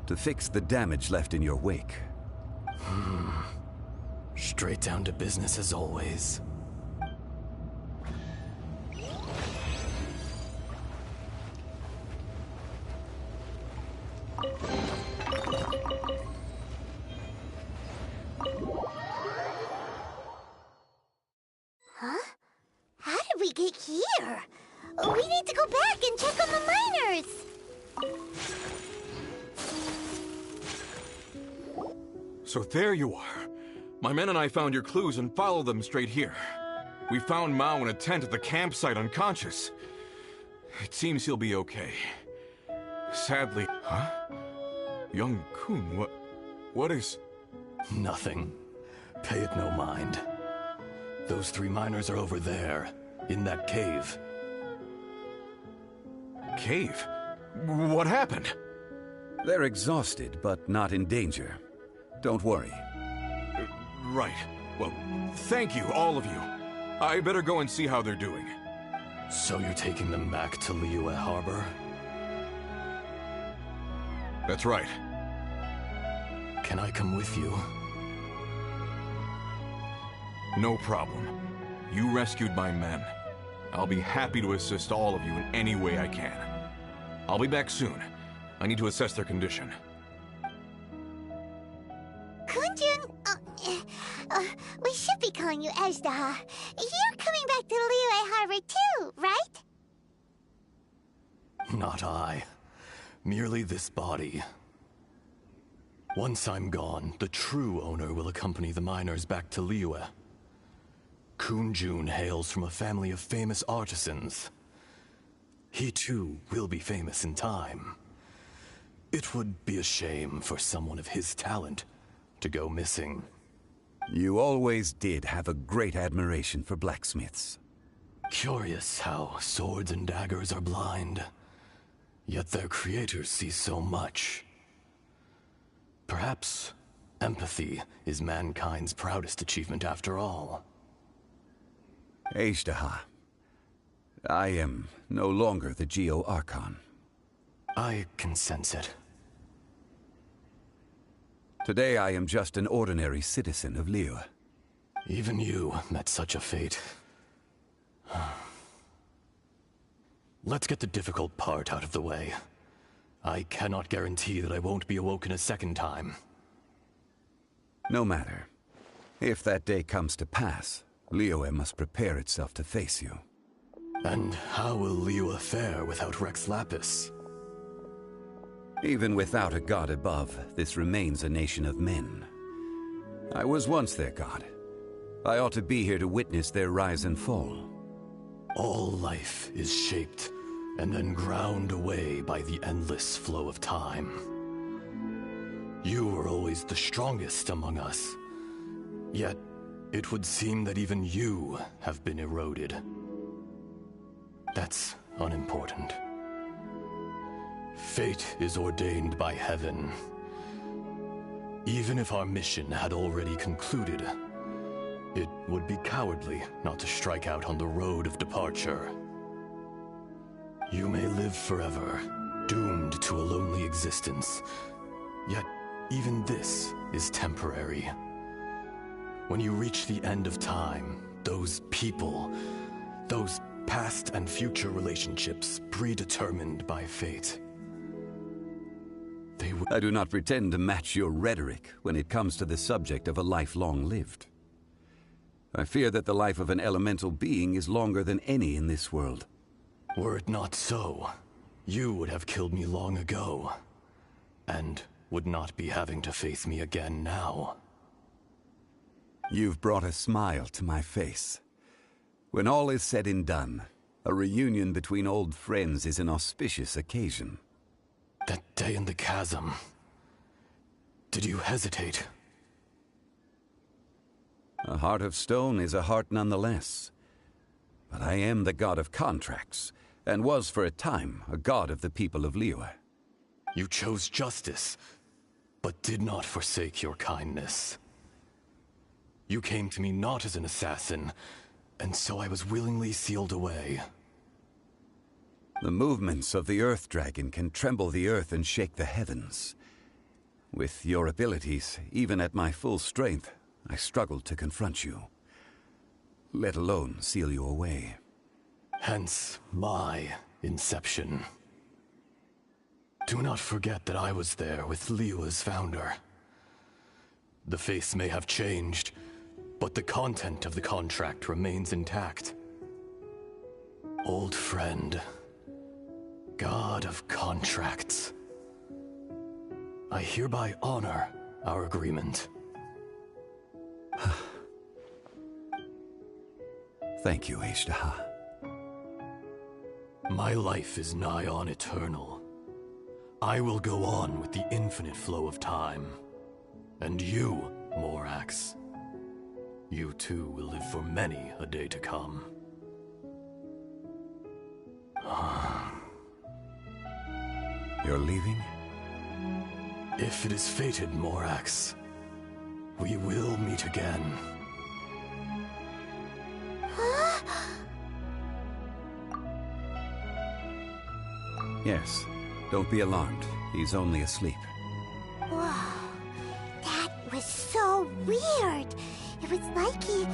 To fix the damage left in your wake. Straight down to business as always. Huh? How did we get here? We need to go back and check on the miners! So there you are. My men and I found your clues and followed them straight here. We found Mao in a tent at the campsite unconscious. It seems he'll be okay. Sadly... Huh? Young Kun, what is... Nothing. Pay it no mind. Those three miners are over there, in that cave. Cave? What happened? They're exhausted, but not in danger. Don't worry. Right. Well, thank you, all of you. I better go and see how they're doing. So you're taking them back to Liyue Harbor? That's right. Can I come with you? No problem. You rescued my men. I'll be happy to assist all of you in any way I can. I'll be back soon. I need to assess their condition. Kunjun, we should be calling you Ajda. You're coming back to Liyue Harbor too, right? Not I. Merely this body. Once I'm gone, the true owner will accompany the miners back to Liyue. Kunjun hails from a family of famous artisans. He too will be famous in time. It would be a shame for someone of his talent to go missing. You always did have a great admiration for blacksmiths. Curious how swords and daggers are blind, yet their creators see so much. Perhaps empathy is mankind's proudest achievement after all. Ajdaha, I am no longer the Geo Archon. I can sense it. Today I am just an ordinary citizen of Liyue. Even you met such a fate. Let's get the difficult part out of the way. I cannot guarantee that I won't be awoken a second time. No matter. If that day comes to pass, Liyue must prepare itself to face you. And how will Liyue fare without Rex Lapis? Even without a god above, this remains a nation of men. I was once their god. I ought to be here to witness their rise and fall. All life is shaped and then ground away by the endless flow of time. You were always the strongest among us. Yet, it would seem that even you have been eroded. That's unimportant. Fate is ordained by heaven. Even if our mission had already concluded, it would be cowardly not to strike out on the road of departure. You may live forever, doomed to a lonely existence. Yet, even this is temporary. When you reach the end of time, those people, those past and future relationships predetermined by fate, I do not pretend to match your rhetoric when it comes to the subject of a life long lived. I fear that the life of an elemental being is longer than any in this world. Were it not so, you would have killed me long ago, and would not be having to face me again now. You've brought a smile to my face. When all is said and done, a reunion between old friends is an auspicious occasion. That day in the chasm, did you hesitate? A heart of stone is a heart nonetheless. But I am the god of contracts, and was for a time a god of the people of Liyue. You chose justice, but did not forsake your kindness. You came to me not as an assassin, and so I was willingly sealed away. The movements of the Earth Dragon can tremble the earth and shake the heavens. With your abilities, even at my full strength, I struggled to confront you, let alone seal you away. Hence my inception. Do not forget that I was there with Liyue's founder. The face may have changed, but the content of the contract remains intact. Old friend, God of contracts, I hereby honor our agreement. Thank you, Ishtaha. My life is nigh on eternal. I will go on with the infinite flow of time. And you, Morax, you too will live for many a day to come. You're leaving? If it is fated, Morax, we will meet again. Yes. Don't be alarmed. He's only asleep. Whoa. That was so weird. It was like he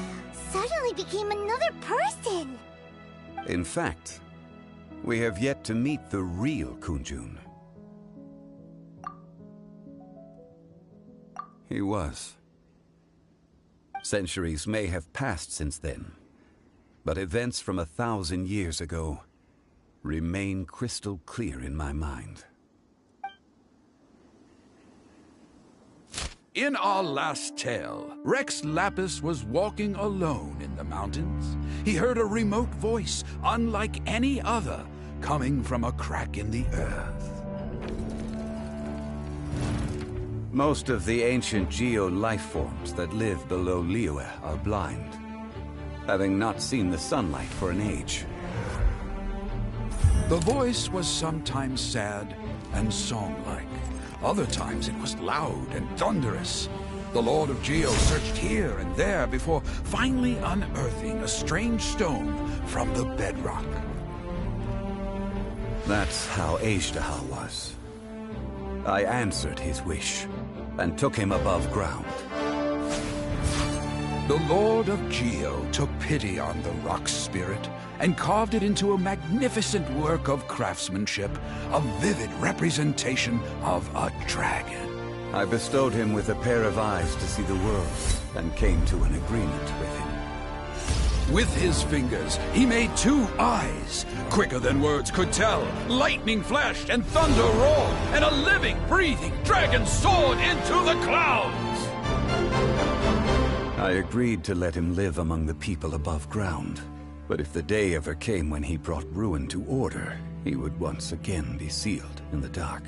suddenly became another person. In fact, we have yet to meet the real Kunjun. He was. Centuries may have passed since then, but events from 1,000 years ago remain crystal clear in my mind. In our last tale, Rex Lapis was walking alone in the mountains. He heard a remote voice, unlike any other, coming from a crack in the earth. Most of the ancient Geo life forms that live below Liyue are blind, having not seen the sunlight for an age. The voice was sometimes sad and song-like. Other times it was loud and thunderous. The Lord of Geo searched here and there before finally unearthing a strange stone from the bedrock. That's how Ejdaha was. I answered his wish, and took him above ground. The Lord of Geo took pity on the rock spirit and carved it into a magnificent work of craftsmanship, a vivid representation of a dragon. I bestowed him with a pair of eyes to see the world, and came to an agreement with him. With his fingers, he made 2 eyes. Quicker than words could tell, lightning flashed and thunder roared, and a living, breathing dragon soared into the clouds! I agreed to let him live among the people above ground. But if the day ever came when he brought ruin to order, he would once again be sealed in the dark.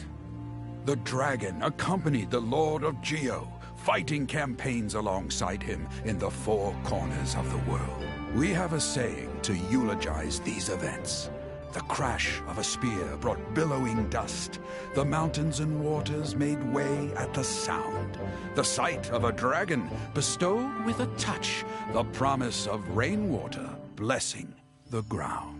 The dragon accompanied the Lord of Geo, fighting campaigns alongside him in the 4 corners of the world. We have a saying to eulogize these events. The crash of a spear brought billowing dust. The mountains and waters made way at the sound. The sight of a dragon bestowed with a touch the promise of rainwater blessing the ground.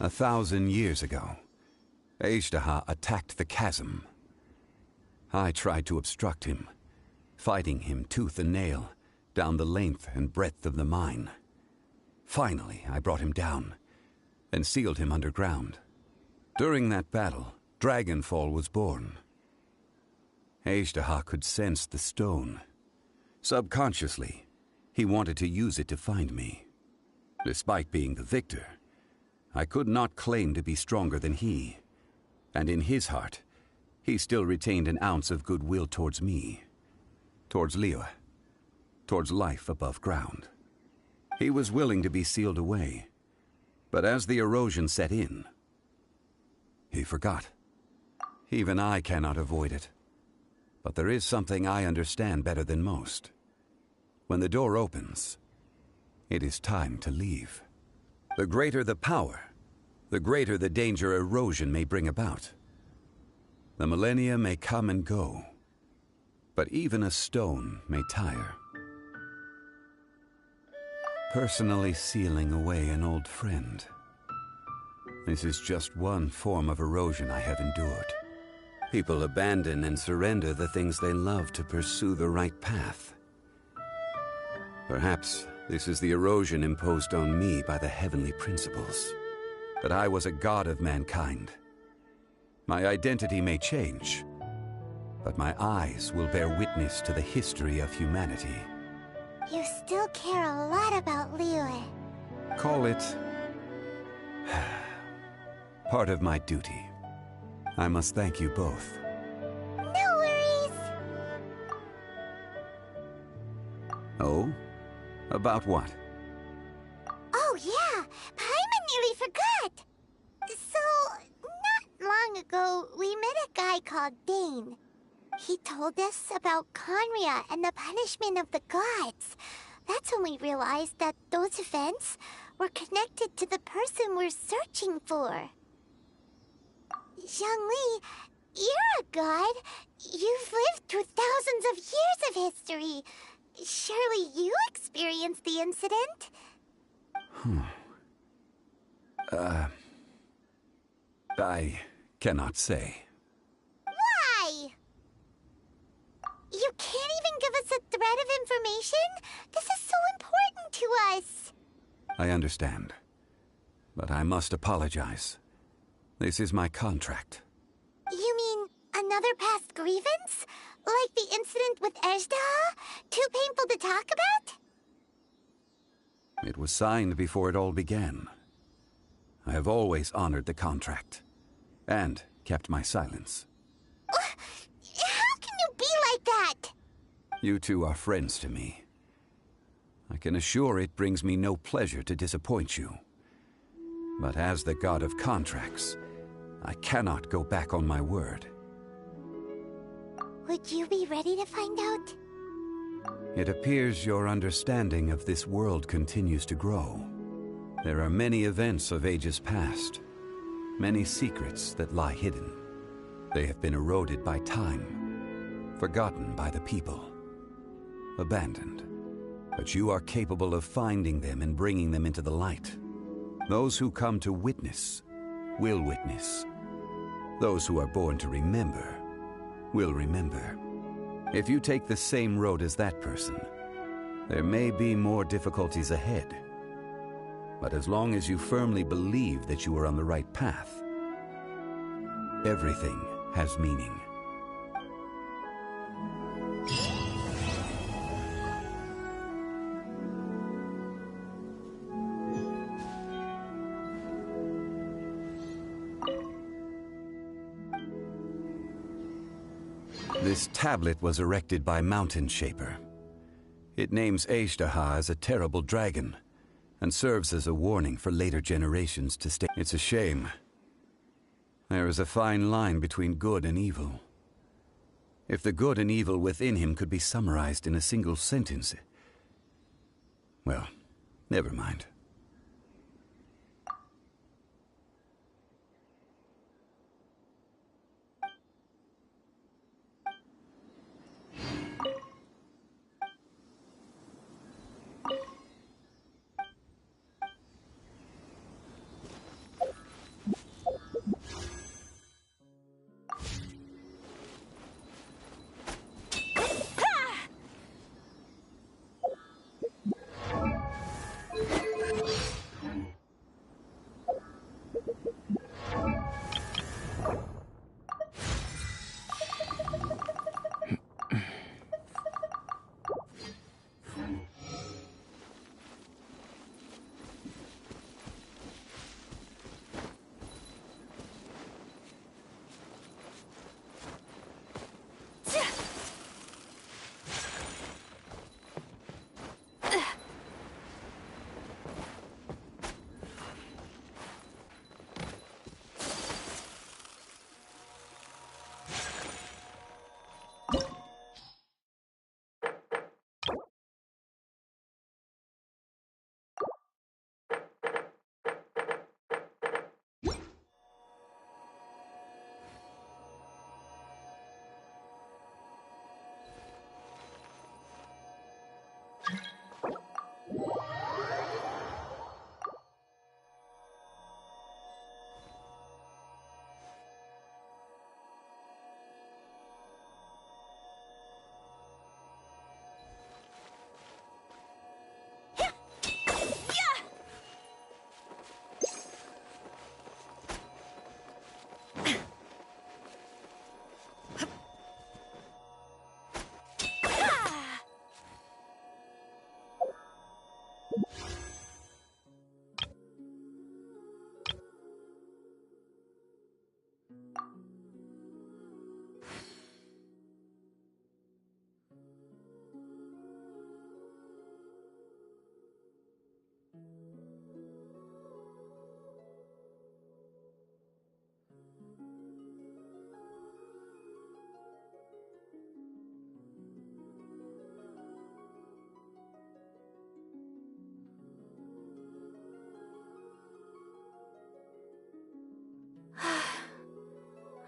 A 1,000 years ago, Ejdaha attacked the chasm. I tried to obstruct him, fighting him tooth and nail down the length and breadth of the mine. Finally, I brought him down and sealed him underground. During that battle, Dragonfall was born. Ejdaha could sense the stone. Subconsciously, he wanted to use it to find me. Despite being the victor, I could not claim to be stronger than he, and in his heart, he still retained an ounce of goodwill towards me, towards Liyue, towards life above ground. He was willing to be sealed away, but as the erosion set in, he forgot. Even I cannot avoid it, but there is something I understand better than most. When the door opens, it is time to leave. The greater the power, the greater the danger erosion may bring about. The millennia may come and go, but even a stone may tire. Personally sealing away an old friend. This is just one form of erosion I have endured. People abandon and surrender the things they love to pursue the right path. Perhaps this is the erosion imposed on me by the heavenly principles. That I was a god of mankind. My identity may change, but my eyes will bear witness to the history of humanity. You still care a lot about Liyue. Call it part of my duty. I must thank you both. No worries. Oh? About what? Oh yeah, Paimon nearly forgot. So, not long ago, we met a guy called Dane. He told us about Conria and the punishment of the gods. That's when we realized that those events were connected to the person we're searching for. Zhongli, you're a god. You've lived through thousands of years of history. Surely you experienced the incident? I cannot say. Why? You can't even give us a thread of information? This is so important to us. I understand, but I must apologize. This is my contract. You mean another past grievance? Like the incident with Ejdaha? Too painful to talk about? It was signed before it all began. I have always honored the contract, and kept my silence. How can you be like that? You two are friends to me. I can assure it brings me no pleasure to disappoint you. But as the god of contracts, I cannot go back on my word. Would you be ready to find out? It appears your understanding of this world continues to grow. There are many events of ages past, many secrets that lie hidden. They have been eroded by time, forgotten by the people, abandoned. But you are capable of finding them and bringing them into the light. Those who come to witness will witness. Those who are born to remember will remember. If you take the same road as that person, there may be more difficulties ahead. But as long as you firmly believe that you are on the right path, everything has meaning. This tablet was erected by Mountain Shaper. It names Ashtaha as a terrible dragon, and serves as a warning for later generations to stay. It's a shame. There is a fine line between good and evil. If the good and evil within him could be summarized in a single sentence... Well, never mind.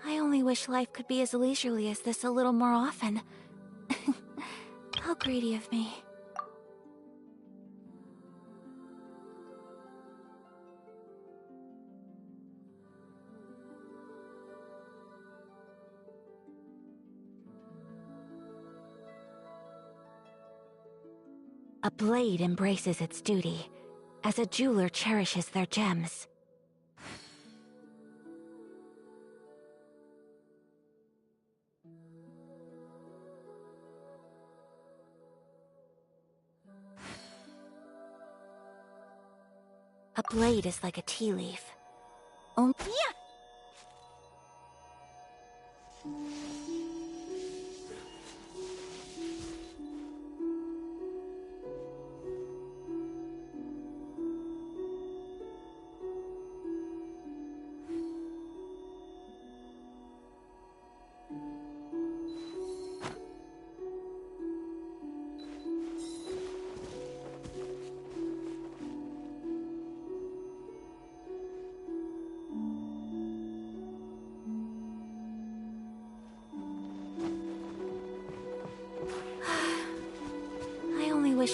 I only wish life could be as leisurely as this a little more often. How greedy of me. A blade embraces its duty, as a jeweler cherishes their gems. A blade is like a tea leaf. Oh, yeah!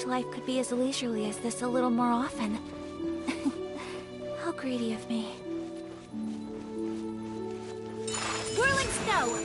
wish life could be as leisurely as this a little more often. How greedy of me. Whirling snow!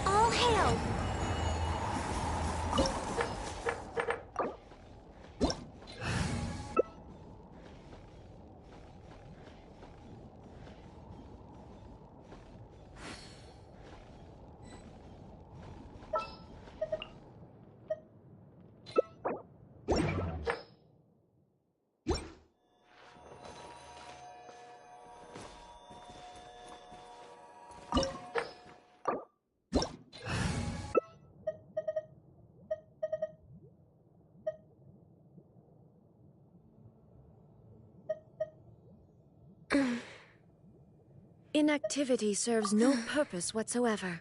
All hail! Inactivity serves no purpose whatsoever.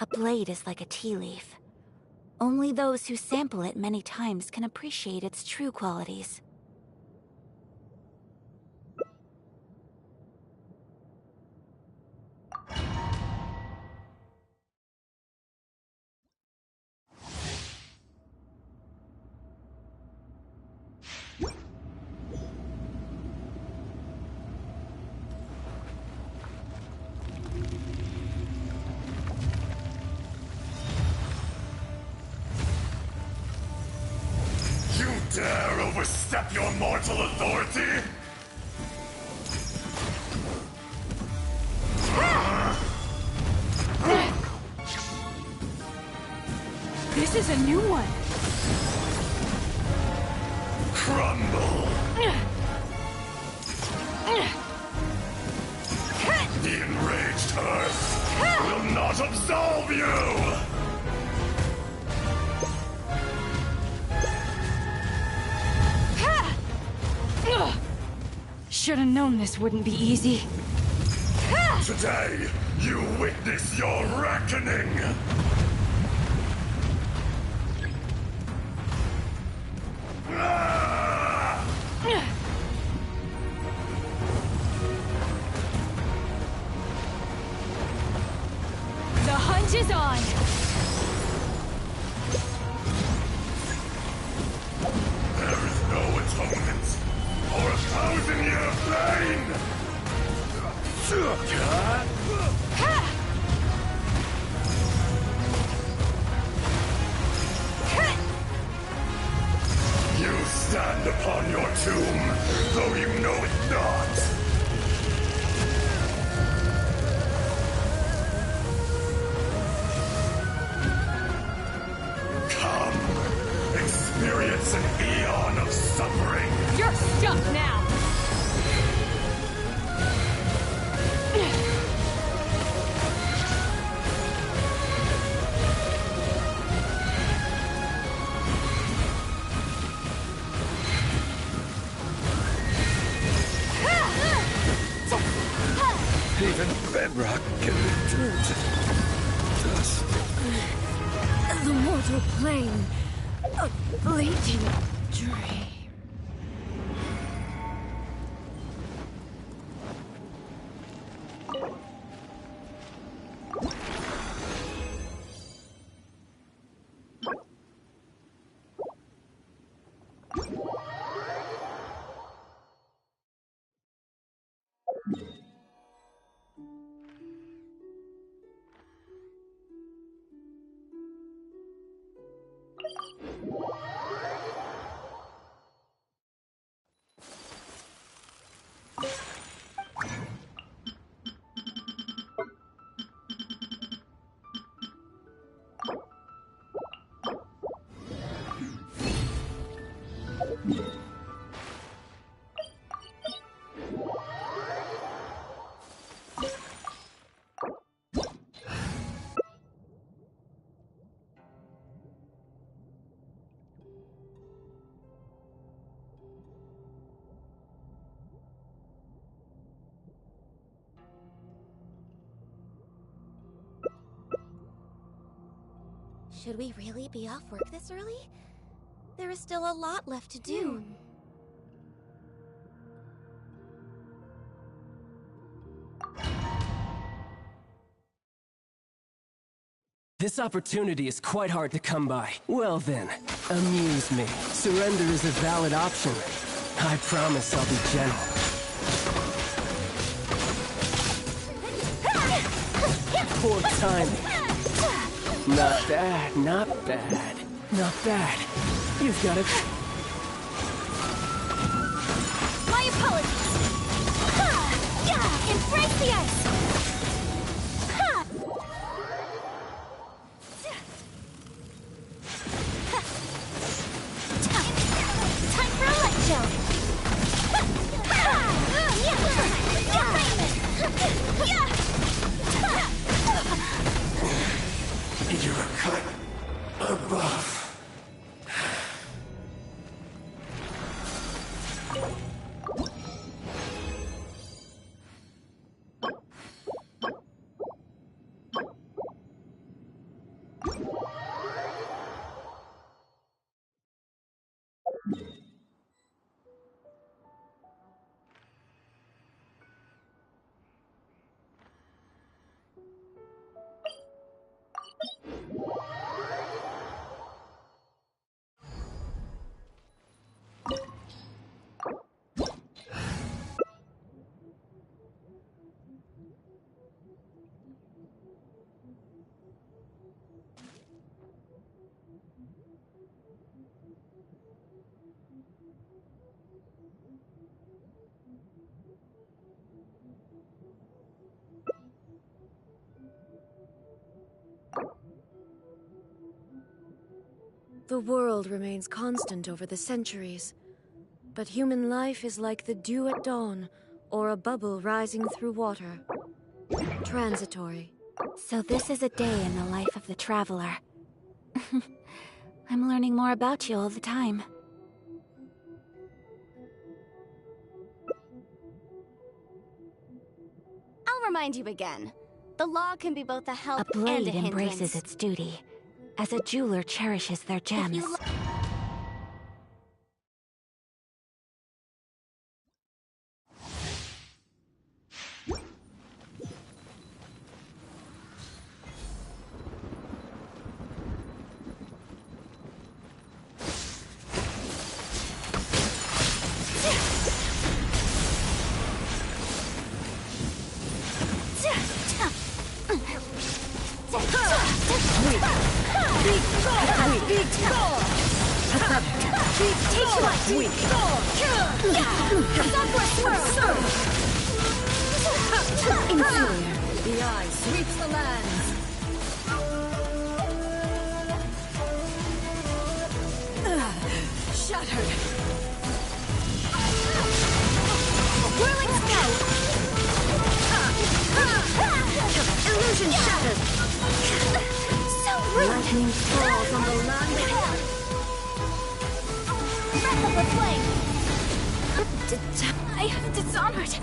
A blade is like a tea leaf. Only those who sample it many times can appreciate its true qualities. Dare overstep your mortal authority? This is a new one. Crumble! The enraged earth will not absolve you! Should have known this wouldn't be easy. Today, you witness your reckoning! The hunt is on! There is no atonement for a 1,000-year pain! You stand upon your tomb, though you know it not! Come, experience an eon of suffering! You're stuck now! Even bedrock can be turned to dust. The mortal plane. A fleeting dream. Should we really be off work this early? There is still a lot left to do. This opportunity is quite hard to come by. Well then, amuse me. Surrender is a valid option. I promise I'll be gentle. Poor timing. Not bad, not bad. Not bad. You've got it. My apologies. Embrace the ice. Time for a light show. The world remains constant over the centuries, but human life is like the dew at dawn, or a bubble rising through water. Transitory. So this is a day in the life of the traveler. I'm learning more about you all the time. I'll remind you again. The law can be both a help A blade and a hindrance. embraces its duty, as a jeweler cherishes their gems. The eye sweeps the lands. Shattered. Whirling scout. Illusion shattered. So rude. Lightning falls on the land. Breath of the flame. I have dishonored.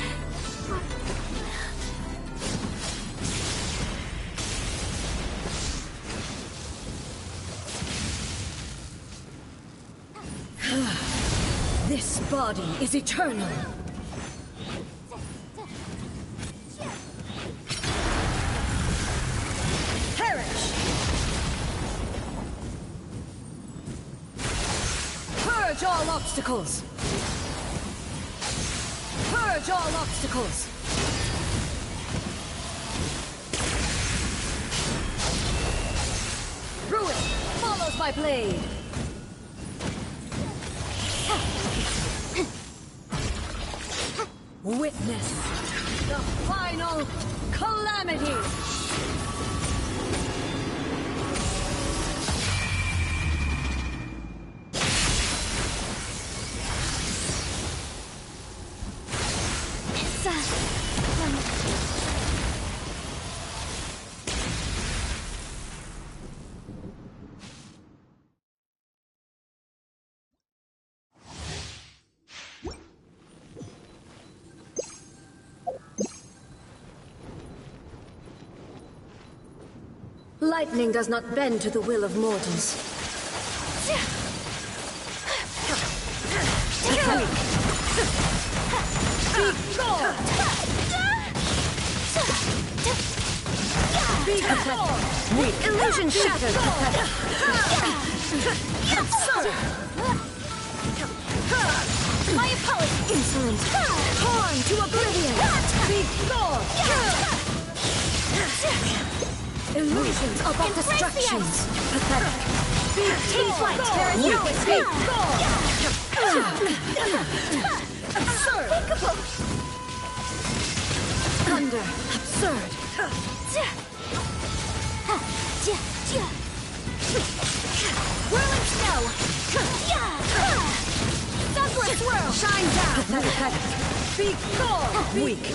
This body is eternal. Perish! Purge all obstacles! Purge all obstacles! Ruin follows my blade! Witness the final calamity! Lightning does not bend to the will of mortals. Be gone! Illusion shattered! My apologies! Insolent! Torn to oblivion! Be gone! Illusions of distractions! Pathetic! Take flight! There is no escape! Absurd! Thunder! Absurd! Whirling snow! Sunlit swirl! Shine down! Pathetic! Be gone! Weak!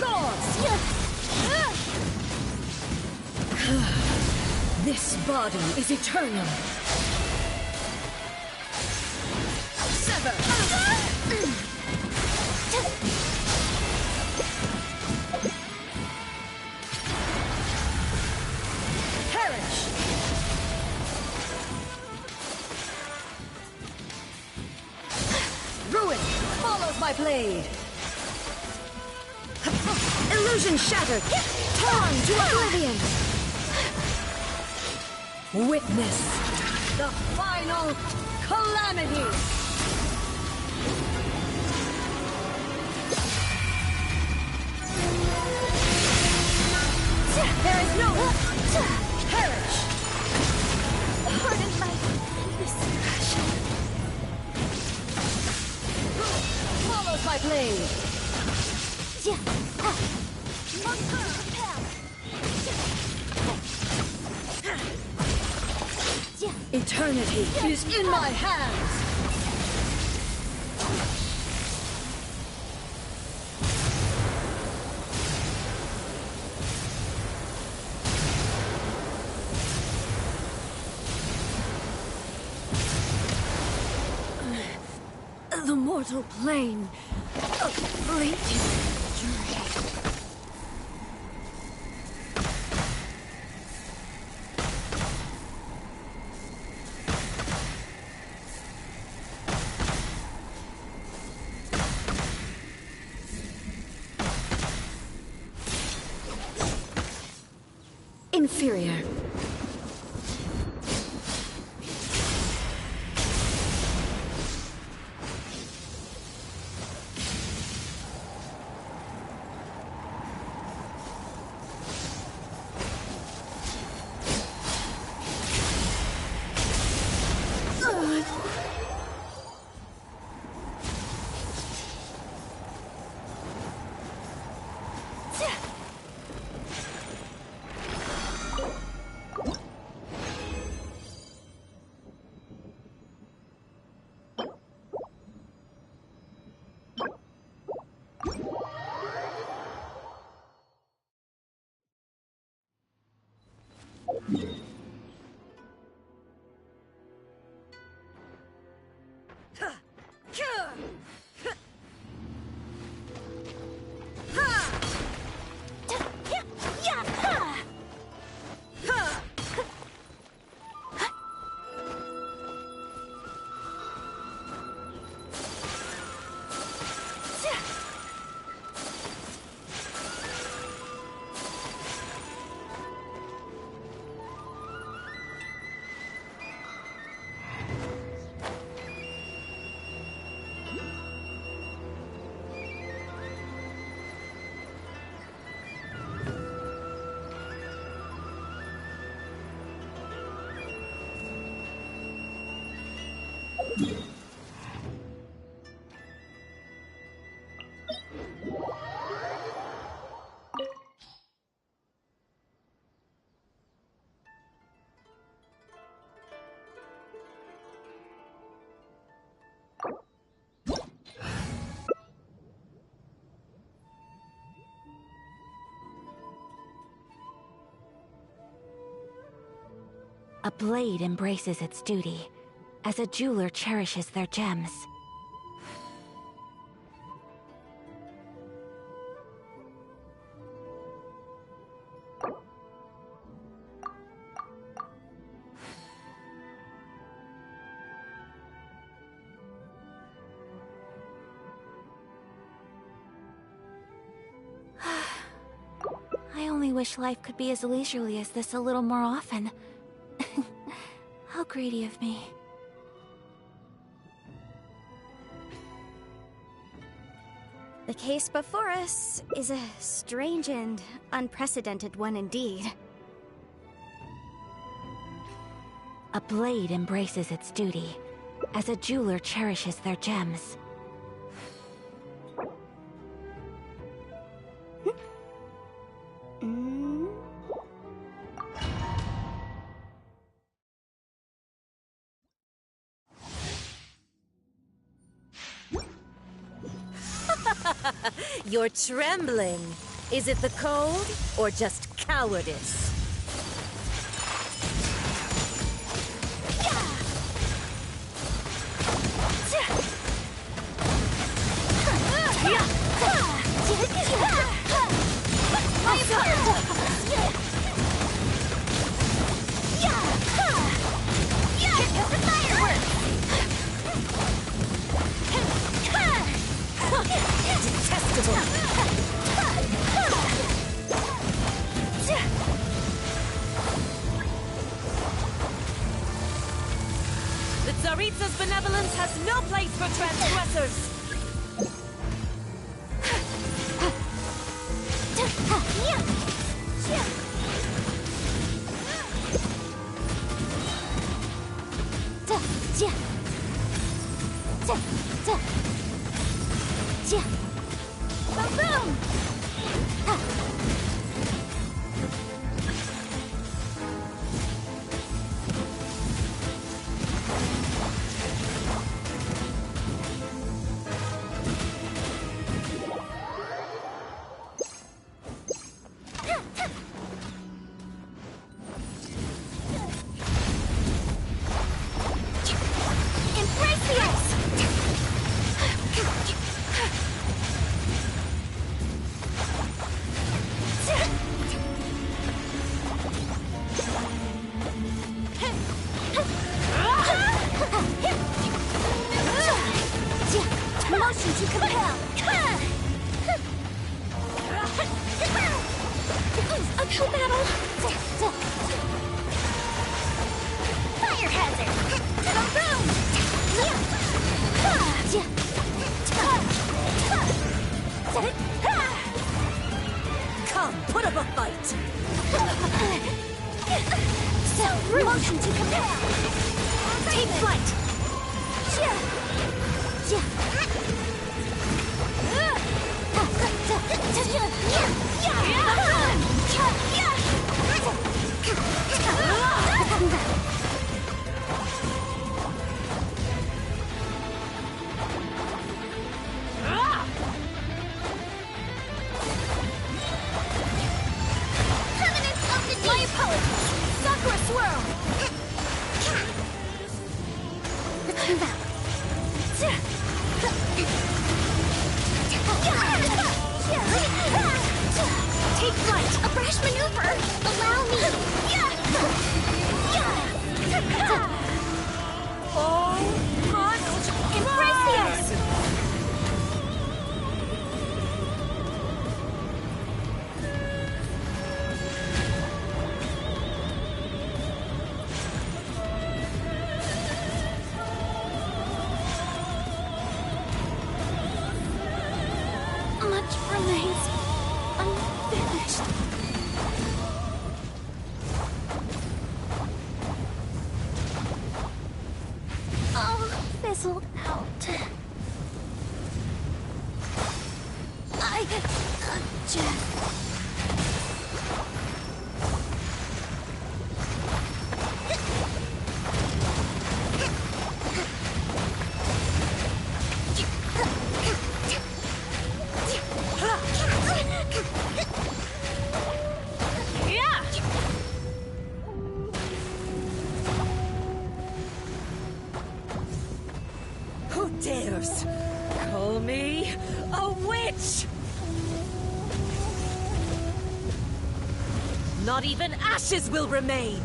This body is eternal. Sever! Perish! Ruin follows my blade. Illusion shattered! Torn to oblivion! Witness the final calamity! There is no perish! Pardon my discretion. Follows my blade! Eternity is in my hands! The mortal plane of fleeting journey. Inferior. A blade embraces its duty, as a jeweler cherishes their gems. I only wish life could be as leisurely as this a little more often. How greedy of me. The case before us is a strange and unprecedented one indeed. A blade embraces its duty, as a jeweler cherishes their gems. You're trembling. Is it the cold, or just cowardice? The Tsaritsa's benevolence has no place for transgressors! Emotion to compel! Uphill battle! Fire hazard! Boom! Come, put up a fight! So, motion to compel! Take flight! My apologies! Sakura swirl! Take flight! A brash maneuver! Allow me! Oh, must embrace the ice! Much remains unfinished. Oh, fizzled out. I just... Who dares call me a witch? Not even ashes will remain!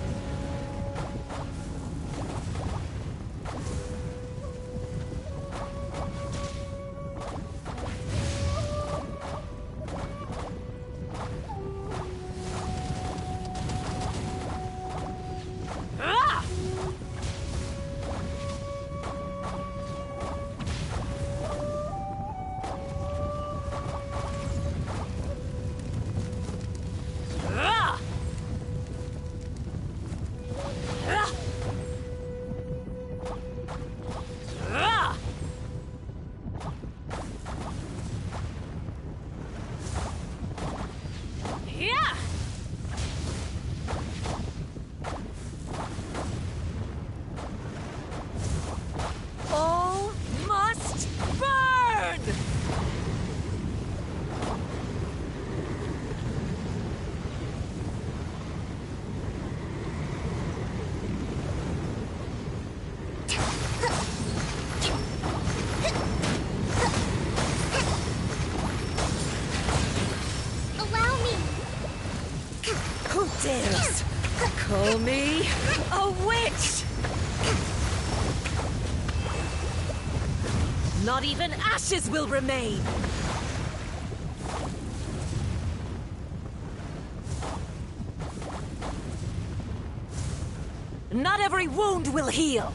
All must burn! Allow me! Who dares call me a witch? Not even ashes will remain! Not every wound will heal!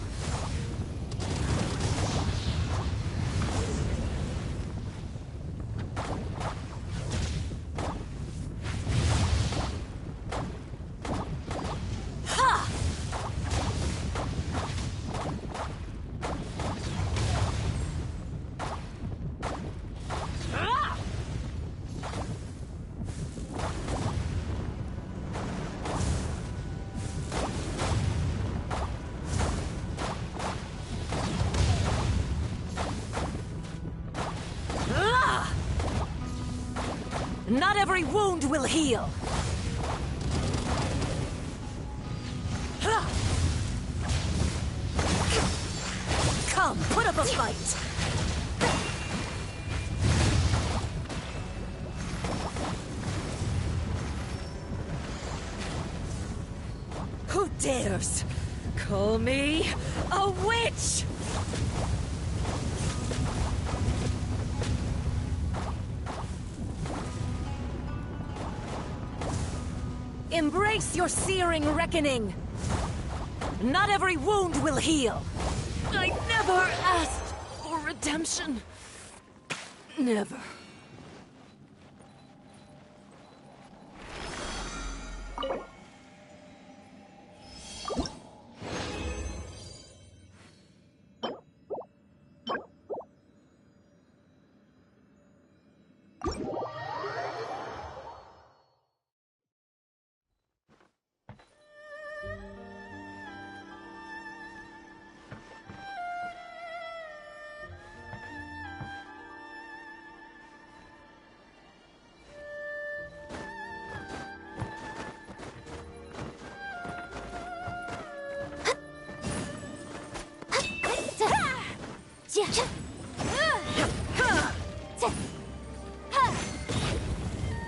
Ha! Ah! Ah! Not every wound will heal! Ha! Come, put up a fight! Who dares call me a witch? Embrace your searing reckoning! Not every wound will heal! I never asked for redemption. Never.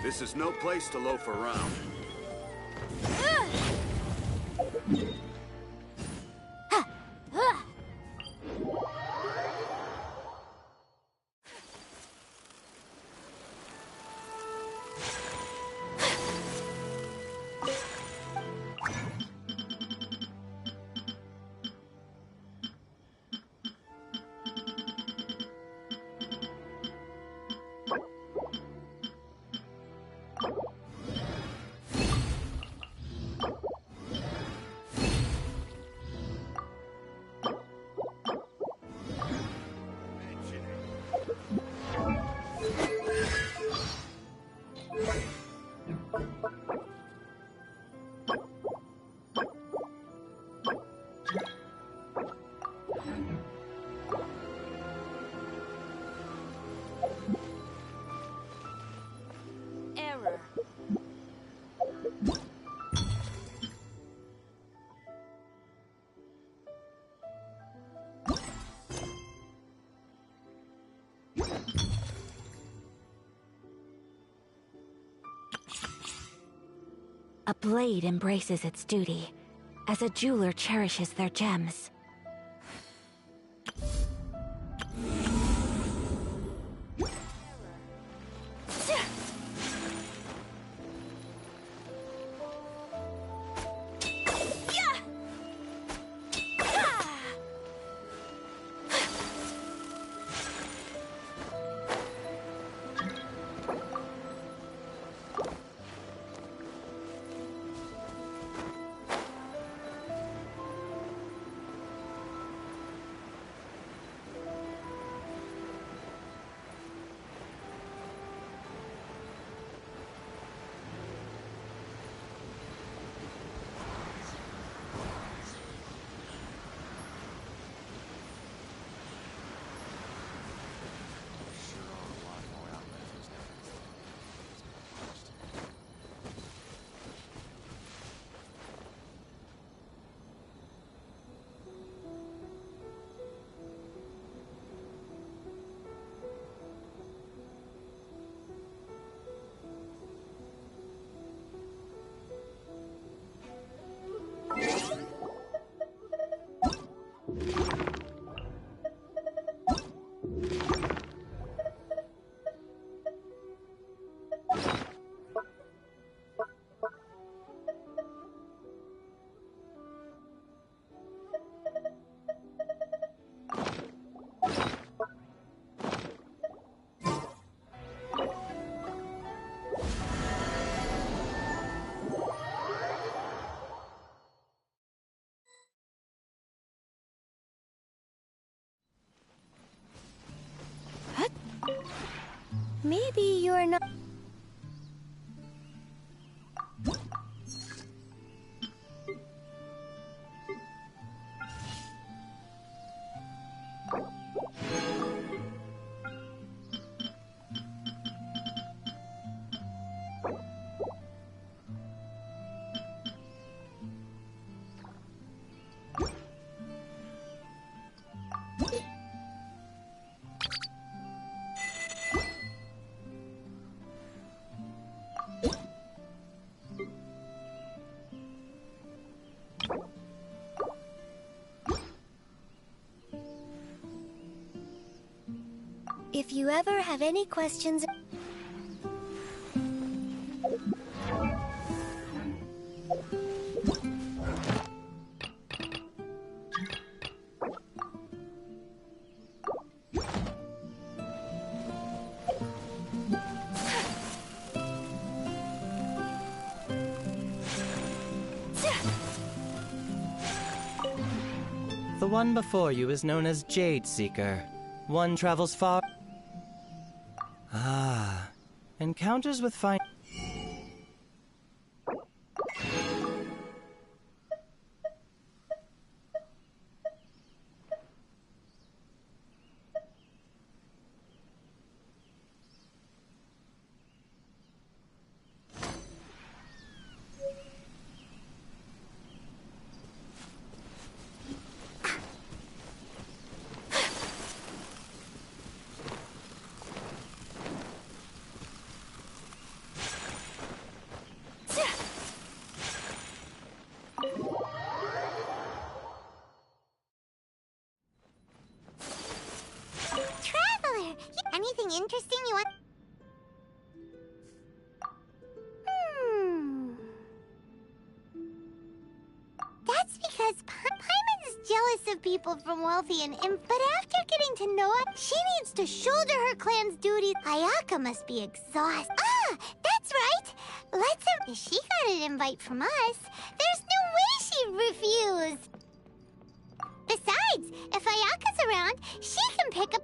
This is no place to loaf around. A blade embraces its duty, as a jeweler cherishes their gems. Maybe you're not... If you ever have any questions... The one before you is known as Jade Seeker. One travels far... Ah. Encounters with fine... Anything interesting you want? That's because Paimon's jealous of people from wealthy and but after getting to know her, she needs to shoulder her clan's duties. Ayaka must be exhausted. Ah, that's right. She got an invite from us. There's no way she'd refuse. Besides, if Ayaka's around, she can pick up.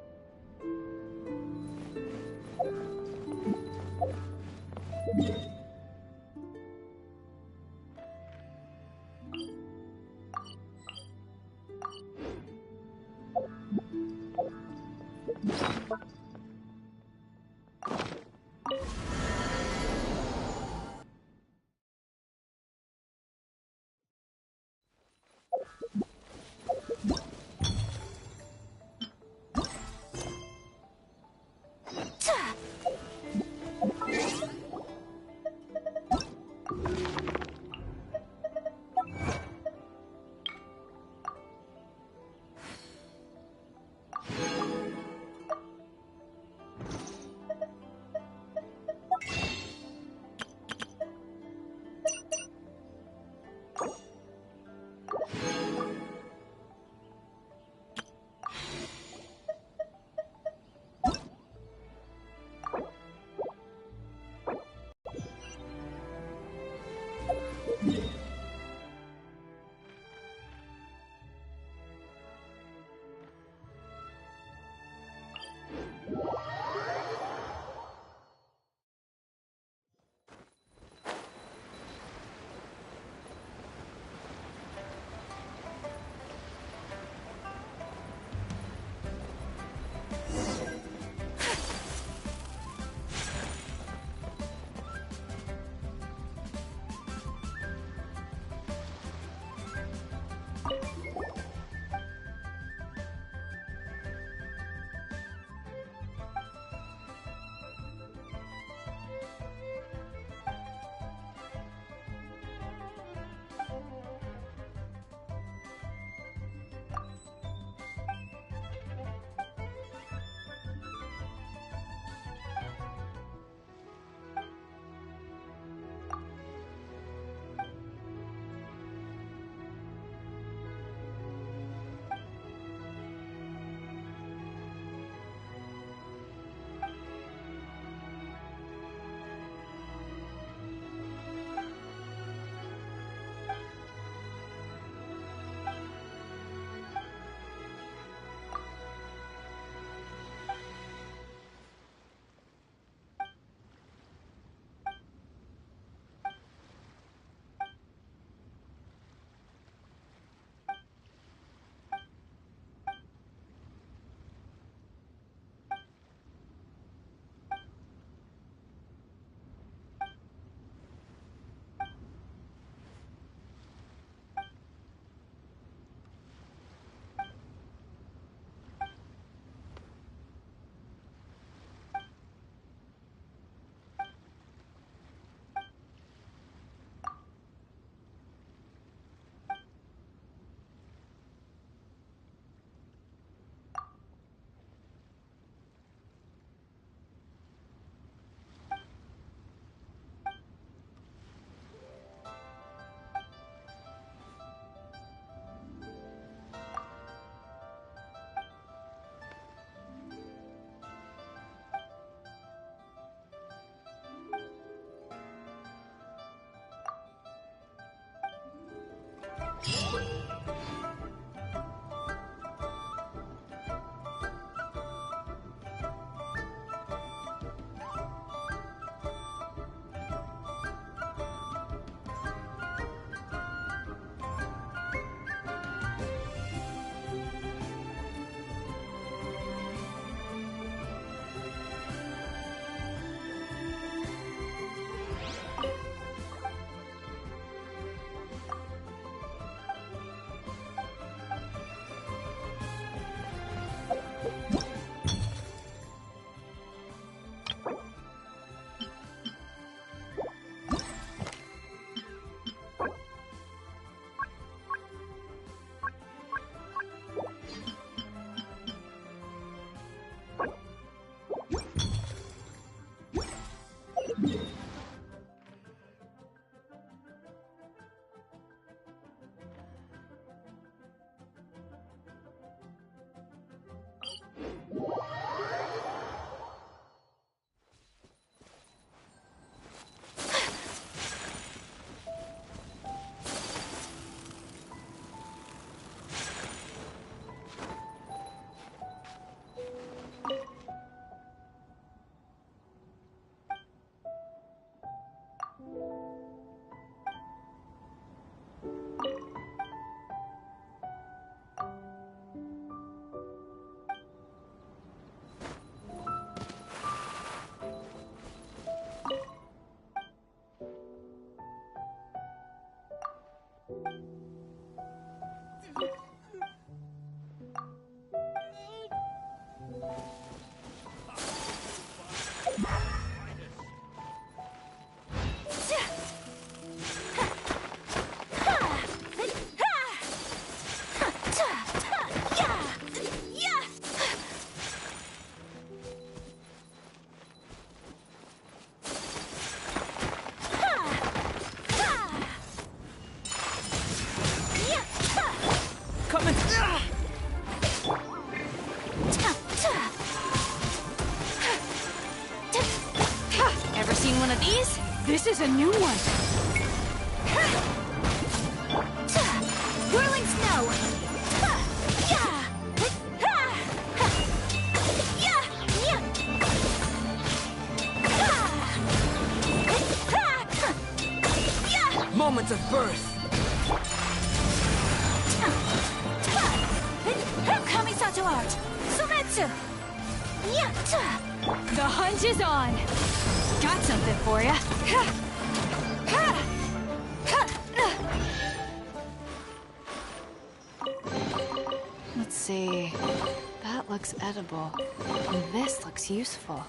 these? This is a new one. Whirling snow. Moments of birth. Kamisato art. Suretsu. The hunt is on. Got something for ya. Let's see. That looks edible. And this looks useful.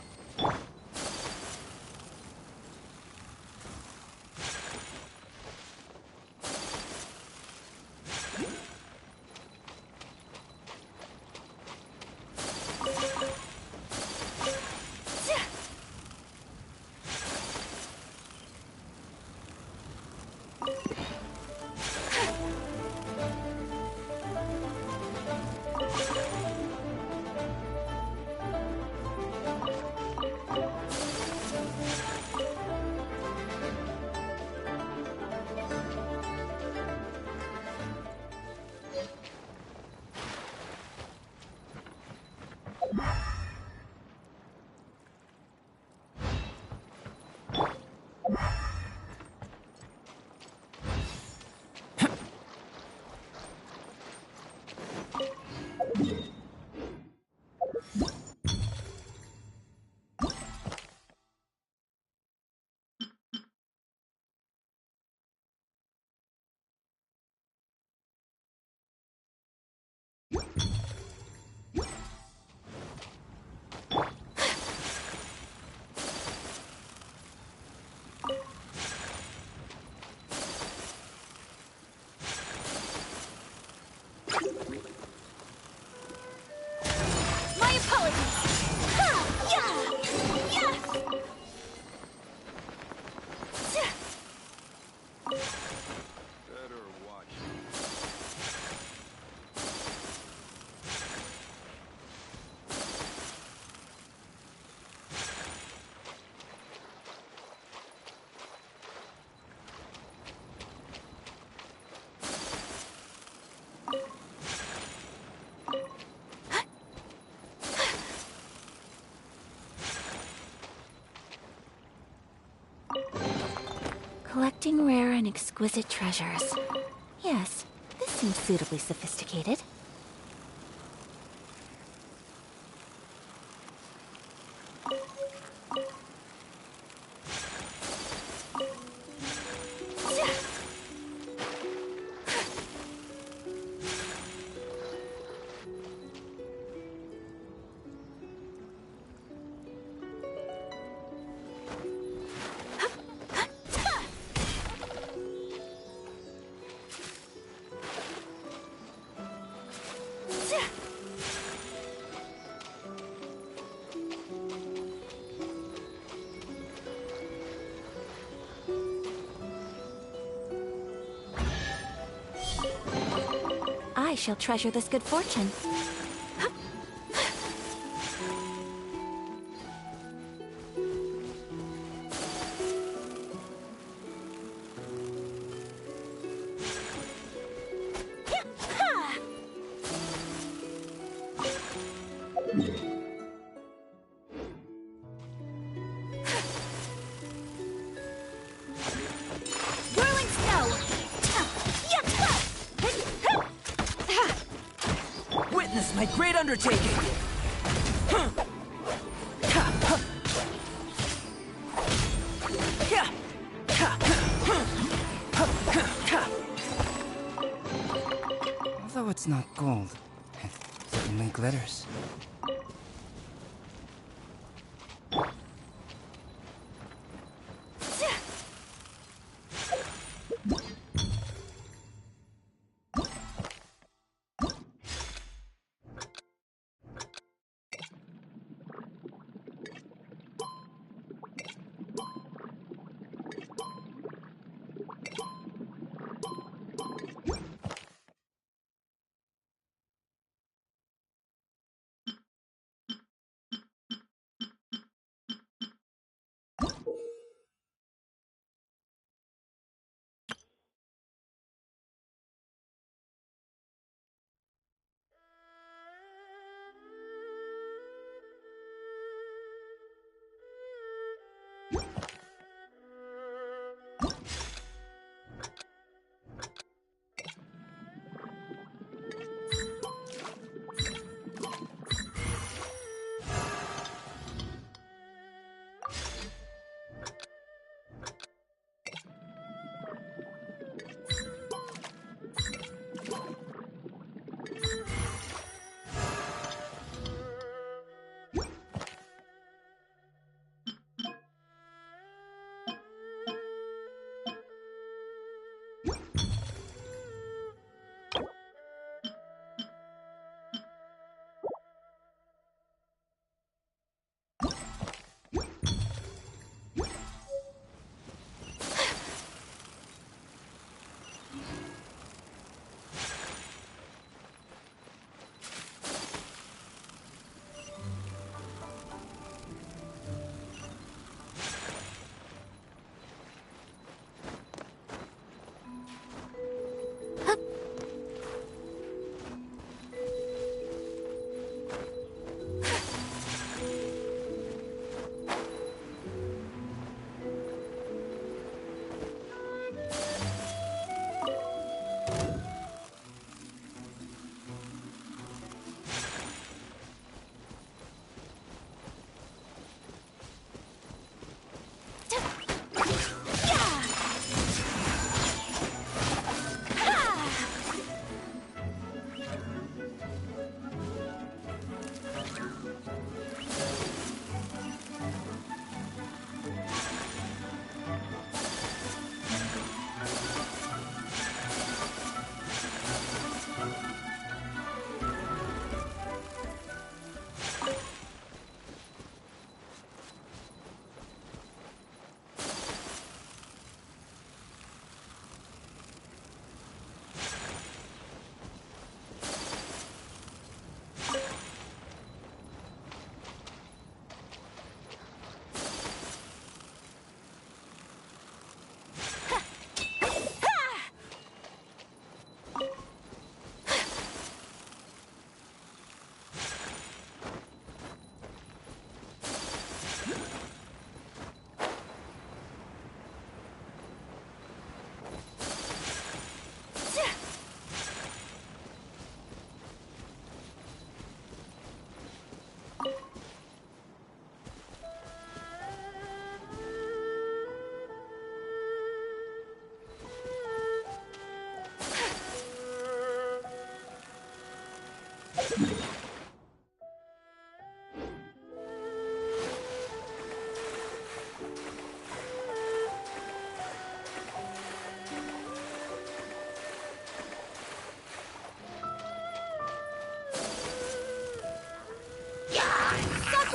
Collecting rare and exquisite treasures. Yes, this seems suitably sophisticated. I shall treasure this good fortune. Whirling snow. Witness my great undertaking! Although it's not gold, it certainly glitters.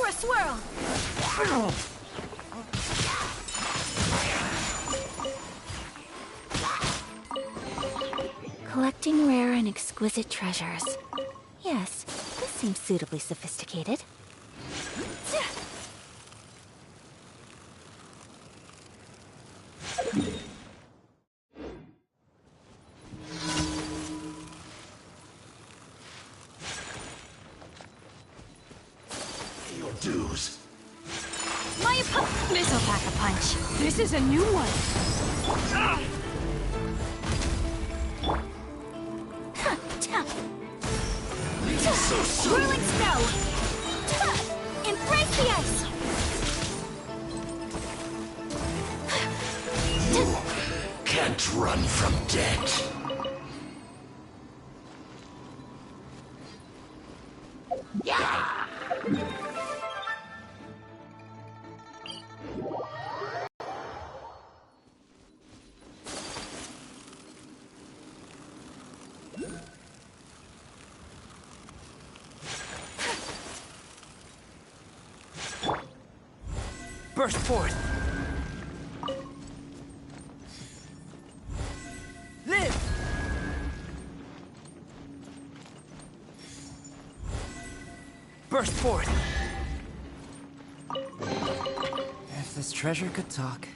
a swirl! Collecting rare and exquisite treasures. Yes, this seems suitably sophisticated. Your dues. This'll pack a punch. This is a new one. So soon. Whirling snow! Embrace the ice! You can't run from death. Burst forth! Live! Burst forth! If this treasure could talk.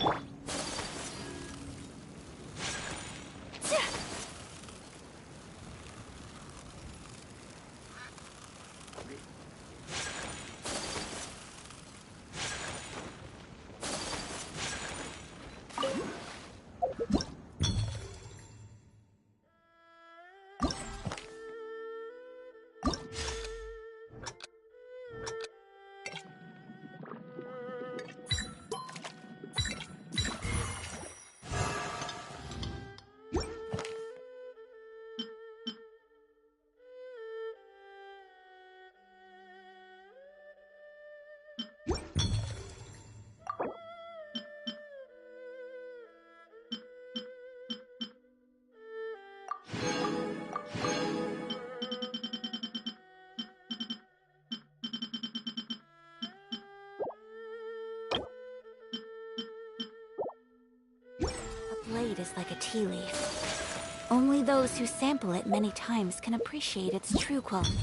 A blade is like a tea leaf. Only those who sample it many times can appreciate its true quality.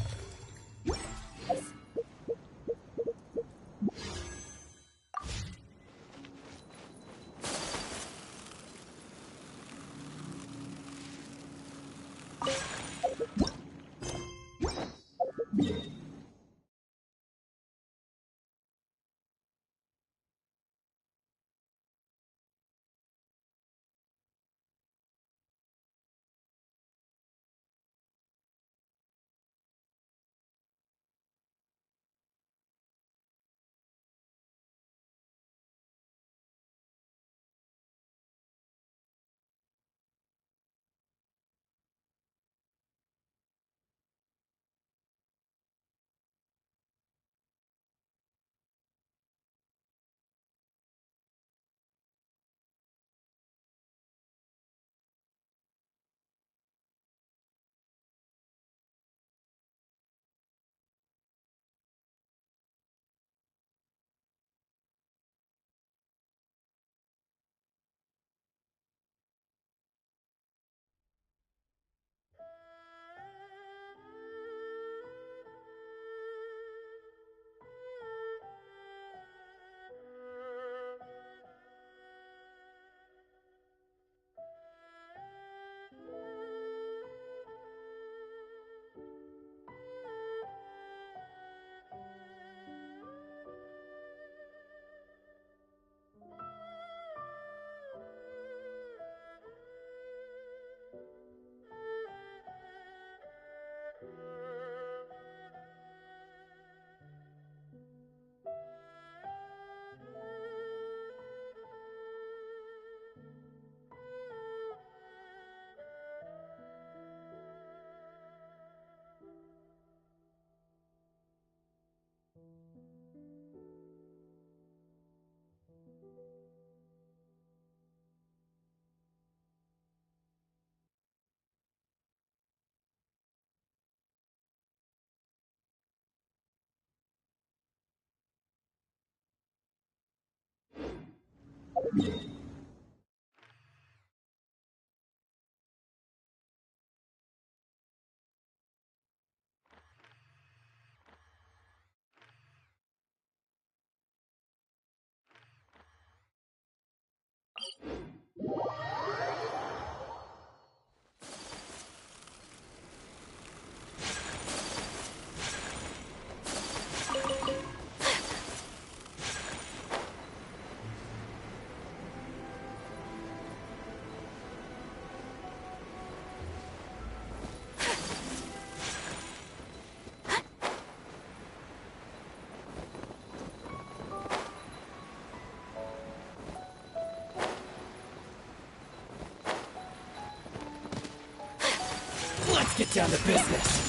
Let's get down to business.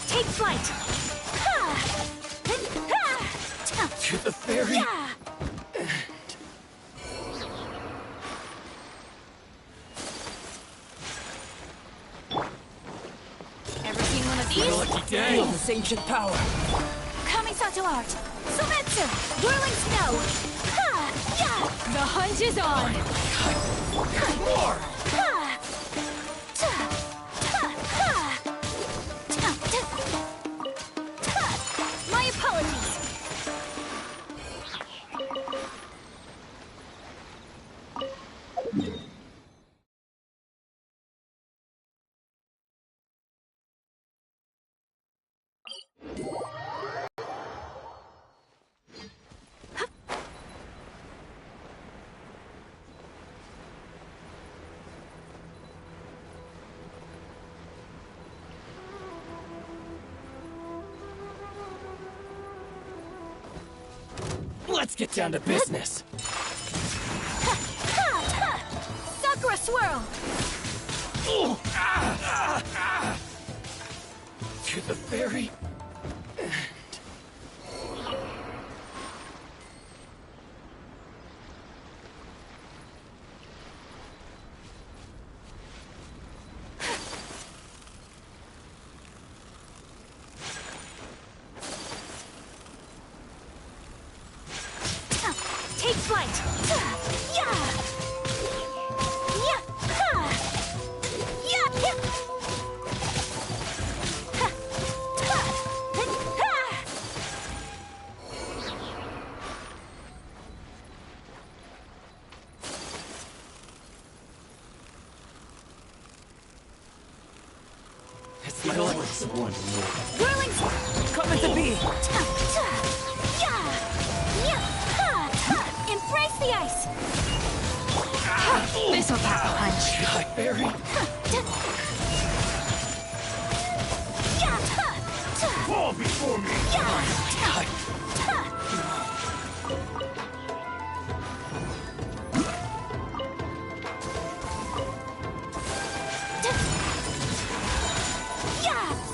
Take flight. To the ferry. Ever seen one of these? Lucky day. Feel this ancient power. Kamisato art. Sumetsu. Whirling snow. The hunt is on. More. My apologies. Let's get down to business. Sakura swirl. To the ferry. Take flight. It's my life. Whirling. Coming to be. Embrace the ice. This'll pack a punch. Hi, Barry. Fall before me!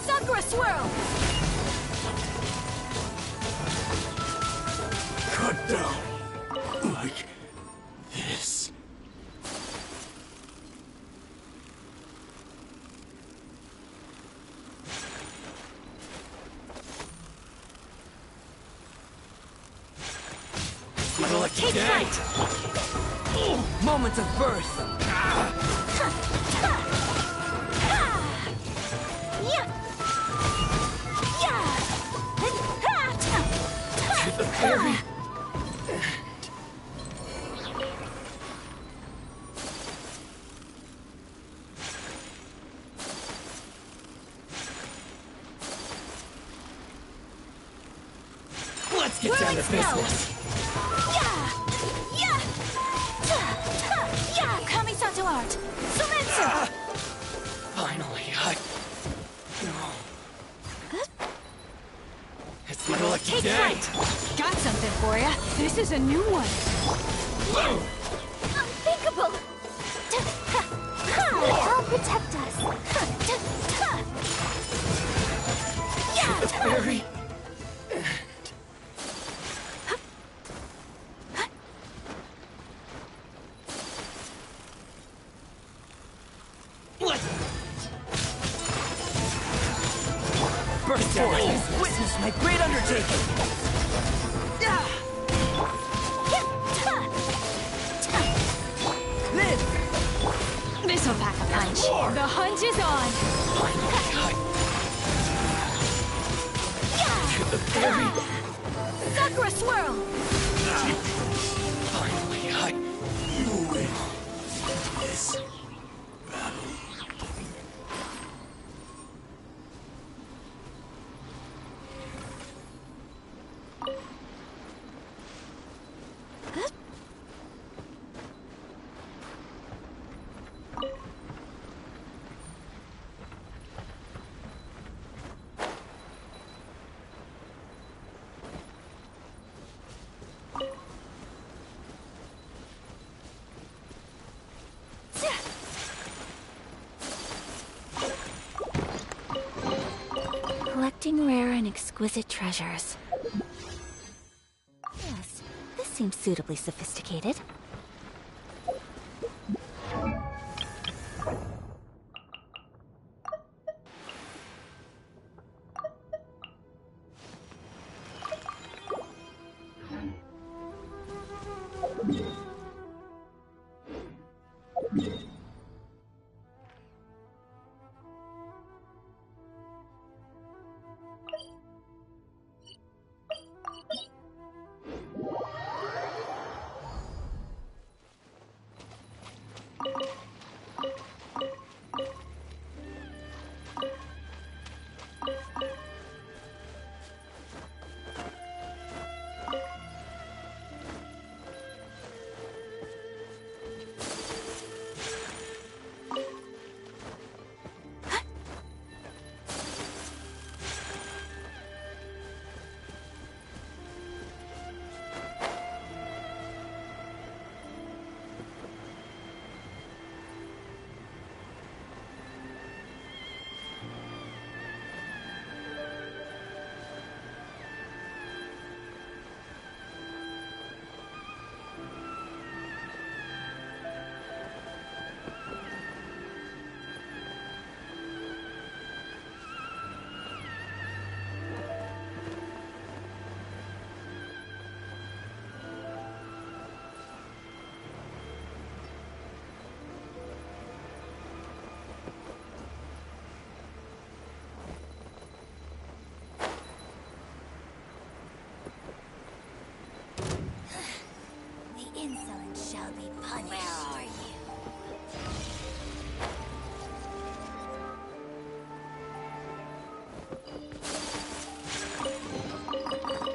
Sakura swirl. Cut down. Like this. Take flight. Moments of birth. To the ferry. Let's get down to business. Kamisato art. Sumetsu. Finally, it's my lucky Take day. flight. Got something for ya. This is a new one. Unthinkable. I'll protect us. The ferry. First forth, witness my great undertaking! Live! This'll pack a punch. The hunt is on! To the very... Sakura swirl! Finally, you win this battle. Collecting rare and exquisite treasures. Yes, this seems suitably sophisticated. The insolent shall be punished. Where are you?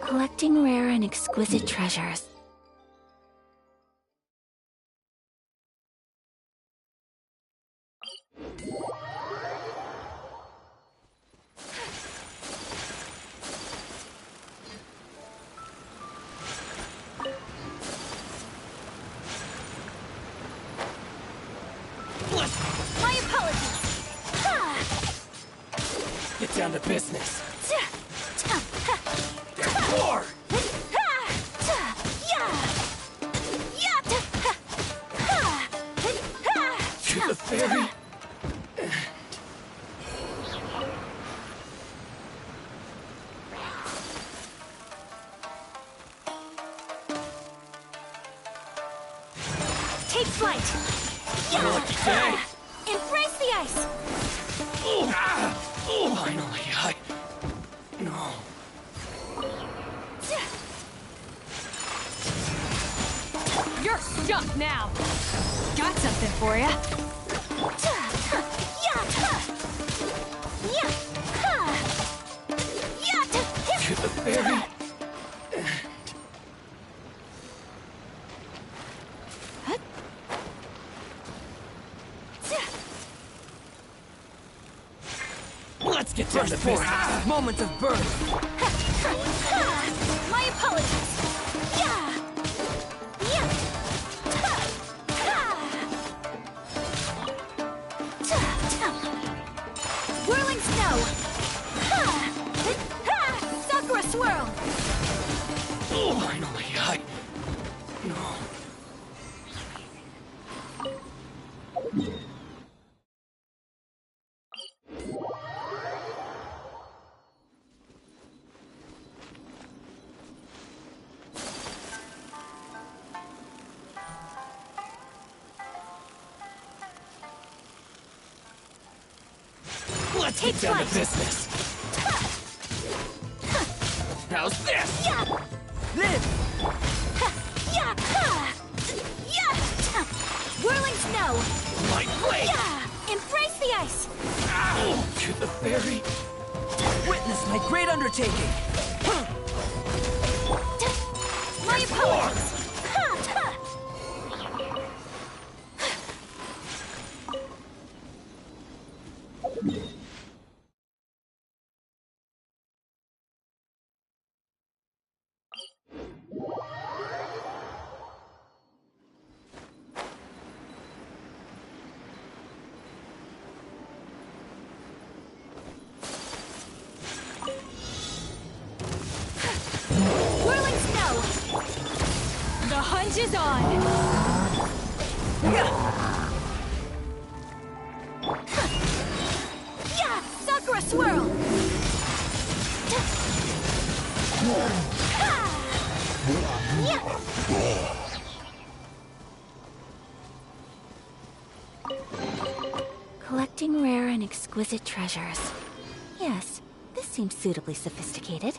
Collecting rare and exquisite treasures. My apologies! Get down to business. There's more! To the very... Take flight! Lucky day! Embrace the ice! Finally, No. You're stuck now! Got something for ya! To the very... Let's get down to business. Moments of birth. My apologies! Whirling snow! Sakura swirl! Finally, No. Let's get down to business. How's this? Live! Whirling snow! My blade! Embrace the ice! Ow! To the fairy! Witness my great undertaking! My apologies! Whirling snow! The hunt is on! Sakura swirl! Collecting rare and exquisite treasures. Yes, this seems suitably sophisticated.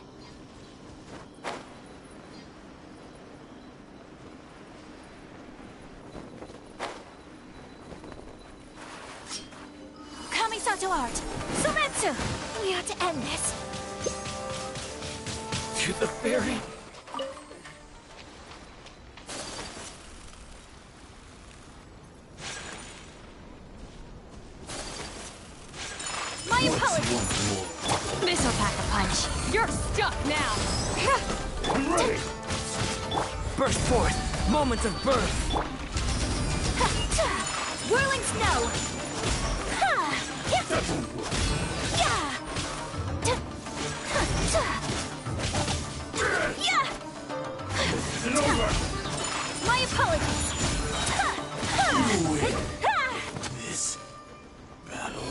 Kamisato art! Sumetsu! We ought to end this. To the fairy! My apologies! This'll pack a punch. You're stuck now! I'm ready! Burst forth! Moments of birth! Whirling snow! My apologies! This battle.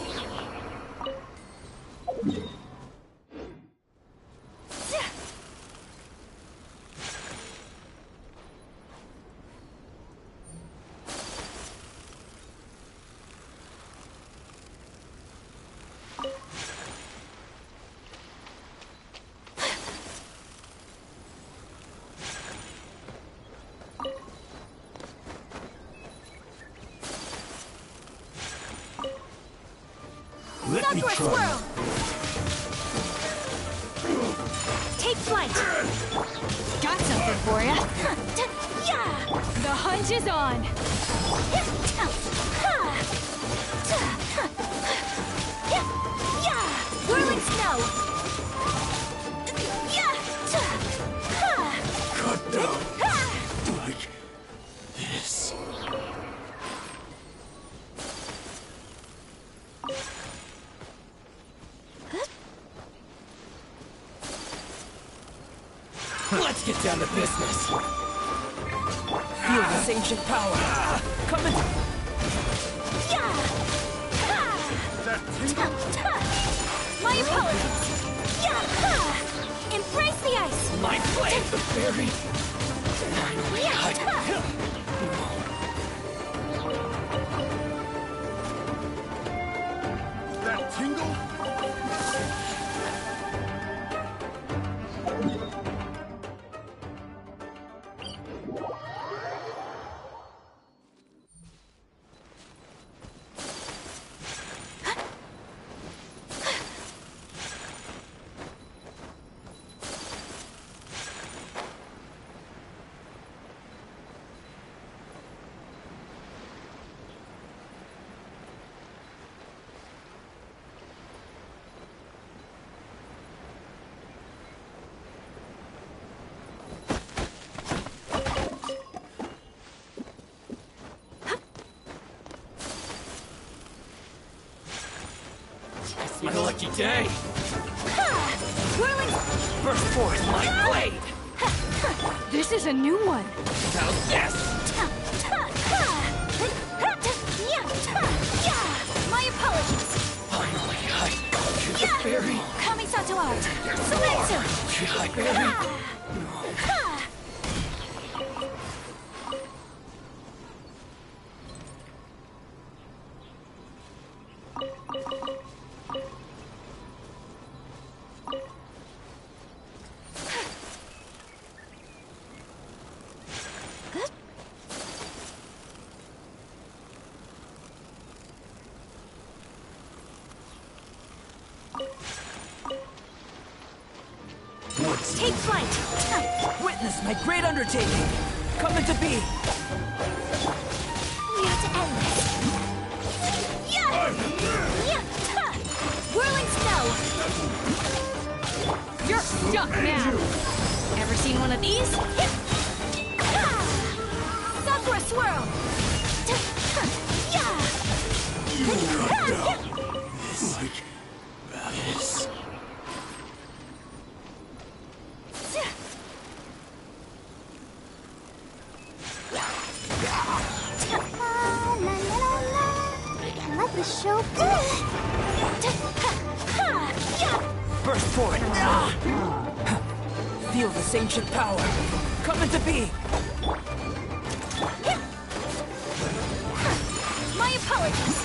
Sakura swirl! Take flight! Got something for ya! The hunt is on! Whirling snow! Cut down. Like this. Let's get down to business. Feel this ancient power! Come in! My apologies! Embrace the ice! My blade, the fairy! That tingle? It's my lucky day! Whirling! Burst forth my blade! This is a new one! How's this? My apologies! Finally, I got to the fairy! Kamisato art! Sumetsu! Fairy! Take flight! Witness my great undertaking! Come into being! We're to end this. Whirling snow! You're stuck now! Ever seen one of these? Sakura swirl! Like this. I love the show. Burst forward! Feel this ancient power! Come into being! My apologies!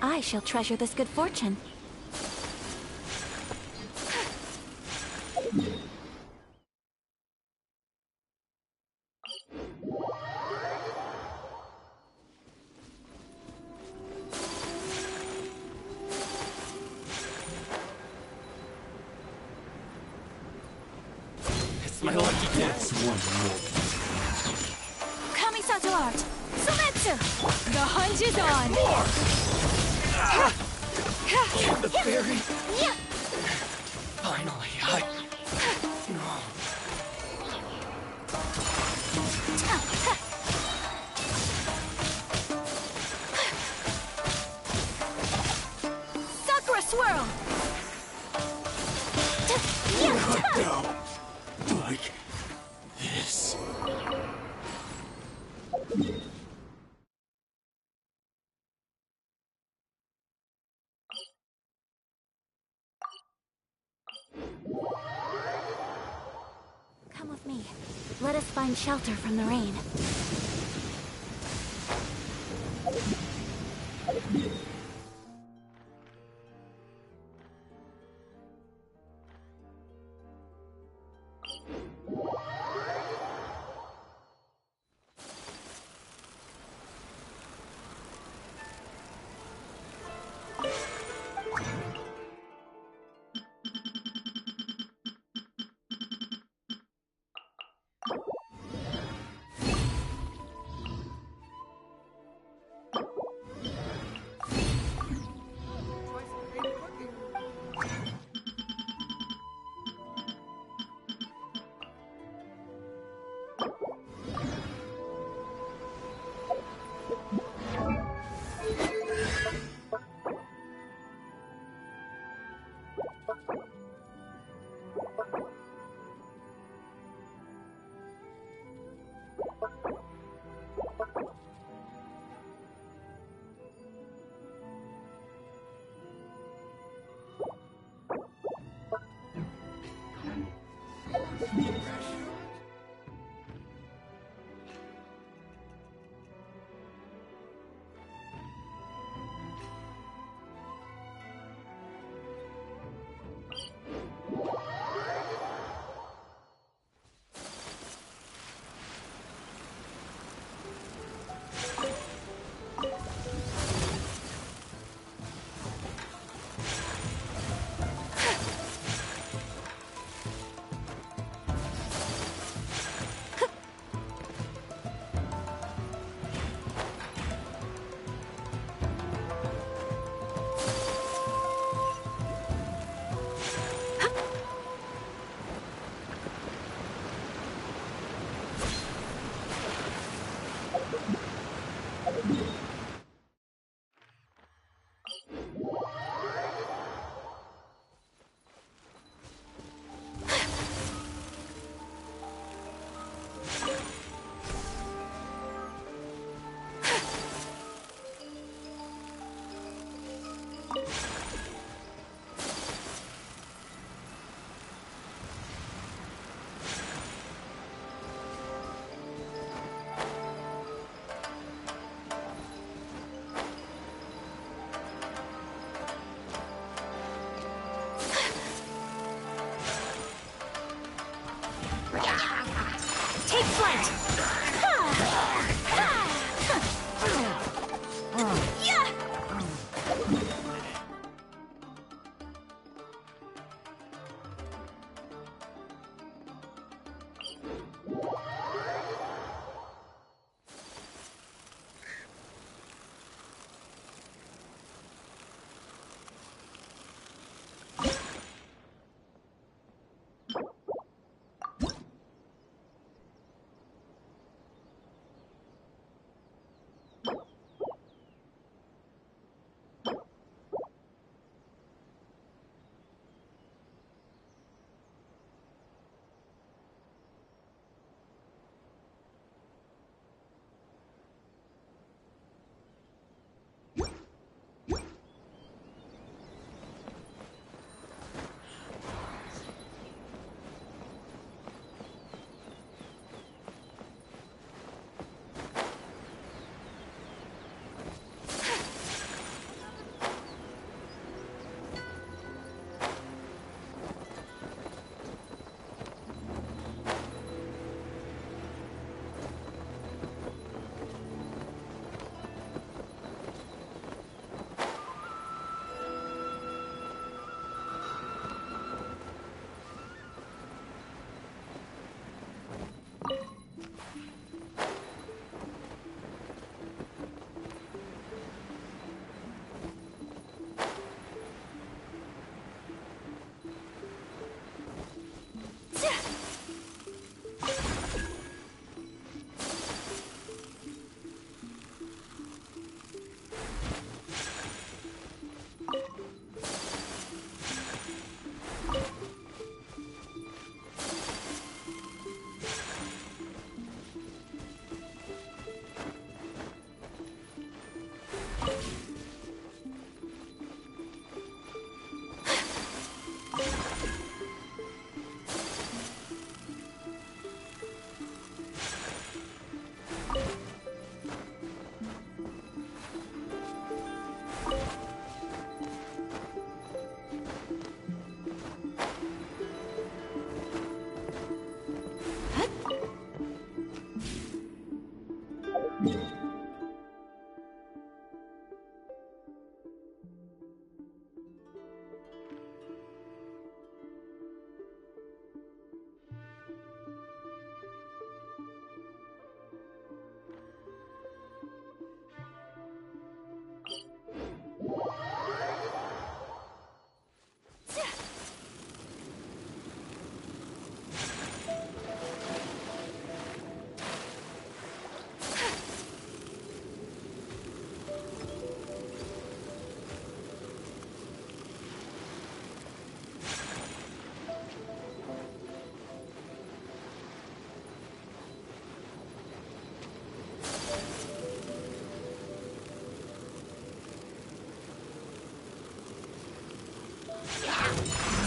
I shall treasure this good fortune. It's my lucky dance. One more. Kamisato art! Sumetsu! The hunt is on! The berry. Finally, Sakura swirl! Now, like this. Come with me. Let us find shelter from the rain. flight! Yeah!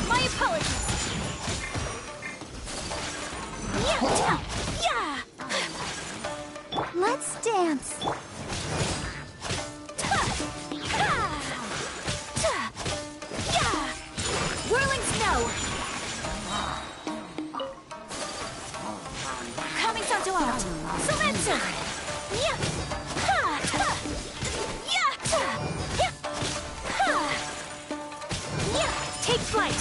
My apologies. Yeah. Let's dance. Whirling snow. Coming to art. Surrender. Take flight.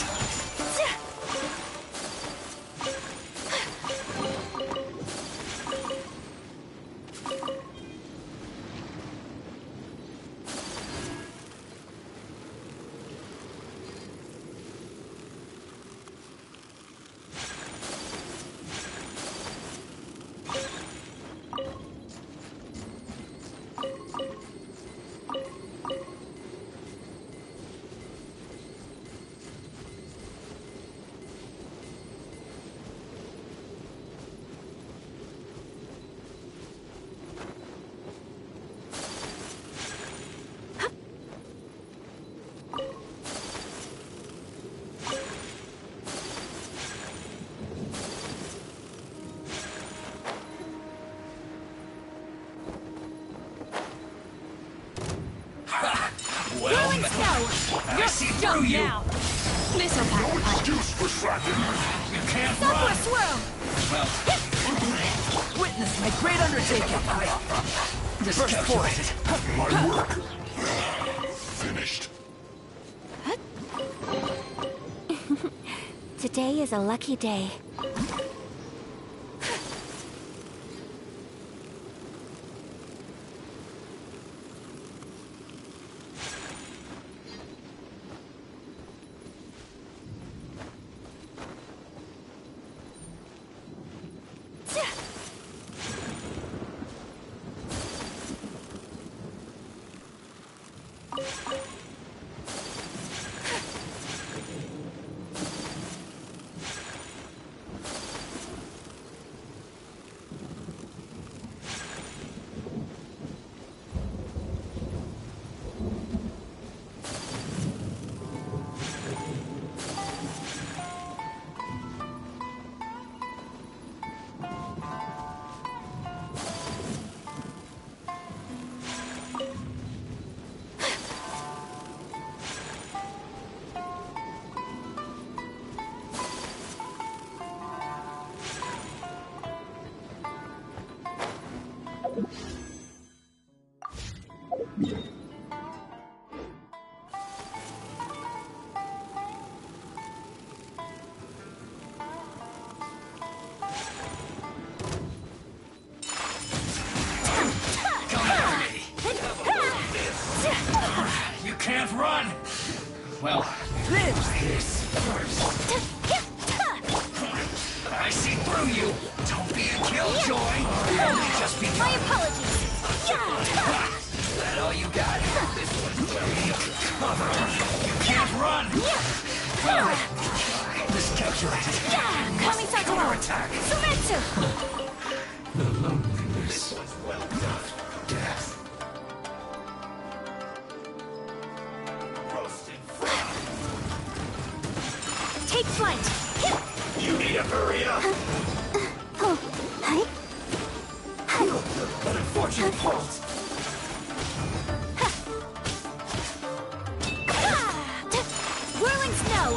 Well met. I see through you. Now. Missile pack. No excuse for slacking. You can't Software run. swirl. Well, my great undertaking! Burst forth! My work finished. Today is a lucky day. Can't run! Well, this first. I see through you! Don't be a killjoy! Only just begun! My apologies! Is that all you got? This one's cover! You can't run! Well, miscalculated. Counter attack! Sumetsu! The loneliness was well done. Death. Take flight! You need a burrito! Oh, hi? An unfortunate fault! Whirling snow!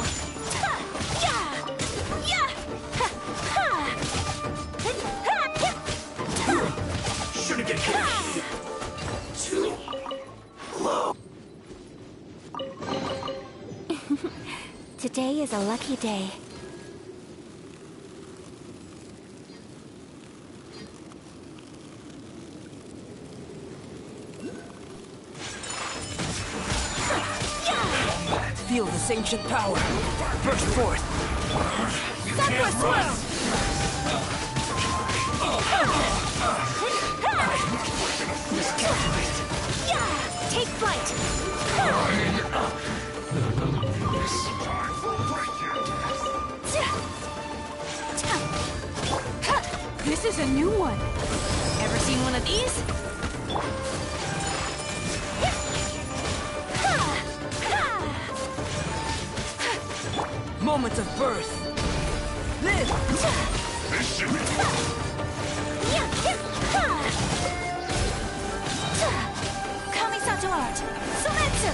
Shouldn't get hit! Too low! Today is a lucky day. Feel this ancient power. Burst forth. Sakura swirl! Take flight! This is a new one. Ever seen one of these? Moments of birth. Live! Kamisato art! Sumetsu!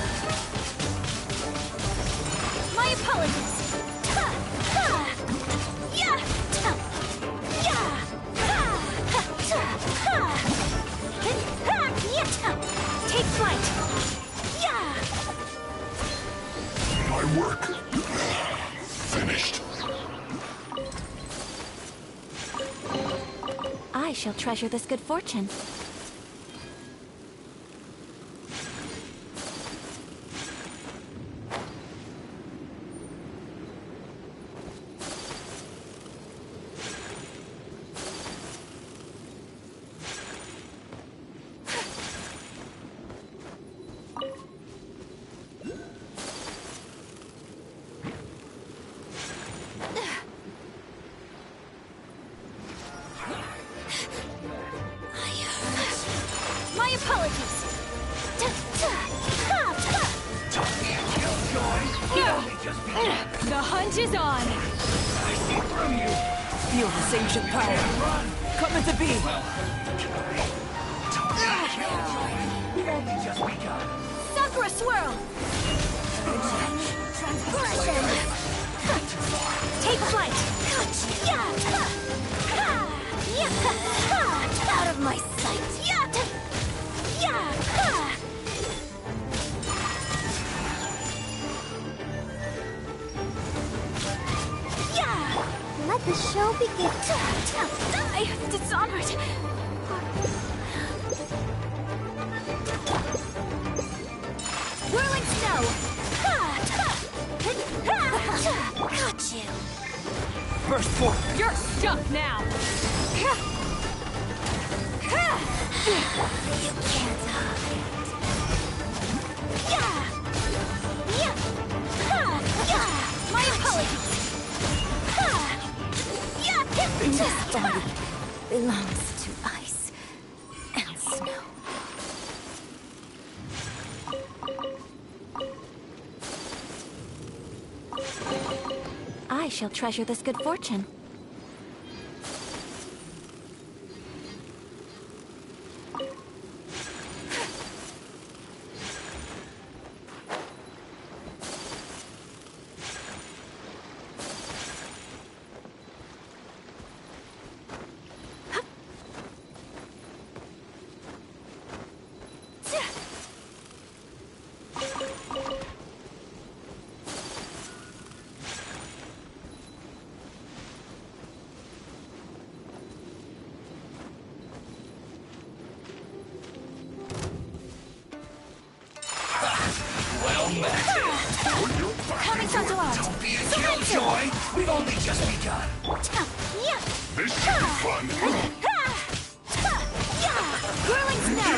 My apologies! Take flight! My work finished. I shall treasure this good fortune. My apologies! The hunt is on! I see through you! Feel this ancient power. Coming to be! Sakura swirl! Transgression! Take flight! my sight. Yeah! Yeah! Yeah! Let the show begin. Die, Dishonored! Whirling snow! Got you! Burst forth! You're stuck now! You can't hide. My apologies! This body belongs to ice and snow. I shall treasure this good fortune. Coming from Delon. Don't be a killjoy. We've only just begun. This should be fun. Whirling snow!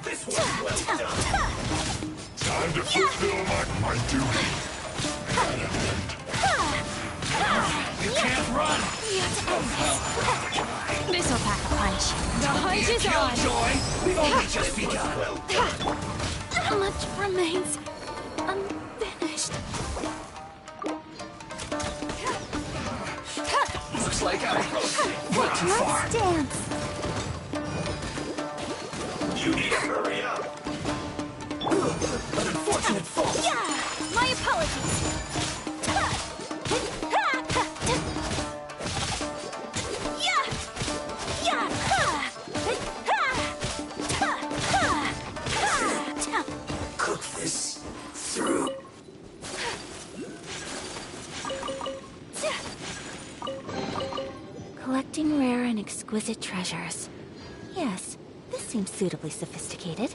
This one's well done. Time to fulfill my duty. You can't run. This'll pack a punch. The hunt is on! Killjoy. We've only just begun. Much remains unfinished. Looks like I went too far. Let's dance. You need to hurry up. An unfortunate fall. My apologies. Cook this through. Collecting rare and exquisite treasures. Yes, this seems suitably sophisticated.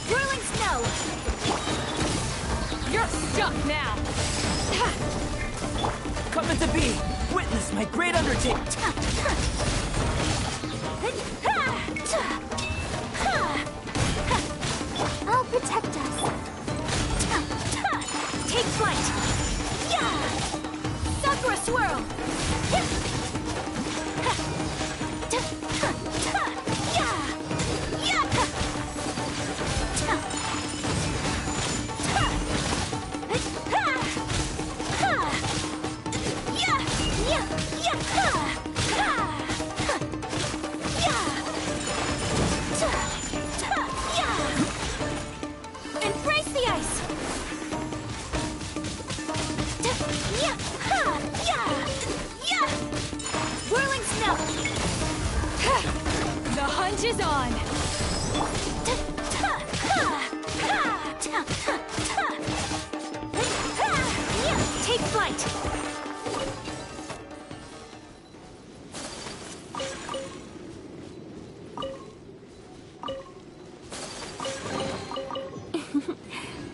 Whirling snow! You're stuck now! Coming to be! Witness my great undertaking! I'll protect us. Take flight! Sakura swirl! Embrace the ice! Whirling snow! The hunt is on! Take flight!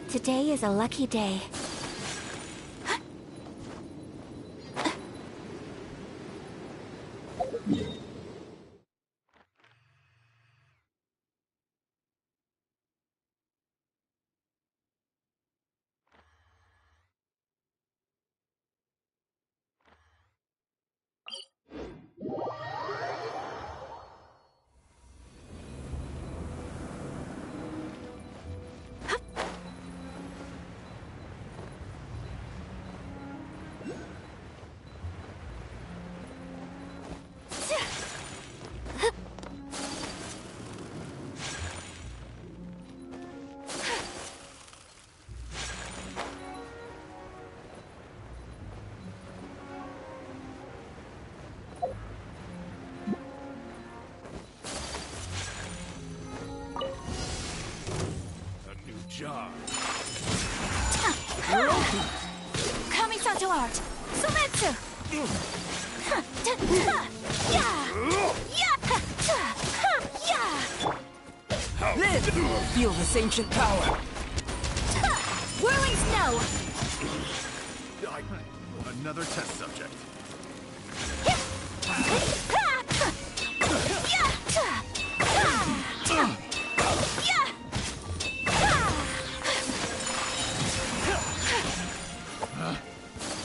Today is a lucky day. Live! Feel this ancient power. Whirling snow! Another test subject.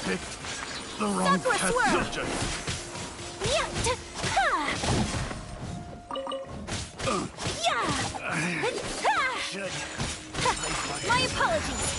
Pick the wrong test subject. My apologies.